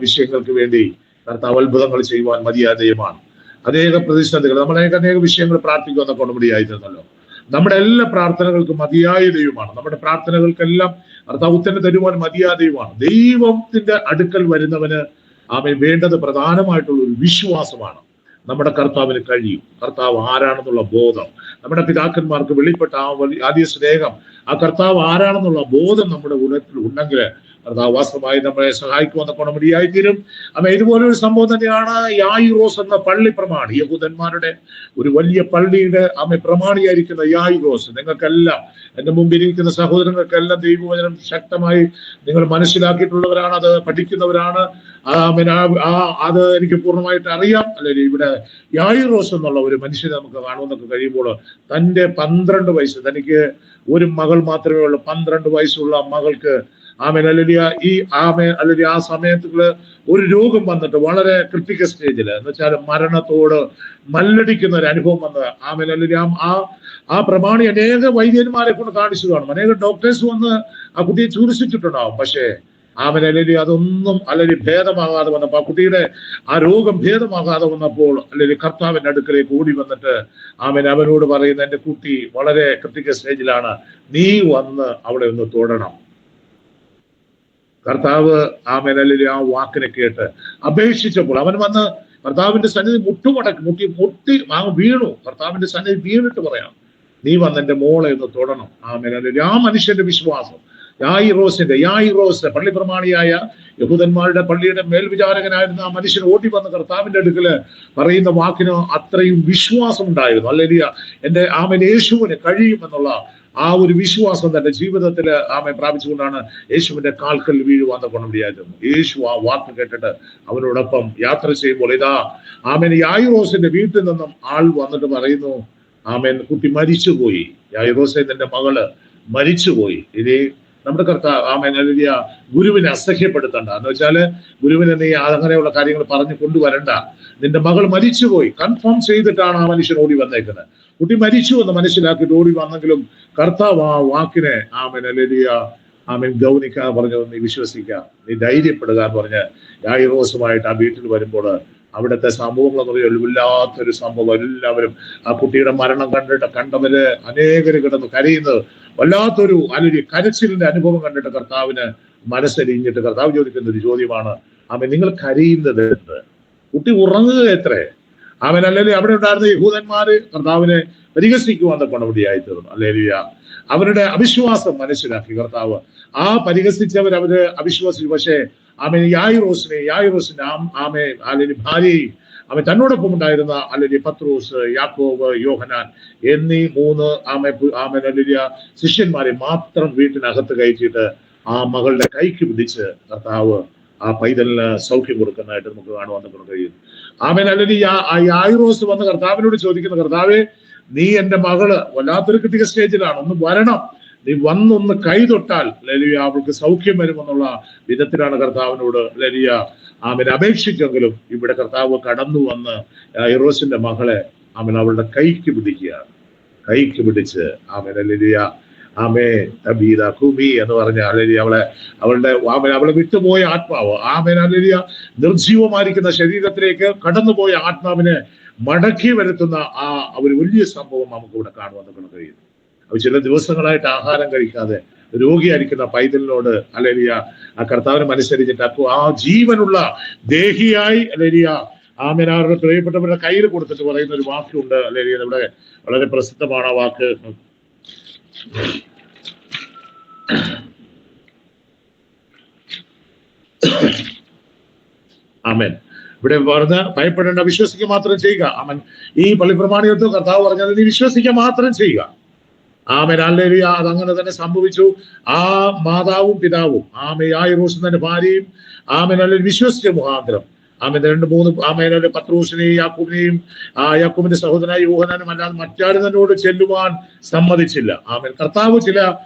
വിഷയങ്ങൾക്ക് വേണ്ടി കർത്താവ് അത്ഭുതങ്ങൾ ചെയ്യുവാൻ മതിയായമാണ്. അനേക പ്രതിസന്ധികൾ, അനേക വിഷയങ്ങൾ പ്രാർത്ഥിക്കുവാൻ കൊണ്ടുപടിയായിരുന്നല്ലോ. നമ്മുടെ എല്ലാ പ്രാർത്ഥനകൾക്കും മതിയായ ദൈവമാണ്. നമ്മുടെ പ്രാർത്ഥനകൾക്കെല്ലാം കർത്താവ് ഉത്തരം തരുവാൻ മതിയായ ദൈവമാണ്. ദൈവത്തിന്റെ അടുക്കൽ വരുന്നവന് വേണ്ടത് പ്രധാനമായിട്ടുള്ള ഒരു വിശ്വാസമാണ്. നമ്മുടെ കർത്താവിന് കഴിയും, കർത്താവ് ആരാണെന്നുള്ള ബോധം, നമ്മുടെ പിതാക്കന്മാർക്ക് വെളിപ്പെട്ട ആ ആദ്യ സ്നേഹം, ആ കർത്താവ് ആരാണെന്നുള്ള ബോധം നമ്മുടെ ഉലകത്തിൽ ഉണ്ടെങ്കിൽ കർത്താവ് വാസ്തവമായി നമ്മളെ സഹായിക്കുമെന്ന കൊണമടിയായിത്തീരും. ഇതുപോലെ ഒരു സംഭവം തന്നെയാണ് യായിറോസ് എന്ന പള്ളി പ്രമാണി, യഹൂദന്മാരുടെ ഒരു വലിയ പള്ളിയുടെ പ്രമാണിയായിരിക്കുന്ന യായിറോസ്. നിങ്ങൾക്കെല്ലാം, എന്റെ മുമ്പിലിരിക്കുന്ന സഹോദരങ്ങൾക്കെല്ലാം ദൈവവചനം ശക്തമായി നിങ്ങൾ മനസ്സിലാക്കിയിട്ടുള്ളവരാണ്, അത് പഠിക്കുന്നവരാണ്. അത് എനിക്ക് പൂർണ്ണമായിട്ട് അറിയാം. അല്ലെങ്കിൽ ഇവിടെ യായിറോസ് എന്നുള്ള ഒരു മനുഷ്യനെ നമുക്ക് കാണുമെന്നൊക്കെ കഴിയുമ്പോൾ തൻ്റെ 12 വയസ്സ്, തനിക്ക് ഒരു മകൾ മാത്രമേ ഉള്ളൂ, 12 വയസ്സുള്ള മകൾക്ക് ആമേൻ അല്ലെങ്കിൽ ഈ ആമേൻ അല്ലെങ്കിൽ ആ സമയത്തുള്ള ഒരു രോഗം വന്നിട്ട് വളരെ ക്രിട്ടിക്കൽ സ്റ്റേജിൽ എന്ന് വെച്ചാൽ മരണത്തോട് മല്ലടിക്കുന്ന ഒരു അനുഭവം വന്നത് ആമേൻ അല്ലെങ്കിൽ ആ പ്രമാണി അനേക വൈദ്യന്മാരെ കൊണ്ട് കാണിച്ചു കാണും, അനേക ഡോക്ടേഴ്സ് വന്ന് ആ കുട്ടിയെ ചികിത്സിച്ചിട്ടുണ്ടാവും. പക്ഷേ ആമേൻ അല്ലെങ്കിൽ അതൊന്നും അല്ലെങ്കിൽ ഭേദമാകാതെ വന്നപ്പോൾ, ആ കുട്ടിയുടെ ആ രോഗം ഭേദമാകാതെ വന്നപ്പോൾ അല്ലെങ്കിൽ കർത്താവിന്റെ അടുക്കലേക്ക് ഓടി വന്നിട്ട് ആമേൻ അവനോട് പറയുന്ന, എന്റെ കുട്ടി വളരെ ക്രിട്ടിക്കൽ സ്റ്റേജിലാണ്, നീ വന്ന് അവിടെ ഒന്ന് തൊടണം. കർത്താവ് ആമേൻ അല്ലെങ്കിൽ ആ വാക്കിനെ കേട്ട് അപേക്ഷിച്ചപ്പോൾ അവൻ വന്ന് കർത്താവിന്റെ സന്നിധി മുട്ടി വീണു. കർത്താവിന്റെ സന്നിധി വീണിട്ട് പറയാം, നീ വന്ന് എന്റെ മോളെ ഒന്ന് തൊടണം. ആമേൻ അല്ലെങ്കിൽ ആ മനുഷ്യന്റെ വിശ്വാസം, യായിറോസ് പള്ളി പ്രമാണിയായ യഹൂദന്മാരുടെ പള്ളിയുടെ മേൽവിചാരകനായിരുന്ന ആ മനുഷ്യൻ ഓടി വന്ന് കർത്താവിന്റെ അടുക്കല് പറയുന്ന വാക്കിന് അത്രയും വിശ്വാസം ഉണ്ടായിരുന്നു. അല്ലെങ്കിൽ എന്റെ ആമേൻ യേശുവിന് കഴിയുമെന്നുള്ള ആ ഒരു വിശ്വാസം തന്റെ ജീവിതത്തിൽ ആമേൻ പ്രാപിച്ചുകൊണ്ടാണ് യേശുവിന്റെ കാൽക്കൽ വീഴുവാൻ കൊണ്ടുപിടിയായിരുന്നു. യേശു ആ വാക്ക് കേട്ടിട്ട് അവനോടൊപ്പം യാത്ര ചെയ്യുമ്പോൾ ഇതാ ആമേൻ യായിറോസിന്റെ വീട്ടിൽ നിന്നും ആൾ വന്നിട്ട് പറയുന്നു, ആമേൻ കുട്ടി മരിച്ചുപോയി, യായിറോസെ നിന്റെ മകള് മരിച്ചുപോയി. ഇനി നമ്മുടെ കർത്താവ് ആമേൻ അല്ലെങ്കിൽ ഗുരുവിനെ അസഹ്യപ്പെടുത്തണ്ട, എന്ന് വെച്ചാല് ഗുരുവിനെ നീ അങ്ങനെയുള്ള കാര്യങ്ങൾ പറഞ്ഞു കൊണ്ടുവരണ്ട, നിന്റെ മകൾ മരിച്ചുപോയി കൺഫേം ചെയ്തിട്ടാണ് ആ മനുഷ്യൻ ഓടി വന്നേക്കുന്നത്. കുട്ടി മരിച്ചു എന്ന് മനസ്സിലാക്കിയിട്ട് ഓടി വന്നെങ്കിലും കർത്താവ് ആ വാക്കിനെ ആമേൻ അല്ലെങ്കിൽ ആമേൻ ഗൗനിക്കാൻ പറഞ്ഞു, നീ വിശ്വസിക്കുക, നീ ധൈര്യപ്പെടുക എന്ന് പറഞ്ഞ് യായിറോസുമായിട്ട് ആ വീട്ടിൽ വരുമ്പോൾ അവിടുത്തെ സംഭവങ്ങൾ എന്ന് പറയുന്നത് വല്ലാത്തൊരു സംഭവം. എല്ലാവരും ആ കുട്ടിയുടെ മരണം കണ്ടവര് അനേകര് കിടന്ന് കരയുന്നത്, വല്ലാത്തൊരു അല്ലെങ്കിൽ കരച്ചിലിന്റെ അനുഭവം കണ്ടിട്ട് കർത്താവിന് മനസ്സരിഞ്ഞിട്ട് കർത്താവ് ചോദിക്കുന്ന ഒരു ചോദ്യമാണ്, ആമേൻ നിങ്ങൾ കരയുന്നത് എന്ത്? കുട്ടി ഉറങ്ങുക എത്രേ? അവൻ അല്ലെങ്കിൽ അവിടെ ഉണ്ടായിരുന്ന യഹൂദന്മാര് കർത്താവിനെ പരിഹസിക്കുവാൻ കൊണ്ടുപടിയായി തീർന്നു. അല്ലെങ്കിൽ അവരുടെ അവിശ്വാസം മനസ്സിലാക്കി കർത്താവ് ആ പരിഹസിച്ചവര് അവിശ്വസിച്ചു. പക്ഷേ ആമേൻ യായിറോസിനെ ആമേ അല്ലെങ്കിൽ ഭാര്യയും അവൻ തന്നോടൊപ്പം ഉണ്ടായിരുന്ന അല്ലെങ്കിൽ പത്രോസ്, യാക്കോബ്, യോഹനാൻ എന്നീ 3 ആമേൻ അല്ലെങ്കിൽ ശിഷ്യന്മാരെ മാത്രം വീട്ടിനകത്ത് കയറ്റിയിട്ട് ആ മകളുടെ കൈക്ക് പിടിച്ച് കർത്താവ് ആ പൈതലിന് സൗഖ്യം കൊടുക്കുന്നതായിട്ട് നമുക്ക് കാണുവാൻ കഴിയുന്നു. ആമേൻ അല്ലെങ്കിൽ യായിറോസ് വന്ന് കർത്താവിനോട് ചോദിക്കുന്ന, കർത്താവേ നീ എന്റെ മകള് വല്ലാത്തൊരു ക്രിട്ടിക്കൽ സ്റ്റേജിലാണ്, ഒന്ന് വരണം, നീ വന്നൊന്ന് കൈ തൊട്ടാൽ ലലിയ അവൾക്ക് സൗഖ്യം വരുമെന്നുള്ള വിധത്തിലാണ് കർത്താവിനോട് ലലിയ ആമേൻ അപേക്ഷിച്ചെങ്കിലും ഇവിടെ കർത്താവ് കടന്നു വന്ന് യായിറോസിന്റെ മകളെ ആമേൻ അവളുടെ കൈക്ക് പിടിക്കുകയാണ്. കൈക്ക് പിടിച്ച് ആമേൻ ലലിയ ആമേ തബീദ കുമി എന്ന് പറഞ്ഞ അല്ലെങ്കിൽ അവളെ വിട്ടുപോയ ആത്മാവ് ആമേൻ അല്ലെങ്കിൽ നിർജീവമായിരിക്കുന്ന ശരീരത്തിലേക്ക് കടന്നുപോയ ആത്മാവിനെ മടക്കി വരുത്തുന്ന ആ ഒരു വലിയ സംഭവം നമുക്ക് ഇവിടെ കാണുവാൻ കഴിയുന്നു. അത് ചില ദിവസങ്ങളായിട്ട് ആഹാരം കഴിക്കാതെ രോഗിയായിരിക്കുന്ന പൈതലിനോട് അല്ലെങ്കിൽ ആ കർത്താവിനെ അനുസരിച്ചിട്ട് അപ്പോൾ ആ ജീവനുള്ള ദേഹിയായി അല്ലെങ്കിൽ ആമേൻ അവരുടെ പ്രിയപ്പെട്ടവരുടെ കയ്യിൽ കൊടുത്തിട്ട് പറയുന്ന ഒരു വാക്കുണ്ട്. അല്ലെങ്കിൽ ഇവിടെ വളരെ പ്രസിദ്ധമാണ് ആ വാക്ക്. ആമേൻ. ഇവിടെ പറഞ്ഞ ഭയപ്പെടേണ്ട, വിശ്വസിക്കുക മാത്രം ചെയ്യുക. ആമേൻ. ഈ പള്ളിപ്രമാണികൾക്ക് കർത്താവ് പറഞ്ഞത് നീ വിശ്വസിക്കുക മാത്രം ചെയ്യുക. ആമേൻ. അല്ലെങ്കിൽ അതങ്ങനെ തന്നെ സംഭവിച്ചു. ആ മാതാവും പിതാവും യായിറോസും തന്റെ ഭാര്യയും ആമേൻ അല്ലെങ്കിൽ വിശ്വസിച്ച മുഖാന്തരം ആമേൻ 2-3 ആമേൻ പത്രോസിനെയും യാക്കോബിനെയും യാക്കോബിന്റെ സഹോദരനായ യോഹന്നാനും അല്ലാതെ മറ്റാരും തന്നോട് ചെല്ലുവാൻ സമ്മതിച്ചില്ല. ആമേൻ. കർത്താവ് ചില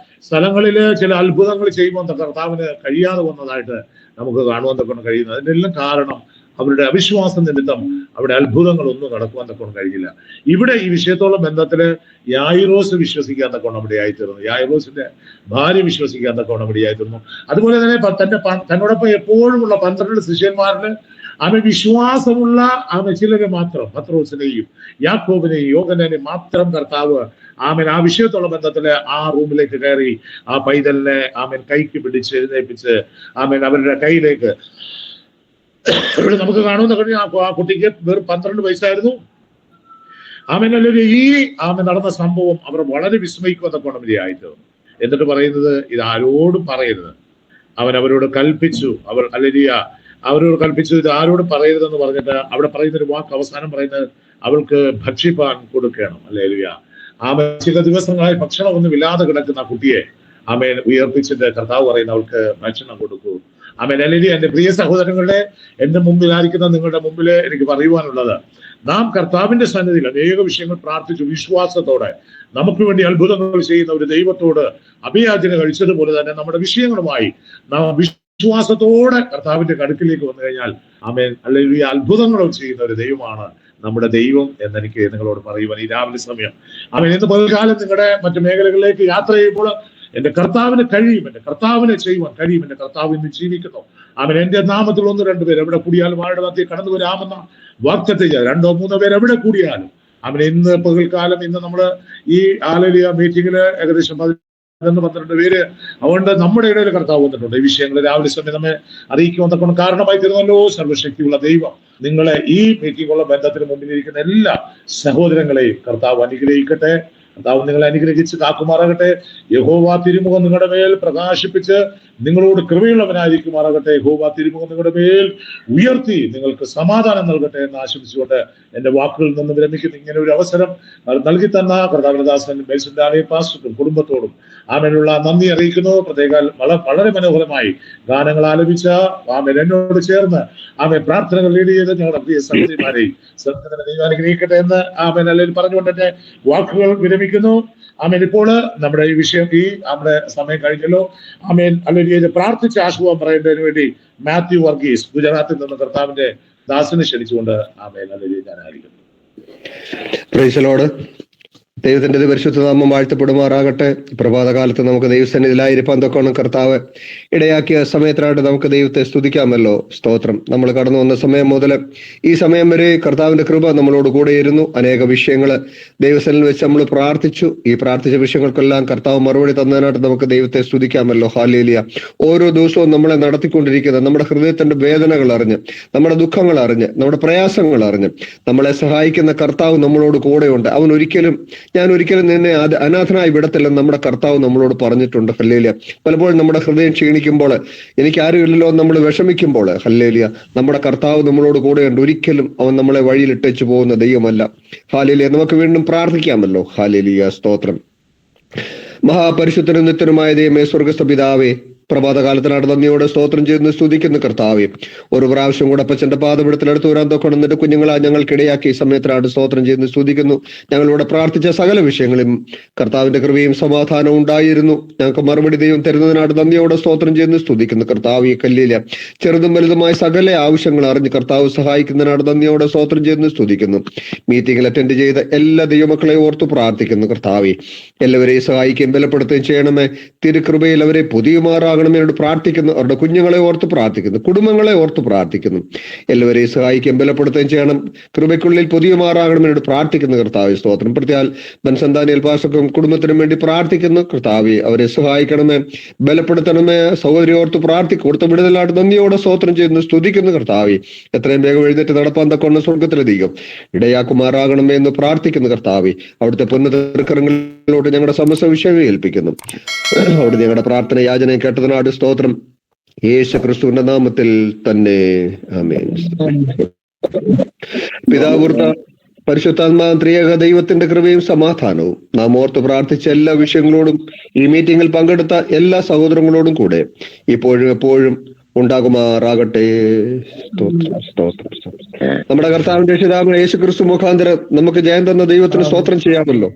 സ്ഥലങ്ങളില് ചില അത്ഭുതങ്ങൾ ചെയ്യുമ്പോൾ കർത്താവിന് കഴിയാതെ വന്നതായിട്ട് നമുക്ക് കാണുവാൻ തൊക്കെ കഴിയുന്നത്. അതിൻ്റെ എല്ലാം കാരണം അവരുടെ അവിശ്വാസം നിമിത്തം അവിടെ അത്ഭുതങ്ങളൊന്നും നടക്കുവാൻ തൊക്കെ കഴിഞ്ഞില്ല. ഇവിടെ ഈ വിഷയത്തോളം ബന്ധത്തില് യായിറോസ് വിശ്വസിക്കാൻ തൊക്കെ അവിടെ ആയിത്തീർന്നു, യായിറോസിന്റെ ഭാര്യ വിശ്വസിക്കാൻ തൊക്കെ അവിടെ ആയിത്തീർന്നു. അതുപോലെ തന്നെ തന്നോടൊപ്പം എപ്പോഴുമുള്ള 12 ശിഷ്യന്മാരില് വിശ്വാസമുള്ള ചിലരെ മാത്രം, പത്രോസിനെയും യാക്കോബിനെയും യോഹന്നാനെയും മാത്രം കർത്താവ് ആമേൻ ആ വിഷയത്തോളം ബന്ധത്തില് ആ റൂമിലേക്ക് കയറി ആ പൈതലിനെ ആമേൻ കൈക്ക് പിടിച്ച് എഴുന്നേൽപ്പിച്ച് ആമേൻ അവരുടെ കയ്യിലേക്ക് ഇവിടെ നമുക്ക് കാണുന്ന കഴിഞ്ഞ ആ കുട്ടിക്ക് വെറും 12 വയസ്സായിരുന്നു. ആമേൻ അല്ലെങ്കിൽ ഈ ആമേൻ നടന്ന സംഭവം അവർ വളരെ വിസ്മയിക്കുന്നതൊക്കെ ഇടയായിത്തീർന്നു. എന്നിട്ട് പറയുന്നത്, ഇത് ആരോടും പറയരുത്. അവരോട് കൽപ്പിച്ചു, അവരോട് കൽപ്പിച്ചു ഇത് ആരോടും പറയരുതെന്ന് പറഞ്ഞിട്ട് അവിടെ പറയുന്നൊരു വാക്ക് അവസാനം പറയുന്നത് അവൾക്ക് ഭക്ഷിപ്പാൻ കൊടുക്കണം. ഹല്ലേലൂയ. ചില ദിവസങ്ങളായി ഭക്ഷണമൊന്നും ഇല്ലാതെ കിടക്കുന്ന ആ കുട്ടിയെ ആമേൻ ഉയർപ്പിച്ചിട്ട് കർത്താവ് പറയുന്ന അവൾക്ക് ഭക്ഷണം കൊടുക്കൂ. ആമേൻ. അല്ലെങ്കിൽ എന്റെ പ്രിയ സഹോദരങ്ങളുടെ, എന്റെ മുമ്പിലായിരിക്കുന്ന നിങ്ങളുടെ മുമ്പിൽ എനിക്ക് പറയുവാനുള്ളത്, നാം കർത്താവിന്റെ സന്നിധിയിൽ അനേക വിഷയങ്ങൾ പ്രാർത്ഥിച്ചു വിശ്വാസത്തോടെ നമുക്ക് വേണ്ടി അത്ഭുതങ്ങൾ ചെയ്യുന്ന ഒരു ദൈവത്തോട് അഭിയാചന കഴിച്ചതുപോലെ തന്നെ നമ്മുടെ വിഷയങ്ങളുമായി നാം വിശ്വാസത്തോടെ കർത്താവിന്റെ കടുക്കിലേക്ക് വന്നു കഴിഞ്ഞാൽ ആമേൻ അല്ലെങ്കിൽ ഈ അത്ഭുതങ്ങൾ ചെയ്യുന്ന ഒരു ദൈവമാണ് നമ്മുടെ ദൈവം എന്നെനിക്ക് നിങ്ങളോട് പറയുവാൻ ഈ രാവിലെ സമയം. ആമേൻ. ഇന്ന് പകൽക്കാലം നിങ്ങളുടെ മറ്റു മേഖലകളിലേക്ക് യാത്ര ചെയ്യുമ്പോൾ എന്റെ കർത്താവിന് കഴിയും, എന്റെ കർത്താവിനെ ചെയ്യുവാൻ കഴിയും, എന്റെ കർത്താവ് ഇന്ന് ജീവിക്കുന്നു. അവൻ എന്റെ നാമത്തിൽ 1-2 പേർ എവിടെ കൂടിയാലും ആരുടെ മധ്യേ കടന്നു വരാമെന്ന വാഗ്ദത്തം ചെയ്ത 2-3 പേർ എവിടെ കൂടിയാലും അവൻ ഇന്ന് പകൽക്കാലം ഇന്ന് നമ്മള് ഈ ആലലിയ മീറ്റിംഗില് ഏകദേശം 11-12 പേര് അതുകൊണ്ട് നമ്മുടെ ഇടയിൽ കർത്താവ് വന്നിട്ടുണ്ട്. ഈ വിഷയങ്ങൾ രാവിലെ സമയം നമ്മെ അറിയിക്കുമെന്നൊക്കെ കാരണമായി തീർന്നല്ലോ സർവ്വശക്തിയുള്ള ദൈവം നിങ്ങളെ ഈ മീറ്റിംഗുള്ള ബന്ധത്തിന് മുമ്പിലിരിക്കുന്ന എല്ലാ സഹോദരങ്ങളെയും കർത്താവ് അനുഗ്രഹിക്കട്ടെ. കർത്താവ് നിങ്ങളെ അനുഗ്രഹിച്ച് കാക്കുമാറാകട്ടെ. യഹോവ തിരുമുഖം നിങ്ങളുടെ മേൽ പ്രകാശിപ്പിച്ച് നിങ്ങളോട് കൃപയുള്ളവനായിരിക്കുമാറാകട്ടെ. യഹോവ തിരുമുഖം നിങ്ങളുടെ മേൽ ഉയർത്തി നിങ്ങൾക്ക് സമാധാനം നൽകട്ടെ എന്ന് ആശംസിച്ചുകൊണ്ട് എന്റെ വാക്കുകളിൽ നിന്ന് വിരമിക്കുന്ന ഇങ്ങനെ ഒരു അവസരം നൽകി തന്ന കർത്താവിനദാസനും മേൽസിന്റാനെയും പാസ്റ്റർക്കും കുടുംബത്തോടും ആമേനുള്ള നന്ദി അറിയിക്കുന്നു. പ്രത്യേക വളരെ മനോഹരമായി ഗാനങ്ങൾ ആലപിച്ച ആമേൻ എന്നോട് ചേർന്ന് ആമേൻ പ്രാർത്ഥനകൾ ലീഡ് ചെയ്ത് ഞങ്ങളുടെ പ്രിയ സഹോദരിമാരെയും ദൈവം അനുഗ്രഹിക്കട്ടെ എന്ന് ആമേൻ അല്ലെങ്കിൽ പറഞ്ഞുകൊണ്ട് എന്റെ വാക്കുകൾ വിരമിക്കുന്നു. ആമേൻ. ഇപ്പോൾ നമ്മുടെ ഈ വിഷയം നമ്മുടെ സമയം കഴിഞ്ഞല്ലോ. ആമേൻ. അല്ലെങ്കിൽ പ്രാർത്ഥിച്ച് ആശ്വാസം പറയേണ്ടതിന് വേണ്ടി മാത്യു വർഗീസ് ഗുജറാത്തിൽ നിന്ന് കർത്താവിന്റെ ദാസനെ ക്ഷണിച്ചുകൊണ്ട് ആമേൻ അല്ലെങ്കിൽ ഞാനായിരിക്കുന്നു. Price the Lord. ദൈവത്തിന്റെ പരിശുദ്ധ നാമം വാഴ്ത്തപ്പെടുമാറാകട്ടെ. പ്രഭാതകാലത്ത് നമുക്ക് ദൈവസന്നിധിയിലായിരിക്കാൻ തൊക്കണം കർത്താവ് ഇടയാക്കിയ സമയത്തിനായിട്ട് നമുക്ക് ദൈവത്തെ സ്തുതിക്കാമല്ലോ. സ്തോത്രം. നമ്മൾ കടന്നു വന്ന സമയം മുതൽ ഈ സമയം വരെ കർത്താവിന്റെ കൃപ നമ്മളോട് കൂടെയിരുന്നു. അനേക വിഷയങ്ങൾ ദൈവസന്നിധിയിൽ വെച്ച് നമ്മൾ പ്രാർത്ഥിച്ചു. ഈ പ്രാർത്ഥിച്ച വിഷയങ്ങൾക്കെല്ലാം കർത്താവ് മറുപടി തന്നതിനായിട്ട് നമുക്ക് ദൈവത്തെ സ്തുതിക്കാമല്ലോ. ഹല്ലേലൂയ. ഓരോ ദിവസവും നമ്മളെ നടത്തിക്കൊണ്ടിരിക്കുന്ന നമ്മുടെ ഹൃദയത്തിന്റെ വേദനകൾ അറിഞ്ഞ്, നമ്മുടെ ദുഃഖങ്ങൾ അറിഞ്ഞ്, നമ്മുടെ പ്രയാസങ്ങൾ അറിഞ്ഞ് നമ്മളെ സഹായിക്കുന്ന കർത്താവ് നമ്മളോട് കൂടെയുണ്ട്. ഞാൻ ഒരിക്കലും നിന്നെ അനാഥനായി വിടത്തില്ലെന്ന് നമ്മുടെ കർത്താവ് നമ്മളോട് പറഞ്ഞിട്ടുണ്ട്. ഹല്ലേലൂയ. പലപ്പോഴും നമ്മുടെ ഹൃദയം ക്ഷീണിക്കുമ്പോൾ, എനിക്ക് ആരുമില്ലല്ലോ നമ്മൾ വിഷമിക്കുമ്പോൾ, ഹല്ലേലൂയ, നമ്മുടെ കർത്താവ് നമ്മളോട് കൂടെയുണ്ട്. ഒരിക്കലും അവൻ നമ്മളെ വഴിയിൽ ഇട്ടേച്ചു പോകുന്ന ദൈവമല്ല. ഹല്ലേലൂയ. നമുക്ക് വീണ്ടും പ്രാർത്ഥിക്കാമല്ലോ. ഹല്ലേലൂയ. സ്തോത്രം. മഹാപരിശുദ്ധനും നിത്യനുമായ ദൈവമേ, സ്വർഗ്ഗസ്ഥ പിതാവേ, പ്രഭാതകാലത്തിനാണ് നന്ദിയോടെ സ്തോത്രം ചെയ്യുന്നു, സ്തുതിക്കുന്നു കർത്താവേ. ഒരു പ്രാവശ്യം കൂടെ അപ്പച്ചന്റെ പാദപീഠത്തിലെടുത്ത് വരാൻ തൊക്കണം. എന്നിട്ട് കുഞ്ഞുങ്ങളാ ഞങ്ങൾക്കിടയാക്കി ഈ സമയത്തിനാണ് സ്തോത്രം ചെയ്യുന്നു, സ്തുതിക്കുന്നു. ഞങ്ങളിവിടെ പ്രാർത്ഥിച്ച സകല വിഷയങ്ങളും കർത്താവിന്റെ കൃപയും സമാധാനവും ഉണ്ടായിരുന്നു. ഞങ്ങൾക്ക് മറുപടി ദൈവം തരുന്നതിനാണ് നന്ദിയോടെ സ്തോത്രം ചെയ്യുന്നു, സ്തുതിക്കുന്നു കർത്താവ്. ഈ കല്ലില ചെറുതും വലുതുമായ സകല ആവശ്യങ്ങൾ അറിഞ്ഞ് കർത്താവ് സഹായിക്കുന്നതിനാണ് നന്ദിയോടെ സ്തോത്രം ചെയ്യുന്നു, സ്തുതിക്കുന്നു. മീറ്റിംഗിൽ അറ്റൻഡ് ചെയ്ത എല്ലാ ദൈവമക്കളെ ഓർത്തു പ്രാർത്ഥിക്കുന്നു കർത്താവേ. എല്ലാവരെയും സഹായിക്കുകയും ബലപ്പെടുത്തുകയും ചെയ്യണമേ. തിരുകൃപയിൽ അവരെ പുതിയമാറാകണം എന്നോട് പ്രാർത്ഥിക്കുന്നു. അവരുടെ കുഞ്ഞുങ്ങളെ ഓർത്ത് പ്രാർത്ഥിക്കുന്നു, കുടുംബങ്ങളെ ഓർത്ത് പ്രാർത്ഥിക്കുന്നു. എല്ലാവരെയും സഹായിക്കുകയും ബലപ്പെടുത്തുകയും ചെയ്യണം. കൃപയ്ക്കുള്ളിൽ പുതിയ മാറാകണം എന്നോട് പ്രാർത്ഥിക്കുന്നു കർത്താവേ. സ്തോത്രം. പ്രത്യേക ബൻസന്താനിയൽ പാസ്റ്റർക്കും കുടുംബത്തിനും വേണ്ടി പ്രാർത്ഥിക്കുന്നു കർത്താവേ. അവരെ സഹായിക്കണമേ, ബലപ്പെടുത്തണമേ. സഹോദരി ഓർത്ത് പ്രാർത്ഥിക്കും. കൊടുത്ത വിടുതലായിട്ട് നന്ദിയോടെ സ്തോത്രം ചെയ്യുന്നു, സ്തുതിക്കുന്നു കർത്താവേ. എത്രയും വേഗം എഴുന്നേറ്റ് നടപ്പാൻ തക്കൊണ്ട് സ്വർഗത്തിലധികം ഇടയാക്കുമാറാകണമേ എന്ന് പ്രാർത്ഥിക്കുന്നു കർത്താവേ. അവിടുത്തെ പൊന്നുതർക്കരങ്ങളിലോട്ട് ഞങ്ങളുടെ സമസ്ത വിഷയം ഏൽപ്പിക്കുന്നു. അവിടെ ഞങ്ങളുടെ പ്രാർത്ഥന യാചനയും കേട്ടതിനാട് സ്തോത്രം. യേശു ക്രിസ്തുവിന്റെ നാമത്തിൽ തന്നെ ആമേൻ. പിതാപുത്ര പരിശുദ്ധാത്മാവ് ത്രിയേക ദൈവത്തിന്റെ കൃപയും സമാധാനവും നാം ഓർത്ത് പ്രാർത്ഥിച്ച എല്ലാ വിഷയങ്ങളോടും ഈ മീറ്റിംഗിൽ പങ്കെടുത്ത എല്ലാ സഹോദരങ്ങളോടും കൂടെ ഇപ്പോഴും എപ്പോഴും ഉണ്ടാകുമാറാകട്ടെ. നമ്മുടെ കർത്താവിന്റെ രക്ഷിതാവായ യേശു ക്രിസ്തു മുഖാന്തരം നമുക്ക് ജയം തന്ന ദൈവത്തിന് സ്തോത്രം ചെയ്യാമല്ലോ.